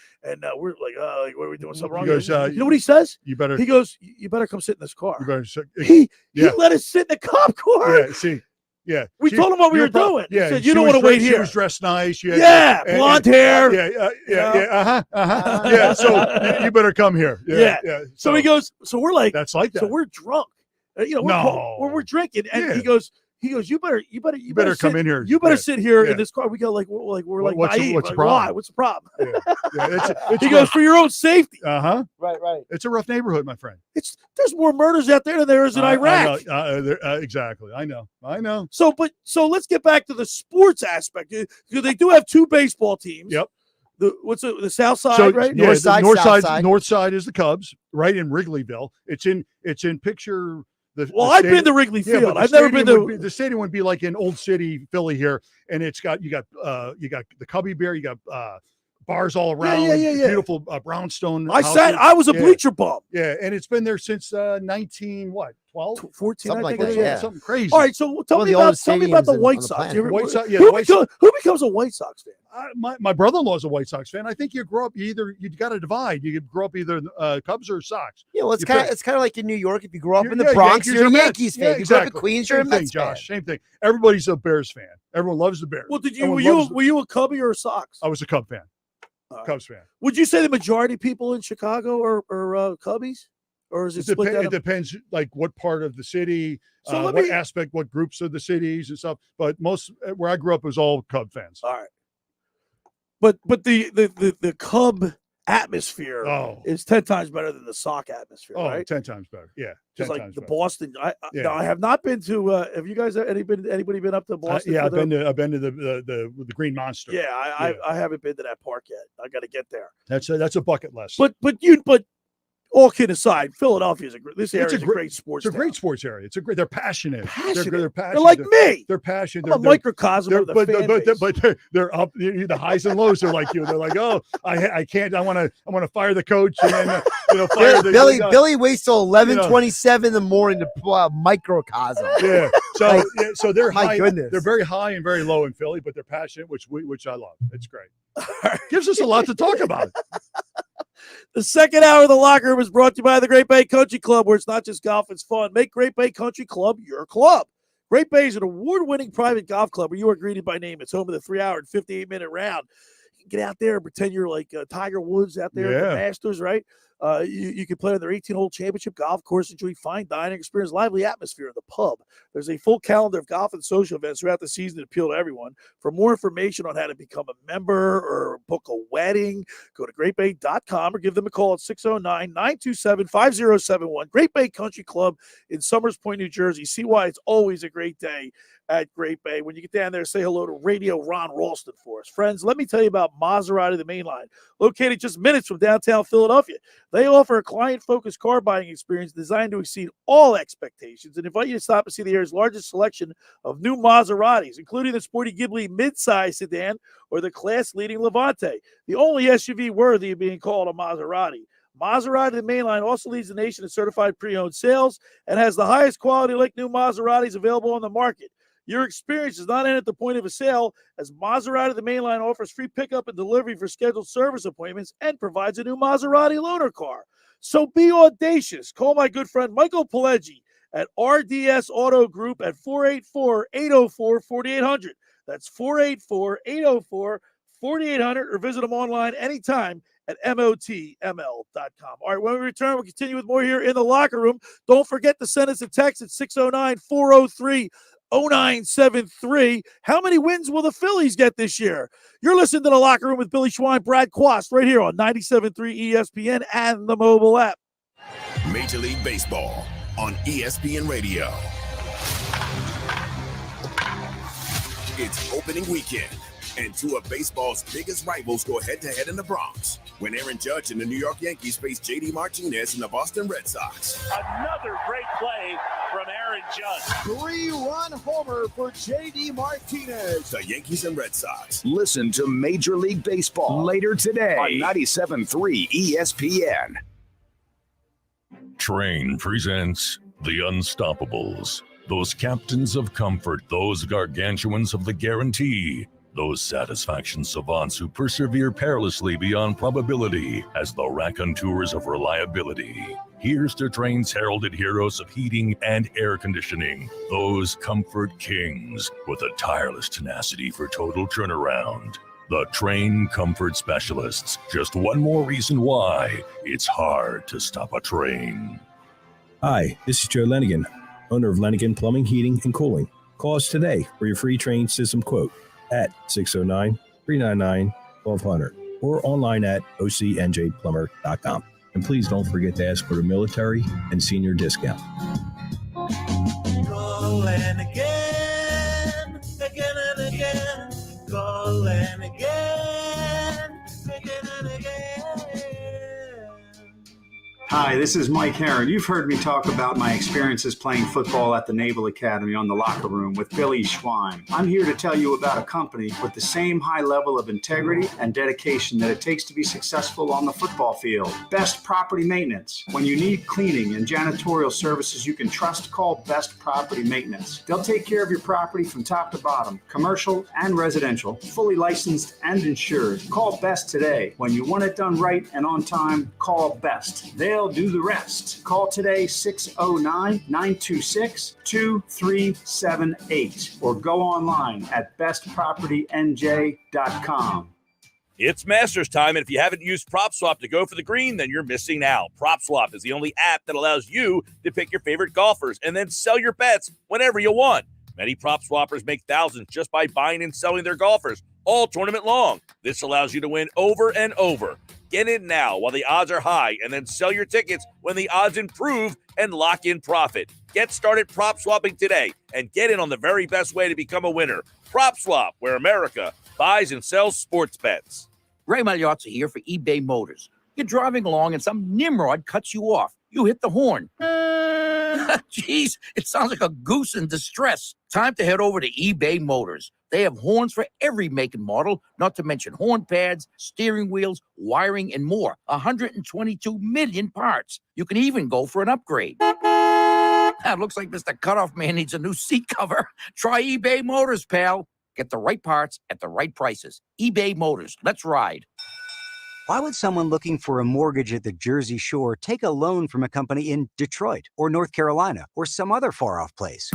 Speaker 5: we're like, what are we doing? Something wrong?
Speaker 7: Goes,
Speaker 5: you know what he says?
Speaker 7: You better.
Speaker 5: He goes, you better come sit in this car.
Speaker 7: You better sit,
Speaker 5: He let us sit in the cop car.
Speaker 7: Yeah. See. Yeah,
Speaker 5: we told him what we were doing.
Speaker 7: Yeah,
Speaker 5: he said, you don't want to wait here.
Speaker 7: She was dressed nice.
Speaker 5: Blonde hair.
Speaker 7: Yeah. So you better come here. Yeah.
Speaker 5: So he goes. So we're like,
Speaker 7: that's like that.
Speaker 5: So we're drunk. We're drinking, and he goes. You better
Speaker 7: come in here.
Speaker 5: You better sit here in this car. We go we're like naive.
Speaker 7: What's the
Speaker 5: like,
Speaker 7: problem?
Speaker 5: why? What's the problem?
Speaker 7: He
Speaker 5: goes for your own safety.
Speaker 7: Right.
Speaker 5: It's
Speaker 7: a rough neighborhood, my friend.
Speaker 5: There's more murders out there than there is in Iraq.
Speaker 7: Exactly. I know.
Speaker 5: So let's get back to the sports aspect. They do have two baseball teams.
Speaker 7: Yep.
Speaker 5: The South Side, right?
Speaker 7: North side is the Cubs, right in Wrigleyville. It's in picture.
Speaker 5: I've been to Wrigley Field. I've never been to
Speaker 7: the stadium. Would be like in Old City, Philly here, and you got the Cubby Bear. You got bars all around. Beautiful brownstone.
Speaker 5: I was a bleacher bum.
Speaker 7: Yeah, and it's been there since 12,
Speaker 5: 14,
Speaker 8: something like that.
Speaker 7: Yeah, something crazy.
Speaker 5: All right, so tell me about the White Sox. Who becomes a White Sox fan?
Speaker 7: My brother-in-law is a White Sox fan. I think you grow up you got to divide. You grow up either Cubs or Sox.
Speaker 8: Yeah, well, it's kind of like in New York. If you grow up in the Bronx, you're a Yankees fan. If you grow up in Queens, you're a Mets fan.
Speaker 7: Josh, same thing. Everybody's a Bears fan. Everyone loves the Bears.
Speaker 5: Well, were you a Cubby or a Sox?
Speaker 7: I was a Cub fan. Cubs fan.
Speaker 5: Would you say the majority of people in Chicago are Cubbies? Or is it split down?
Speaker 7: It depends, like what part of the city, what groups of the cities and stuff. But most where I grew up was all Cub fans.
Speaker 5: All right, but the Cub atmosphere is 10 times better than the Sox atmosphere. right?
Speaker 7: 10 times better. Yeah,
Speaker 5: just like the Boston. I have not been to. Have you guys anybody been up to Boston?
Speaker 7: I've been to the Green Monster.
Speaker 5: Yeah, I haven't been to that park yet. I got to get there.
Speaker 7: That's a bucket list.
Speaker 5: But all kidding aside, Philadelphia is a great sports.
Speaker 7: It's a great sports area. They're passionate. They're passionate.
Speaker 5: They're like me.
Speaker 7: They're passionate.
Speaker 5: I'm a microcosm of the fan base.
Speaker 7: But they're up the highs and lows. They're like you. They're like, I can't. I want to fire the coach and then fire the
Speaker 8: Billy waits till 11:27 in the morning to pull out microcosm.
Speaker 7: Yeah. So they're high. Goodness. They're very high and very low in Philly, but they're passionate, which I love. It's great. Gives us a lot to talk about.
Speaker 5: The second hour of the Locker Room is brought to you by the Great Bay Country Club, where it's not just golf, it's fun. Make Great Bay Country Club your club. Great Bay is an award-winning private golf club where you are greeted by name. It's home of the 3-hour and 58-minute round. You can get out there and pretend you're like Tiger Woods out there at the Masters, right? You can play on their 18-hole championship golf course, enjoy fine dining, experience lively atmosphere in the pub. There's a full calendar of golf and social events throughout the season that appeal to everyone. For more information on how to become a member or book a wedding, go to greatbay.com or give them a call at 609-927-5071. Great Bay Country Club in Summers Point, New Jersey. See why it's always a great day at Great Bay. When you get down there, say hello to Radio Ron Ralston for us. Friends, let me tell you about Maserati, the main line. Located just minutes from downtown Philadelphia, they offer a client-focused car buying experience designed to exceed all expectations and invite you to stop and see the area's largest selection of new Maseratis, including the sporty Ghibli midsize sedan or the class-leading Levante, the only SUV worthy of being called a Maserati. Maserati, the mainline, also leads the nation in certified pre-owned sales and has the highest quality like new Maseratis available on the market. Your experience does not end at the point of a sale, as Maserati, the mainline, offers free pickup and delivery for scheduled service appointments and provides a new Maserati loaner car. So be audacious. Call my good friend Michael Pileggi at RDS Auto Group at 484-804-4800. That's 484-804-4800, or visit them online anytime at MOTML.com. All right, when we return, we'll continue with more here in the locker room. Don't forget to send us a text at 609-403-0973. How many wins will the Phillies get this year? You're listening to The Locker Room with Billy Schwein, Brad Quast, right here on 97.3 ESPN and the mobile app.
Speaker 21: Major League Baseball on ESPN Radio. It's opening weekend, and two of baseball's biggest rivals go head-to-head in the Bronx when Aaron Judge and the New York Yankees face J.D. Martinez and the Boston Red Sox.
Speaker 4: Another great play from Aaron Judge.
Speaker 1: 3-run homer for J.D. Martinez. The Yankees and Red Sox. Listen to Major League Baseball later today on 97.3 ESPN.
Speaker 11: Train presents The Unstoppables. Those captains of comfort, those gargantuans of the guarantee, those satisfaction savants who persevere perilously beyond probability as the raconteurs of reliability. Here's to Train's heralded heroes of heating and air conditioning, those comfort kings with a tireless tenacity for total turnaround. The Train Comfort Specialists. Just one more reason why it's hard to stop a train.
Speaker 12: Hi, this is Joe Lenigan, owner of Lenigan Plumbing, Heating, and Cooling. Call us today for your free train system quote at 609-399-1200 or online at ocnjplumber.com. And please don't forget to ask for the military and senior discount.
Speaker 18: Calling again, again and again. Calling again, again and again.
Speaker 13: Hi, this is Mike Herron. You've heard me talk about my experiences playing football at the Naval Academy on The Locker Room with Billy Schwein. I'm here to tell you about a company with the same high level of integrity and dedication that it takes to be successful on the football field. Best Property Maintenance. When you need cleaning and janitorial services you can trust, call Best Property Maintenance. They'll take care of your property from top to bottom, commercial and residential, fully licensed and insured. Call Best today. When you want it done right and on time, call Best. They'll do the rest. Call today 609-926-2378 or go online at bestpropertynj.com.
Speaker 17: It's Masters time, and if you haven't used PropSwap to go for the green, then you're missing out. PropSwap is the only app that allows you to pick your favorite golfers and then sell your bets whenever you want. Many prop swappers make thousands just by buying and selling their golfers all tournament long. This allows you to win over and over. Get in now while the odds are high and then sell your tickets when the odds improve and lock in profit. Get started prop swapping today and get in on the very best way to become a winner. PropSwap, where America buys and sells sports bets.
Speaker 14: Ray Magliozzi here for eBay Motors. You're driving along and some nimrod cuts you off. You hit the horn. Jeez, it sounds like a goose in distress. Time to head over to eBay Motors. They have horns for every make and model, not to mention horn pads, steering wheels, wiring, and more. 122 million parts. You can even go for an upgrade. It looks like Mr. Cutoff Man needs a new seat cover. Try eBay Motors, pal. Get the right parts at the right prices. eBay Motors. Let's ride.
Speaker 16: Why would someone looking for a mortgage at the Jersey Shore take a loan from a company in Detroit or North Carolina or some other far-off place?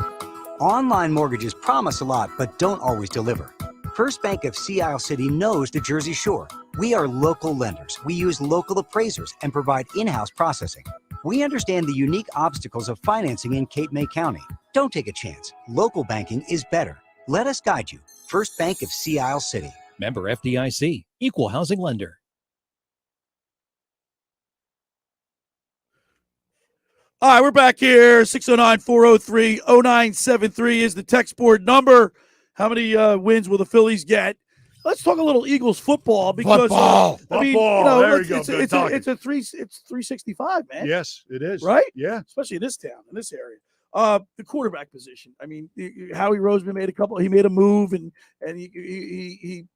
Speaker 16: Online mortgages promise a lot, but don't always deliver. First Bank of Sea Isle City knows the Jersey Shore. We are local lenders. We use local appraisers and provide in-house processing. We understand the unique obstacles of financing in Cape May County. Don't take a chance. Local banking is better. Let us guide you. First Bank of Sea Isle City.
Speaker 22: Member FDIC. Equal housing lender.
Speaker 5: All right, we're back here. 609-403-0973 is the text board number. How many wins will the Phillies get? Let's talk a little Eagles football because I mean,
Speaker 7: there you go.
Speaker 5: It's 365, man.
Speaker 7: Yes, it is.
Speaker 5: Right?
Speaker 7: Yeah.
Speaker 5: Especially in this town, in this area. The quarterback position. I mean, Howie Roseman made a move, and he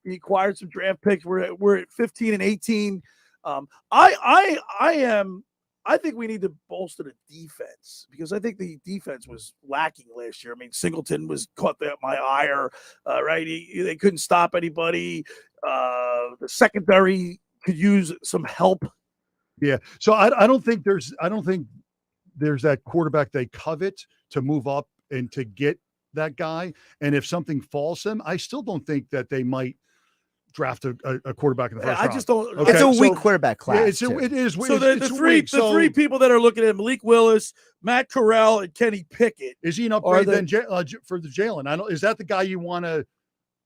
Speaker 5: he acquired some draft picks. We're at 15 and 18. I think we need to bolster the defense because I think the defense was lacking last year. I mean, Singleton was caught my ire, right? They couldn't stop anybody. The secondary could use some help.
Speaker 7: Yeah. So I don't think there's that quarterback they covet to move up and to get that guy. And if something falls them, I still don't think that they might draft a quarterback in the first round.
Speaker 5: I just don't.
Speaker 8: Okay? It's a weak quarterback class.
Speaker 7: It is.
Speaker 5: So the three people that are looking at Malik Willis, Matt Corral, and Kenny Pickett.
Speaker 7: Is he an upgrade then for the Jalen? Is that the guy you want to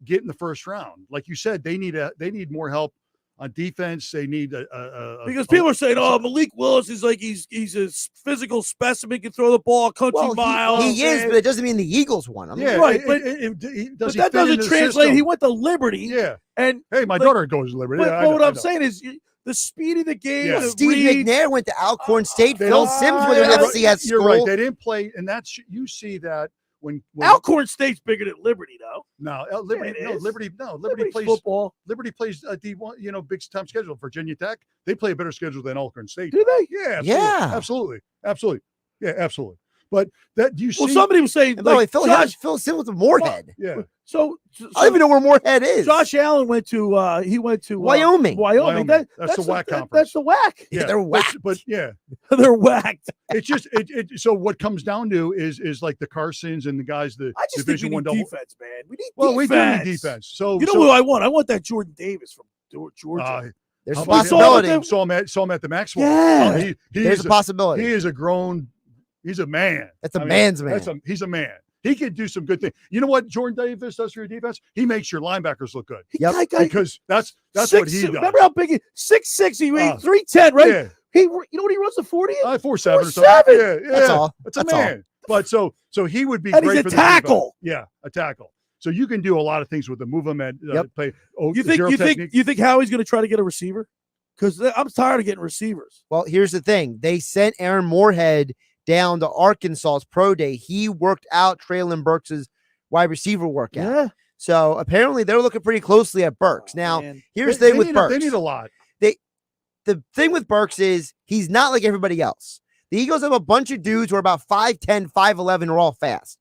Speaker 7: get in the first round? Like you said, they need more help on defense. They need
Speaker 5: because people are saying, "Oh, Malik Willis is like he's a physical specimen, can throw the ball country miles."
Speaker 8: He is, but it doesn't mean the Eagles won him.
Speaker 5: Right, but that doesn't translate. He went to Liberty.
Speaker 7: Yeah,
Speaker 5: and
Speaker 7: hey, my daughter goes to Liberty.
Speaker 5: But what I'm saying is the speed of the game.
Speaker 8: Yeah. Steve McNair went to Alcorn State. Phil Simms went to FCS school.
Speaker 7: You're right. They didn't play, and that's you see that. When
Speaker 5: Alcorn State's bigger than Liberty, though.
Speaker 7: Liberty plays
Speaker 5: football.
Speaker 7: Liberty plays a D1, big time schedule. Virginia Tech, they play a better schedule than Alcorn State.
Speaker 5: Do they?
Speaker 7: Yeah, absolutely. Yeah, absolutely. But do you see?
Speaker 5: Well, somebody was saying,
Speaker 8: Phil Simms was a Moorhead.
Speaker 7: Yeah.
Speaker 5: So
Speaker 8: I don't even know where Moorhead is.
Speaker 5: Josh Allen went to
Speaker 8: Wyoming.
Speaker 5: Wyoming.
Speaker 7: That's the WAC conference.
Speaker 5: That's the WAC.
Speaker 8: Yeah, they're whacked.
Speaker 7: But yeah,
Speaker 5: they're whacked.
Speaker 7: It's just so what comes down to is like the Carsons and the guys the
Speaker 5: I just
Speaker 7: Division
Speaker 5: think
Speaker 7: I
Speaker 5: we need defense, man. We need
Speaker 7: well,
Speaker 5: defense.
Speaker 7: we do need defense. So
Speaker 5: you know who I want? I want that Jordan Davis from Georgia.
Speaker 8: There's a possibility.
Speaker 7: Saw him at the Maxwell.
Speaker 5: Yeah,
Speaker 8: there's a possibility.
Speaker 7: He is a grown. He's a man.
Speaker 8: That's a man's man.
Speaker 7: He's a man. He could do some good things. You know what Jordan Davis does for your defense? He makes your linebackers look good.
Speaker 8: Yep.
Speaker 7: Because that's what he does.
Speaker 5: Remember how big he 6'6", he weighed 310, right?
Speaker 7: Yeah.
Speaker 5: You know what he runs the 40?
Speaker 7: 4.7 or
Speaker 5: 4.7.
Speaker 7: something. Yeah.
Speaker 8: That's all.
Speaker 7: That's a man. But so he would be
Speaker 5: and
Speaker 7: great
Speaker 5: he's
Speaker 7: for
Speaker 5: a
Speaker 7: the
Speaker 5: tackle.
Speaker 7: defense. Yeah, a tackle. So you can do a lot of things with the move him and play.
Speaker 5: You think Howie's going to try to get a receiver? Because I'm tired of getting receivers.
Speaker 8: Well, here's the thing. They sent Aaron Moorhead down to Arkansas's pro day. He worked out Traylon Burks' wide receiver workout.
Speaker 5: Yeah.
Speaker 8: So apparently they're looking pretty closely at Burks. Now, here's the thing with Burks.
Speaker 7: They need a lot.
Speaker 8: The thing with Burks is he's not like everybody else. The Eagles have a bunch of dudes who are about 5'10", 5'11", are all fast.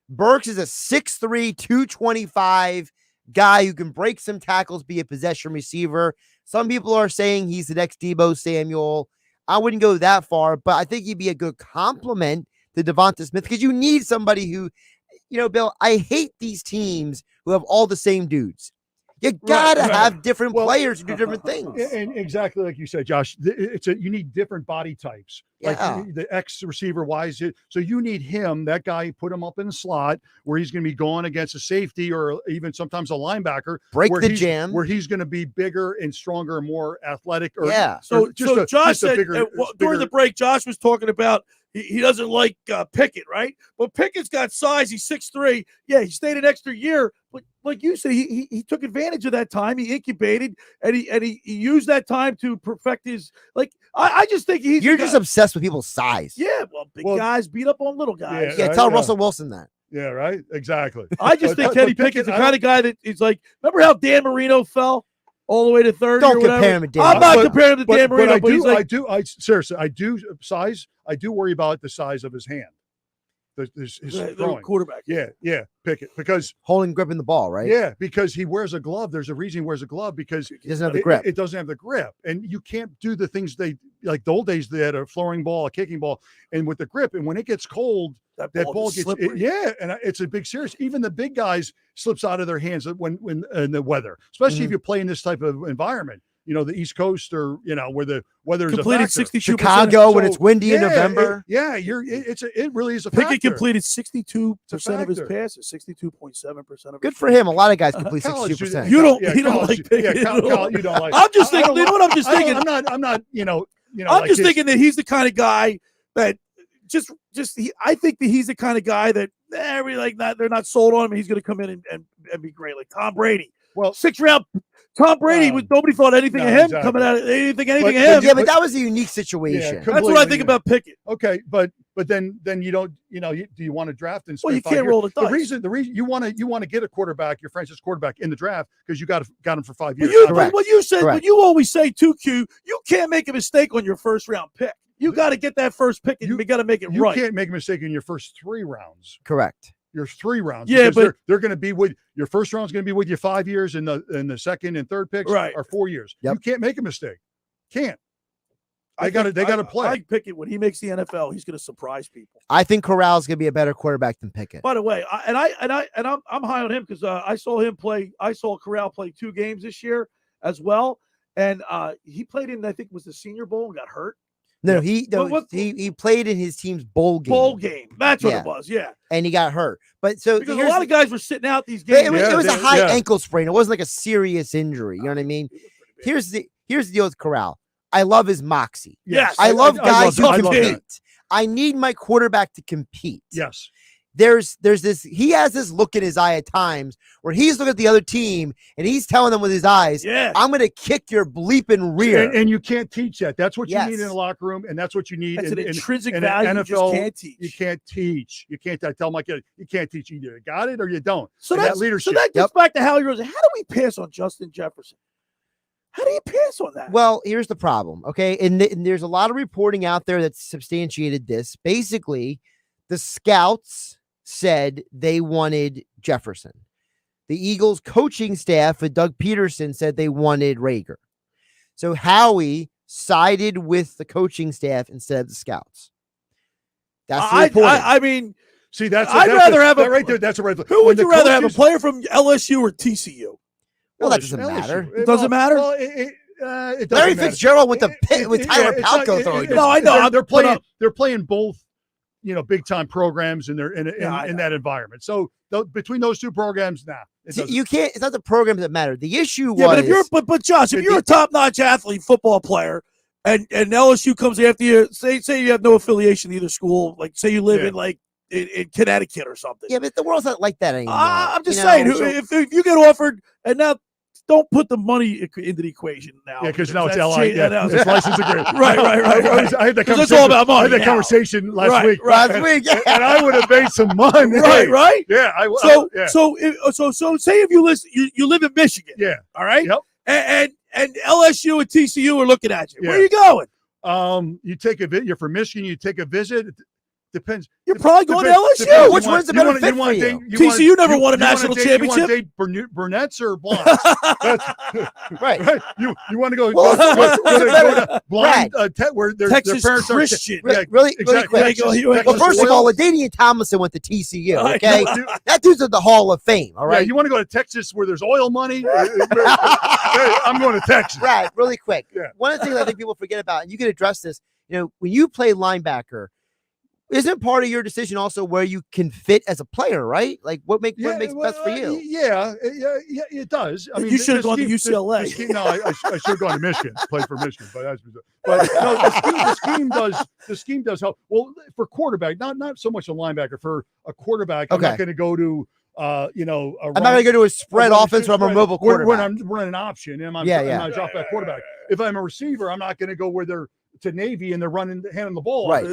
Speaker 8: Burks is a 6'3", 225 guy who can break some tackles, be a possession receiver. Some people are saying he's the next Deebo Samuel. I wouldn't go that far, but I think he'd be a good complement to Devonta Smith because you need somebody who, Bill, I hate these teams who have all the same dudes. You gotta have different players who do different things.
Speaker 7: And exactly like you said, Josh, you need different body types. Like the X receiver wise. So you need him, that guy, put him up in the slot where he's going to be going against a safety or even sometimes a linebacker.
Speaker 8: Break the jam.
Speaker 7: Where he's going to be bigger and stronger and more athletic.
Speaker 5: So Josh said during the break, Josh was talking about he doesn't like Pickett, right? But Pickett's got size. He's 6'3". Yeah, he stayed an extra year. But like you said, he took advantage of that time. He incubated and he used that time to perfect his. Like I just think
Speaker 8: you're just obsessed with people's size.
Speaker 5: Yeah, big guys beat up on little guys.
Speaker 8: Yeah, tell Russell Wilson that.
Speaker 7: Yeah, right. Exactly.
Speaker 5: I just think Kenny Pickett's the kind of guy that is like. Remember how Dan Marino fell all the way to third?
Speaker 8: Don't compare him to Dan.
Speaker 5: I'm not comparing him to Dan Marino.
Speaker 7: I do worry about the size of his hand. His throwing.
Speaker 5: Quarterback.
Speaker 7: Yeah, Pickett, because
Speaker 8: holding grip in the ball, right?
Speaker 7: Yeah, because he wears a glove. There's a reason he wears a glove because
Speaker 8: he doesn't have the grip.
Speaker 7: It doesn't have the grip, and you can't do the things like the old days. They had a throwing ball, a kicking ball, and with the grip. And when it gets cold, that ball gets and it's a big serious. Even the big guys slips out of their hands when in the weather, especially if you play in this type of environment. The East Coast or where the weather is
Speaker 5: completed
Speaker 7: 62%.
Speaker 8: Chicago when it's windy in November.
Speaker 7: It really is a factor.
Speaker 5: Pickett completed 62% of his passes, 62.7% of.
Speaker 8: Good for him. A lot of guys complete 62%.
Speaker 5: You don't like Pickett.
Speaker 7: You don't like.
Speaker 5: I'm just thinking. You know what I'm just thinking?
Speaker 7: I'm not.
Speaker 5: I'm just thinking that he's the kind of guy that I think that he's the kind of guy that they're not sold on him. He's going to come in and be great, like Tom Brady.
Speaker 7: Well,
Speaker 5: 6th round. Tom Brady was nobody thought anything of him coming out of anything of him.
Speaker 8: Yeah, but that was a unique situation.
Speaker 5: That's what I think about Pickett.
Speaker 7: Okay, but then you don't do you want to draft and
Speaker 5: you can't roll the dice.
Speaker 7: The reason you want to get a quarterback, your franchise quarterback in the draft because you got him for 5 years.
Speaker 5: What you said, but you always say too, Q. You can't make a mistake on your first round pick. You got to get that first pick and you got to make it right.
Speaker 7: You can't make a mistake in your first 3 rounds.
Speaker 8: Correct.
Speaker 7: Your 3 rounds.
Speaker 5: Yeah, but
Speaker 7: they're going to be with your first round is going to be with you 5 years, and the second and third picks are 4 years.
Speaker 8: Yep.
Speaker 7: You can't make a mistake. Can't. They got to play.
Speaker 5: I think Pickett, when he makes the NFL, he's going to surprise people.
Speaker 8: I think Corral's going to be a better quarterback than Pickett.
Speaker 5: By the way, I'm high on him because I saw him play. I saw Corral play 2 games this year as well, and he played in, I think it was the Senior Bowl and got hurt.
Speaker 8: No, he played in his team's bowl game.
Speaker 5: That's what it was. Yeah,
Speaker 8: and he got hurt. But so
Speaker 5: because a lot of guys were sitting out these games.
Speaker 8: It was a high ankle sprain. It wasn't like a serious injury. You know what I mean? Here's the deal with Corral. I love his moxie.
Speaker 5: Yes,
Speaker 8: I love guys who
Speaker 7: love
Speaker 8: compete.
Speaker 7: that.
Speaker 8: I need my quarterback to compete.
Speaker 7: Yes.
Speaker 8: There's this, he has this look in his eye at times where he's looking at the other team and he's telling them with his eyes, I'm going to kick your bleeping rear.
Speaker 7: And you can't teach that. That's what you need in the locker room, and that's what you need
Speaker 5: That's
Speaker 7: in
Speaker 5: an intrinsic
Speaker 7: in
Speaker 5: value
Speaker 7: NFL.
Speaker 5: you just can't teach.
Speaker 7: You can't teach. You can't tell my kid, you can't teach either. You got it or you don't.
Speaker 5: So
Speaker 7: and
Speaker 5: that's
Speaker 7: that leadership.
Speaker 5: So that gets back to Howie Roseman. How do we pass on Justin Jefferson? How do you pass on that?
Speaker 8: Well, here's the problem, okay? And there's a lot of reporting out there that's substantiated this. Basically, the scouts said they wanted Jefferson. The Eagles coaching staff with Doug Peterson said they wanted Rager. So Howie sided with the coaching staff instead of the scouts. That's the reporting.
Speaker 5: I mean,
Speaker 7: see, that's
Speaker 5: I'd rather have a
Speaker 7: right there. That's a red flag.
Speaker 5: Who would you rather have, a player from LSU or TCU?
Speaker 8: Well, that doesn't matter.
Speaker 5: It doesn't matter.
Speaker 7: Well, it doesn't
Speaker 8: Larry
Speaker 7: matter.
Speaker 8: Fitzgerald with Tyler Palco throwing.
Speaker 5: No, I know.
Speaker 7: They're playing both, big time programs in that environment. So between those two programs,
Speaker 8: you can't. It's not the programs that matter. The issue
Speaker 5: Yeah,
Speaker 8: was.
Speaker 5: but Josh, if you're a top-notch athlete, football player, and LSU comes after you, say you have no affiliation to either school, like say you live in Connecticut or something.
Speaker 8: Yeah, but the world's not like that anymore.
Speaker 5: I'm just saying, if you get offered, and now don't put the money into the equation now.
Speaker 7: Yeah, because now it's
Speaker 5: that's
Speaker 7: LI. It's license agreement.
Speaker 5: Right.
Speaker 7: I had that conversation.
Speaker 5: It's all about money.
Speaker 7: I had that conversation last week.
Speaker 8: And
Speaker 7: I would have made some money.
Speaker 5: Right.
Speaker 7: Yeah.
Speaker 5: So say if you live in Michigan.
Speaker 7: Yeah.
Speaker 5: All right.
Speaker 7: Yep.
Speaker 5: And LSU and TCU are looking at you. Yeah. Where are you going?
Speaker 7: You take a visit. You're from Michigan. You take a visit. Depends.
Speaker 5: You're probably going to LSU.
Speaker 8: Which one's the better fit for you?
Speaker 5: TCU never won a national championship.
Speaker 7: You want to date brunettes or blondes?
Speaker 8: Right.
Speaker 7: You want to go
Speaker 8: to
Speaker 7: blind where their
Speaker 5: Texas
Speaker 7: parents
Speaker 5: Christian.
Speaker 7: are
Speaker 8: Really quick. Well, first of all, LaDainian Tomlinson went to TCU. Okay, that dude's at the Hall of Fame. All right.
Speaker 7: Yeah, you want to go to Texas where there's oil money? I'm going to Texas.
Speaker 8: Right. Really quick.
Speaker 7: Yeah.
Speaker 8: One of the things I think people forget about, and you can address this. When you play linebacker. Isn't part of your decision also where you can fit as a player, right? Like what makes best for you?
Speaker 7: Yeah, it does. I mean,
Speaker 5: you should have gone to UCLA.
Speaker 7: I should have gone to Michigan, played for Michigan, but the scheme does help. Well, for quarterback, not so much a linebacker. For a quarterback, I'm not going to go to I'm not going to go
Speaker 8: to a spread offense where I'm a mobile quarterback.
Speaker 7: When I'm running an option and I'm a drop back quarterback. If I'm a receiver, I'm not going to go where they're to Navy and they're handing the ball.
Speaker 8: Right.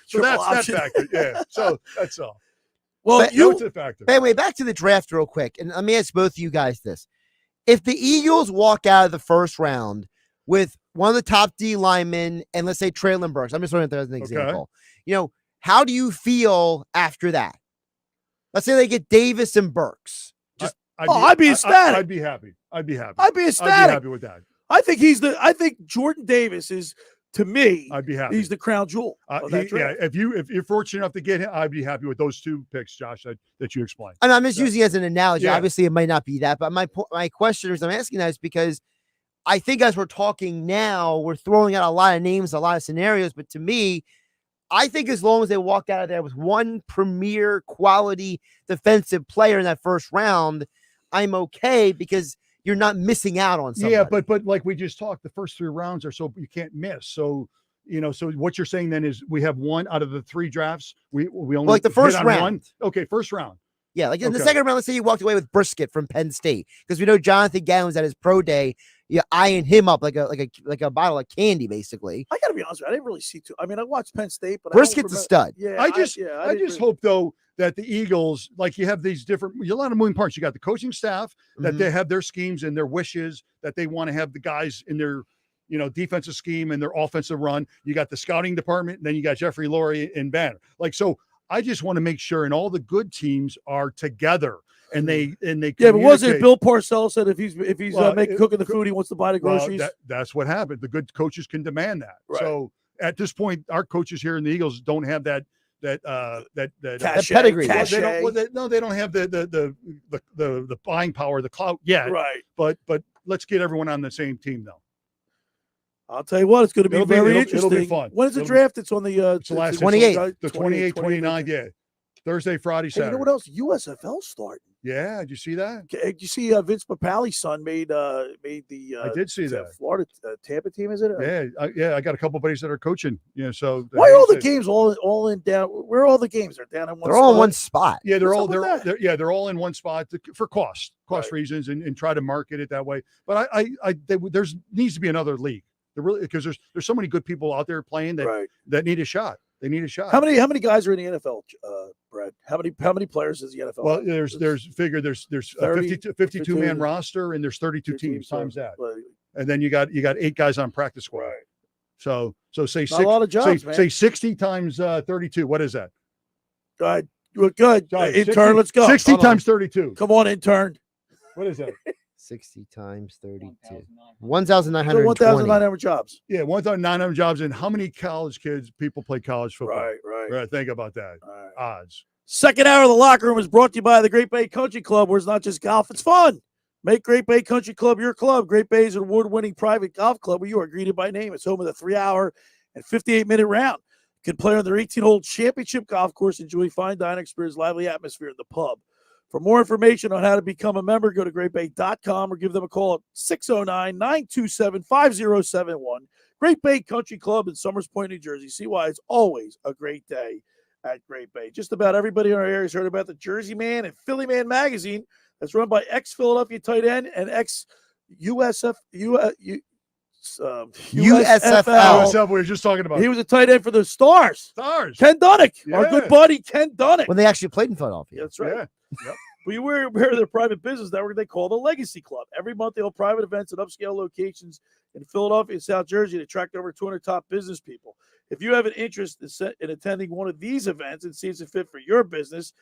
Speaker 7: So that's that factor. Yeah. So that's all.
Speaker 5: Well,
Speaker 7: that's a factor.
Speaker 8: Anyway, back to the draft real quick. And let me ask both of you guys this. If the Eagles walk out of the first round with one of the top D linemen and let's say Traylon Burks, I'm just throwing that as an example, how do you feel after that? Let's say they get Davis and Burks.
Speaker 5: I'd be ecstatic.
Speaker 7: I'd be happy. I'd be ecstatic.
Speaker 5: I'd be happy
Speaker 7: with that.
Speaker 5: I think Jordan Davis is, to me,
Speaker 7: I'd be happy.
Speaker 5: He's the crown jewel.
Speaker 7: If you're fortunate enough to get him, I'd be happy with those two picks, Josh, that you explained.
Speaker 8: And I'm just using it as an analogy.
Speaker 7: Yeah.
Speaker 8: Obviously, it might not be that, but my question is, I'm asking that is because I think as we're talking now, we're throwing out a lot of names, a lot of scenarios. But to me, I think as long as they walk out of there with one premier quality defensive player in that first round, I'm okay because you're not missing out on something.
Speaker 7: Yeah, but like we just talked, the first 3 rounds are so you can't miss. So, so what you're saying then is we have one out of the 3 drafts. We only
Speaker 8: like the first round.
Speaker 7: One. Okay, first round.
Speaker 8: Yeah, like in the second round, let's say you walked away with Brisket from Penn State because we know Jonathan Gannon was at his pro day. You're eyeing him up like a bottle of candy, basically.
Speaker 5: I got to be honest with you, I didn't really see I mean, I watched Penn State, but
Speaker 8: Brisket's a stud.
Speaker 5: Yeah,
Speaker 7: I just hope though that the Eagles, like you have these different, a lot of moving parts. You got the coaching staff that they have their schemes and their wishes that they want to have the guys in their, defensive scheme and their offensive run. You got the scouting department, and then you got Jeffrey Lurie and Banner. So I just want to make sure, and all the good teams are together. and they
Speaker 5: Yeah, but was it
Speaker 7: communicate.
Speaker 5: Bill Parcells said if he's cooking the food, he wants to buy the
Speaker 7: Well,
Speaker 5: groceries?
Speaker 7: that's what happened. The good coaches can demand that.
Speaker 5: Right.
Speaker 7: So at this point, our coaches here in the Eagles don't have that
Speaker 5: pedigree.
Speaker 7: They don't have the buying power, the clout yet.
Speaker 5: Right.
Speaker 7: But let's get everyone on the same team though.
Speaker 5: I'll tell you what, it's going to be very interesting.
Speaker 7: It'll be fun.
Speaker 5: When is the draft? It's on the
Speaker 7: it's the last
Speaker 8: 28th.
Speaker 7: The 28th, 29th, yeah. Thursday, Friday,
Speaker 5: Hey,
Speaker 7: Saturday.
Speaker 5: you know what else? USFL starting.
Speaker 7: Yeah, did you see that?
Speaker 5: Did you see Vince Papali's son made the
Speaker 7: I did see that.
Speaker 5: Florida Tampa team, is it?
Speaker 7: Yeah, I got a couple of buddies that are coaching. So
Speaker 5: why are all the games all in down? Where are all the games? They're down in one.
Speaker 8: They're all in one spot.
Speaker 7: Yeah, they're all in one spot for cost reasons and try to market it that way. But there's needs to be another league. Because there's so many good people out there playing that need a shot. They need a shot.
Speaker 5: How many guys are in the NFL, Brad? How many players is the NFL?
Speaker 7: Well, there's a 52 man roster and there's 32 teams times that, and then you got 8 guys on practice squad. Right. So say
Speaker 5: a lot of jobs,
Speaker 7: say 60 times 32. What is that?
Speaker 5: Good. Intern,
Speaker 7: 60,
Speaker 5: let's go.
Speaker 7: 60 times 32.
Speaker 5: Come on, intern.
Speaker 7: What is that?
Speaker 8: 60 times 32. 1,920.
Speaker 5: 1,900 jobs.
Speaker 7: Yeah, 1,900 jobs. And how many people play college football? Right. Think about that. Odds.
Speaker 5: Second hour of the locker room is brought to you by the Great Bay Country Club, where it's not just golf, it's fun. Make Great Bay Country Club your club. Great Bay is an award-winning private golf club where you are greeted by name. It's home of the 3-hour and 58-minute round. You can play on their 18-hole championship golf course, enjoy fine dining experience, lively atmosphere in the pub. For more information on how to become a member, go to greatbay.com or give them a call at 609-927-5071. Great Bay Country Club in Summers Point, New Jersey. See why it's always a great day at Great Bay. Just about everybody in our area has heard about the Jersey Man and Philly Man magazine that's run by ex-Philadelphia tight end and ex-USFL.
Speaker 7: USFL. We were just talking about.
Speaker 5: He was a tight end for the Stars. Ken Dunnick, our good buddy Ken Dunnick.
Speaker 8: When they actually played in Philadelphia.
Speaker 5: That's right.
Speaker 7: Yeah. Yep.
Speaker 5: We were their private business network they call the Legacy Club. Every month they hold private events at upscale locations in Philadelphia and South Jersey to attract over 200 top business people. If you have an interest in attending one of these events and see it's a fit for your business,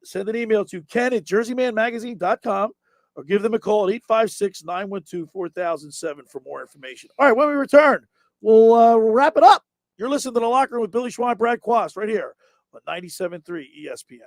Speaker 5: send an email to ken@jerseymanmagazine.com or give them a call at 856-912-4007 for more information. All right, when we return, we'll wrap it up. You're listening to The Locker Room with Billy Schwein, Brad Quast, right here on 97.3 ESPN.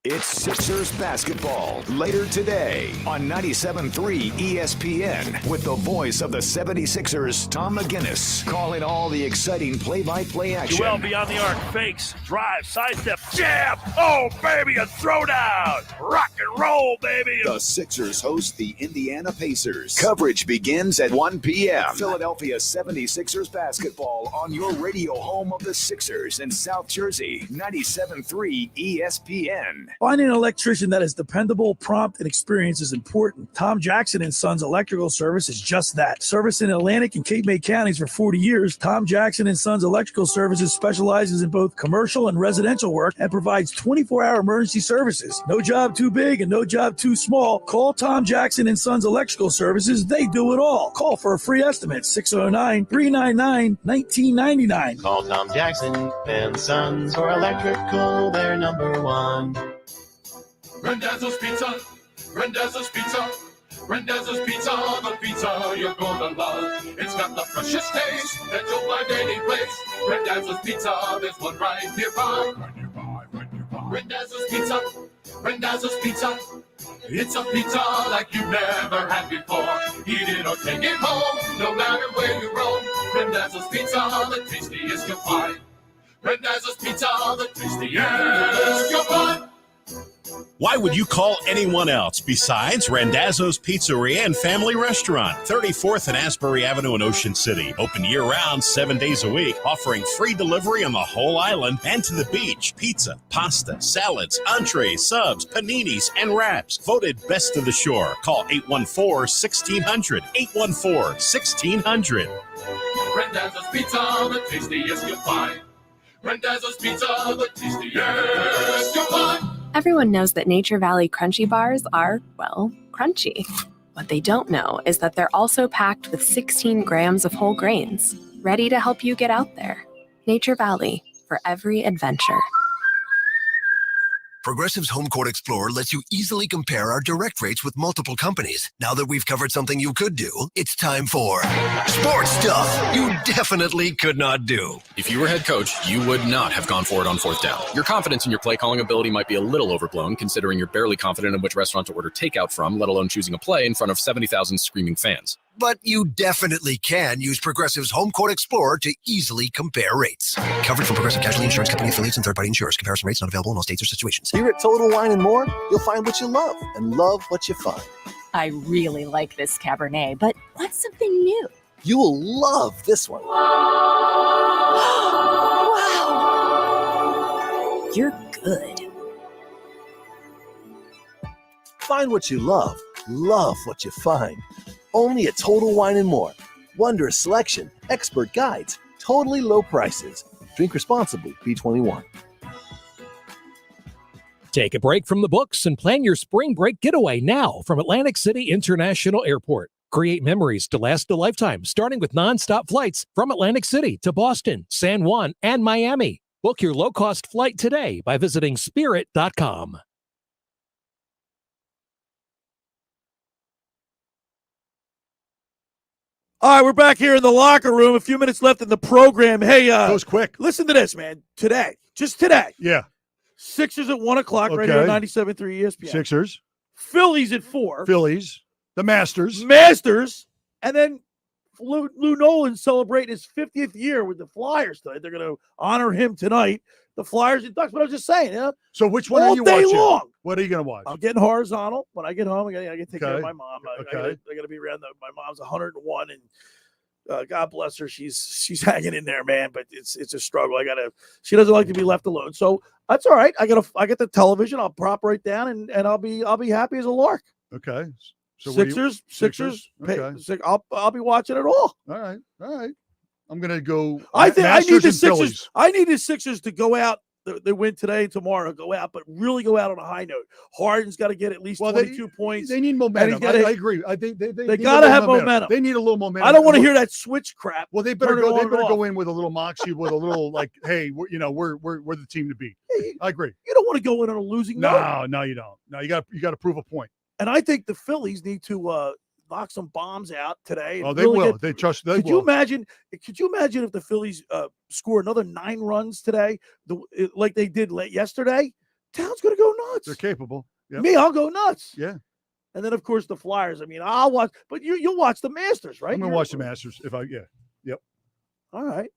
Speaker 1: It's Sixers basketball later today on 97.3 ESPN with the voice of the 76ers, Tom McGinnis, calling all the exciting play-by-play action.
Speaker 4: Joel beyond the arc, fakes, drive, sidestep, jab. Oh, baby, a throwdown. Rock and roll, baby.
Speaker 1: The Sixers host the Indiana Pacers. Coverage begins at 1 p.m. Philadelphia 76ers basketball on your radio home of the Sixers in South Jersey, 97.3 ESPN.
Speaker 2: Finding an electrician that is dependable, prompt, and experienced is important. Tom Jackson & Sons Electrical Service is just that. Service in Atlantic and Cape May counties for 40 years, Tom Jackson & Sons Electrical Services specializes in both commercial and residential work and provides 24-hour emergency services. No job too big and no job too small. Call Tom Jackson & Sons Electrical Services. They do it all. Call for a free estimate, 609-399-1999.
Speaker 18: Call Tom Jackson & Sons for electrical, they're number one.
Speaker 6: Randazzo's Pizza, Randazzo's Pizza, Randazzo's Pizza, the pizza you're gonna love. It's got the freshest taste that you'll find any place. Randazzo's Pizza, there's one right nearby. Randazzo's Pizza, Randazzo's Pizza. It's a pizza like you've never had before. Eat it or take it home, no matter where you roam. Randazzo's Pizza, the tastiest you'll find. Randazzo's Pizza, the tastiest you'll find.
Speaker 28: Why would you call anyone else besides Randazzo's Pizzeria and Family Restaurant, 34th and Asbury Avenue in Ocean City. Open year-round, 7 days a week, offering free delivery on the whole island and to the beach. Pizza, pasta, salads, entrees, subs, paninis, and wraps. Voted best of the shore. Call 814-1600. 814-1600.
Speaker 6: Randazzo's Pizza, the tastiest you'll find. Randazzo's Pizza, the tastiest you'll find.
Speaker 9: Everyone knows that Nature Valley Crunchy Bars are, well, crunchy. What they don't know is that they're also packed with 16 grams of whole grains, ready to help you get out there. Nature Valley, for every adventure.
Speaker 3: Progressive's Home Court Explorer lets you easily compare our direct rates with multiple companies. Now that we've covered something you could do, it's time for sports stuff you definitely could not do.
Speaker 10: If you were head coach, you would not have gone for it on 4th down. Your confidence in your play calling ability might be a little overblown, considering you're barely confident in which restaurant to order takeout from, let alone choosing a play in front of 70,000 screaming fans.
Speaker 3: But you definitely can use Progressive's Home Court Explorer to easily compare rates. Coverage from Progressive Casualty Insurance Company affiliates and third-party insurers. Comparison rates not available in all states or situations.
Speaker 15: Here at Total Wine and More, you'll find what you love and love what you find.
Speaker 19: I really like this Cabernet, but what's something new?
Speaker 15: You will love this one.
Speaker 19: Wow. You're good.
Speaker 15: Find what you love what you find. Only at Total Wine and More. Wondrous selection, expert guides, totally low prices. Drink responsibly, B21.
Speaker 22: Take a break from the books and plan your spring break getaway now from Atlantic City International Airport. Create memories to last a lifetime, starting with nonstop flights from Atlantic City to Boston, San Juan, and Miami. Book your low-cost flight today by visiting spirit.com.
Speaker 5: All right, we're back here in the locker room. A few minutes left in the program. Hey,
Speaker 7: goes quick.
Speaker 5: Listen to this, man. Just today.
Speaker 7: Yeah.
Speaker 5: Sixers at 1 o'clock, right here on 97.3 ESPN.
Speaker 7: Sixers.
Speaker 5: Phillies at 4.
Speaker 7: Phillies. The Masters.
Speaker 5: And then Lou Nolan celebrating his 50th year with the Flyers tonight. They're going to honor him tonight. The Flyers and Ducks. But I was just saying,
Speaker 7: So which one are you
Speaker 5: day
Speaker 7: watching?
Speaker 5: Long.
Speaker 7: What are you going to watch?
Speaker 5: I'm getting horizontal. When I get home, I got to take care of my mom. I got to be around. My mom's 101, and God bless her. She's hanging in there, man. But it's a struggle. She doesn't like to be left alone. So that's all right. I get the television. I'll prop right down, and I'll be happy as a lark.
Speaker 7: Okay. So
Speaker 5: Sixers.
Speaker 7: Okay.
Speaker 5: I'll be watching it all.
Speaker 7: All right. I'm gonna go.
Speaker 5: I need the Sixers.
Speaker 7: Phillies.
Speaker 5: I need the Sixers to go out. They win today and tomorrow. Go out, but really go out on a high note. Harden's got to get at least 22 points.
Speaker 7: They need momentum. I agree. They
Speaker 5: got to have momentum.
Speaker 7: They need a little momentum.
Speaker 5: I don't want to hear that switch crap.
Speaker 7: Well, they better go. They better go in with a little moxie, with a little like, hey, we're the team to beat. I agree.
Speaker 5: You don't want to go in on a losing note.
Speaker 7: No, you don't. No, you got to prove a point.
Speaker 5: And I think the Phillies need to knock some bombs out today.
Speaker 7: Oh, they will.
Speaker 5: Could you imagine if the Phillies score another 9 runs today, like they did yesterday? Town's going to go nuts.
Speaker 7: They're capable. Yep.
Speaker 5: Me, I'll go nuts.
Speaker 7: Yeah.
Speaker 5: And then, of course, the Flyers. I mean, I'll watch. But you'll watch the Masters, right?
Speaker 7: I'm going to watch the Masters Yep.
Speaker 5: All right.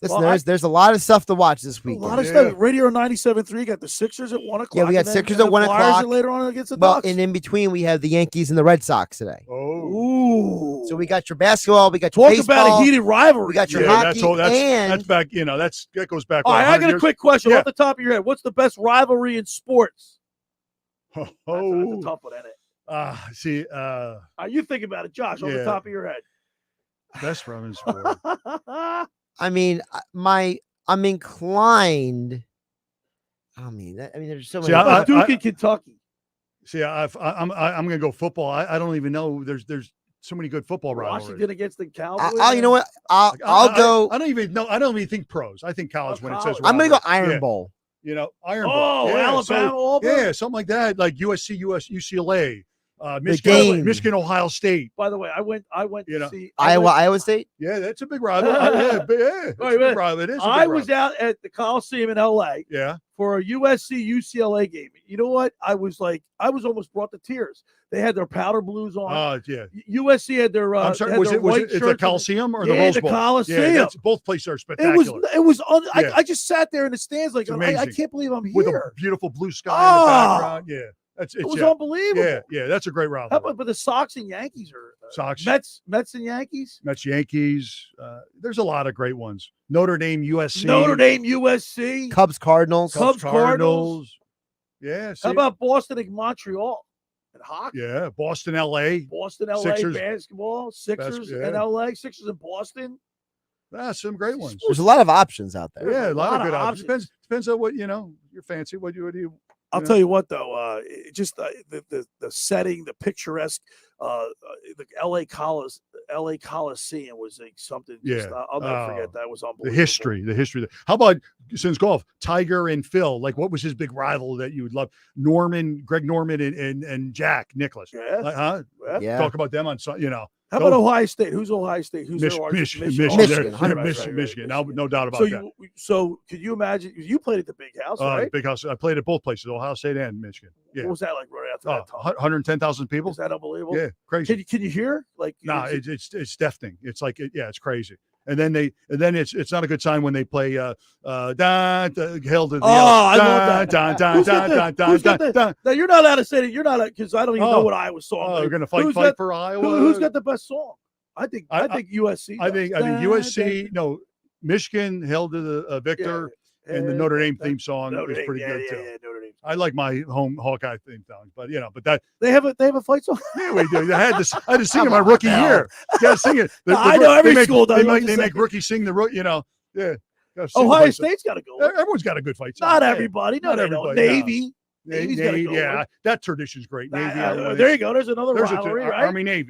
Speaker 8: Listen, there's a lot of stuff to watch this week.
Speaker 5: A lot of stuff. Radio 97.3 got the Sixers at 1 o'clock.
Speaker 8: Yeah, we got Sixers at 1 o'clock.
Speaker 5: Later on against the Ducks.
Speaker 8: And in between, we have the Yankees and the Red Sox today.
Speaker 5: Oh.
Speaker 8: So we got your basketball. We got your baseball.
Speaker 5: About a heated rivalry.
Speaker 8: We got your hockey.
Speaker 7: That's back. That goes back.
Speaker 5: All right, I got a quick question off the top of your head. What's the best rivalry in sports?
Speaker 7: That's
Speaker 5: a tough one, isn't it? You think about it, Josh, off the top of your head.
Speaker 7: Best rivalry in sport.
Speaker 8: I mean, I'm inclined. There's so many.
Speaker 5: Duke and Kentucky.
Speaker 7: See, I'm going to go football. I don't even know. There's so many good football rivalries.
Speaker 5: Washington against the Cowboys.
Speaker 8: You know what? I'll go.
Speaker 7: I don't even think pros. I think college when it says.
Speaker 8: I'm going to go Iron Bowl.
Speaker 7: Iron Bowl.
Speaker 5: Oh, Alabama, Auburn.
Speaker 7: Yeah, something like that. Like USC, UCLA. Michigan, Ohio State.
Speaker 5: By the way, I went to see
Speaker 8: Iowa State.
Speaker 7: Yeah, that's a big rival. It is a big rival.
Speaker 5: I was out at the Coliseum in LA.
Speaker 7: Yeah.
Speaker 5: For a USC UCLA game. You know what? I was almost brought to tears. They had their powder blues on.
Speaker 7: Oh, yeah.
Speaker 5: USC had their.
Speaker 7: I'm sorry. Was it the Coliseum or the Rose Bowl?
Speaker 5: The Coliseum.
Speaker 7: Yeah, both places are spectacular.
Speaker 5: It was. I just sat there in the stands like I can't believe I'm here
Speaker 7: with a beautiful blue sky in the background. Yeah.
Speaker 5: It was unbelievable.
Speaker 7: Yeah, that's a great rivalry.
Speaker 5: How about the Sox and Yankees are
Speaker 7: Sox,
Speaker 5: Mets and Yankees?
Speaker 7: Mets, Yankees. There's a lot of great ones. Notre Dame, USC.
Speaker 8: Cubs, Cardinals.
Speaker 7: Yeah.
Speaker 5: How about Boston and Montreal and hockey?
Speaker 7: Yeah, Boston, LA.
Speaker 5: Sixers. Basketball. Sixers and LA. Sixers and Boston.
Speaker 7: Some great ones.
Speaker 8: There's a lot of options out there.
Speaker 7: Yeah, a lot of good options. Depends on what your fancy. What do you?
Speaker 5: I'll tell you what, though, just the setting, the picturesque, the LA Coliseum was like something. Just, I'll never forget that. It was unbelievable.
Speaker 7: The history. How about since golf, Tiger and Phil? Like, what was his big rival that you would love? Greg Norman, and Jack Nicklaus.
Speaker 5: Yeah.
Speaker 7: Yeah. Talk about them on,
Speaker 5: How about Ohio State? Who's Ohio State? Who's
Speaker 7: Michigan. Michigan. No doubt about that.
Speaker 5: So could you imagine? You played at the Big House, right?
Speaker 7: Big House. I played at both places, Ohio State and Michigan. Yeah.
Speaker 5: What was that like right after that time?
Speaker 7: 110,000 people.
Speaker 5: Is that unbelievable?
Speaker 7: Yeah, crazy.
Speaker 5: Can you hear? Like,
Speaker 7: it's deafening. It's like, it's crazy. And then it's not a good sign when they play held to the
Speaker 5: I love that. Now you're not allowed to say that. You're not, because I don't even know what Iowa song.
Speaker 7: They're going to fight for Iowa.
Speaker 5: Who's got the best song? I think USC.
Speaker 7: I think USC. No, Michigan held to the Victor, and the Notre Dame theme song is pretty good too.
Speaker 5: Yeah, Notre Dame.
Speaker 7: I like my home Hawkeye theme song, but that
Speaker 5: they have a fight song.
Speaker 7: Yeah, we do. I had to sing it my rookie year. You got to sing it.
Speaker 5: I know every school does.
Speaker 7: They make rookies sing the Yeah.
Speaker 5: Ohio State's got a good one.
Speaker 7: Everyone's got a good fight song.
Speaker 5: Not everybody. Not everybody. Navy. Navy's got a good one.
Speaker 7: That tradition's great. Navy.
Speaker 5: There you go. There's another rivalry, right?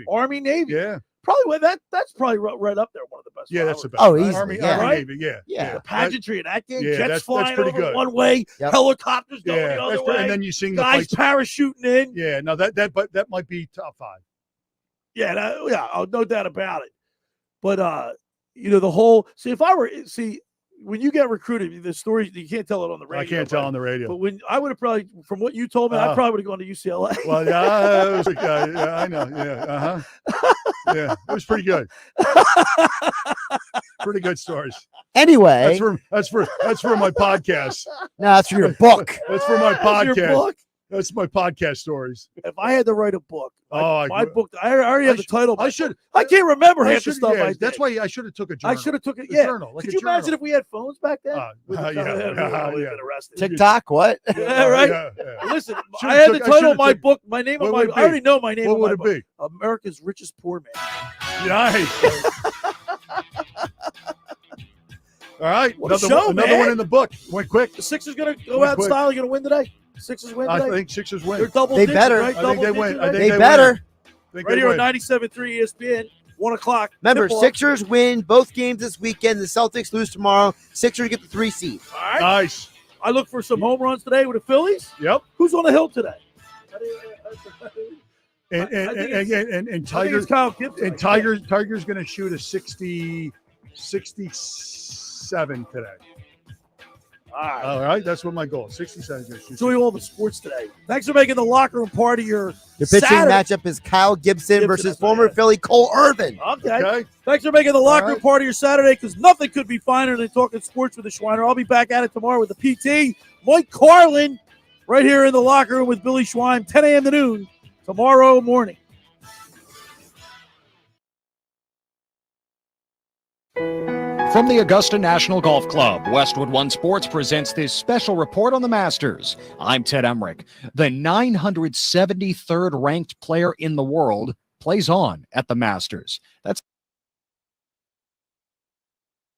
Speaker 7: Army Navy.
Speaker 5: Yeah. Probably that's probably right up there. One of the best.
Speaker 7: Yeah, that's the best.
Speaker 8: Oh, easily.
Speaker 7: Army Navy. Yeah.
Speaker 5: The pageantry in that game.
Speaker 7: Yeah,
Speaker 5: Jets flying
Speaker 7: pretty
Speaker 5: over
Speaker 7: good.
Speaker 5: one way. Yep. Helicopters going the other way.
Speaker 7: And then you sing
Speaker 5: guys parachuting in.
Speaker 7: Yeah. No, that might be top 5.
Speaker 5: Yeah. No doubt about it. But the whole when you get recruited, the story you can't tell it on the radio.
Speaker 7: I can't tell on the radio.
Speaker 5: But when I would have probably, from what you told me, I probably would have gone to UCLA.
Speaker 7: Well, yeah, I know. Yeah, yeah, it was pretty good. Pretty good stories.
Speaker 8: Anyway,
Speaker 7: that's for my podcast.
Speaker 8: No, that's for your book.
Speaker 7: That's for my podcast.
Speaker 5: Your book?
Speaker 7: That's my podcast stories.
Speaker 5: If I had to write a book, my book, I already have the title.
Speaker 7: I should.
Speaker 5: I can't remember half the stuff.
Speaker 7: Yeah, that's why I should have took a journal.
Speaker 5: I should have took it.
Speaker 7: A
Speaker 5: Yeah.
Speaker 7: journal, like
Speaker 5: Could you imagine if we had phones back then?
Speaker 8: TikTok, what?
Speaker 5: Yeah, right.
Speaker 7: Yeah.
Speaker 5: Listen, I had the title of my book. My name of my. I already know my name.
Speaker 7: What would it be?
Speaker 5: America's Richest Poor Man.
Speaker 7: Nice. All right,
Speaker 5: another
Speaker 7: one in the book. Went quick.
Speaker 5: The Sixers going to go out in style. You're going to win today. Sixers win today.
Speaker 7: I think Sixers win.
Speaker 5: They're double
Speaker 8: they
Speaker 5: digits,
Speaker 8: better.
Speaker 5: right?
Speaker 7: I think they win. I think
Speaker 8: they better.
Speaker 5: Right here on 97.3 ESPN, 1 o'clock.
Speaker 8: Remember, Sixers win both games this weekend. The Celtics lose tomorrow. Sixers get the 3 seed.
Speaker 5: All right.
Speaker 7: Nice.
Speaker 5: I look for some home runs today with the Phillies.
Speaker 7: Yep.
Speaker 5: Who's on the hill today?
Speaker 7: And Tiger's going to shoot a 67 today. All right. That's what my goal is. 67.
Speaker 5: Enjoy all the sports today. Thanks for making the locker room part of your
Speaker 8: The pitching
Speaker 5: Saturday
Speaker 8: matchup is Kyle Gibson versus former Philly Cole Irvin.
Speaker 5: Okay. Thanks for making the locker room part of your Saturday, because nothing could be finer than talking sports with the Schweiner. I'll be back at it tomorrow with the PT, Mike Carlin, right here in the locker room with Billy Schwein, 10 a.m. to noon tomorrow morning.
Speaker 11: From the Augusta National Golf Club, Westwood One Sports presents this special report on the Masters. I'm Ted Emmerich. The 973rd ranked player in the world plays on at the Masters. That's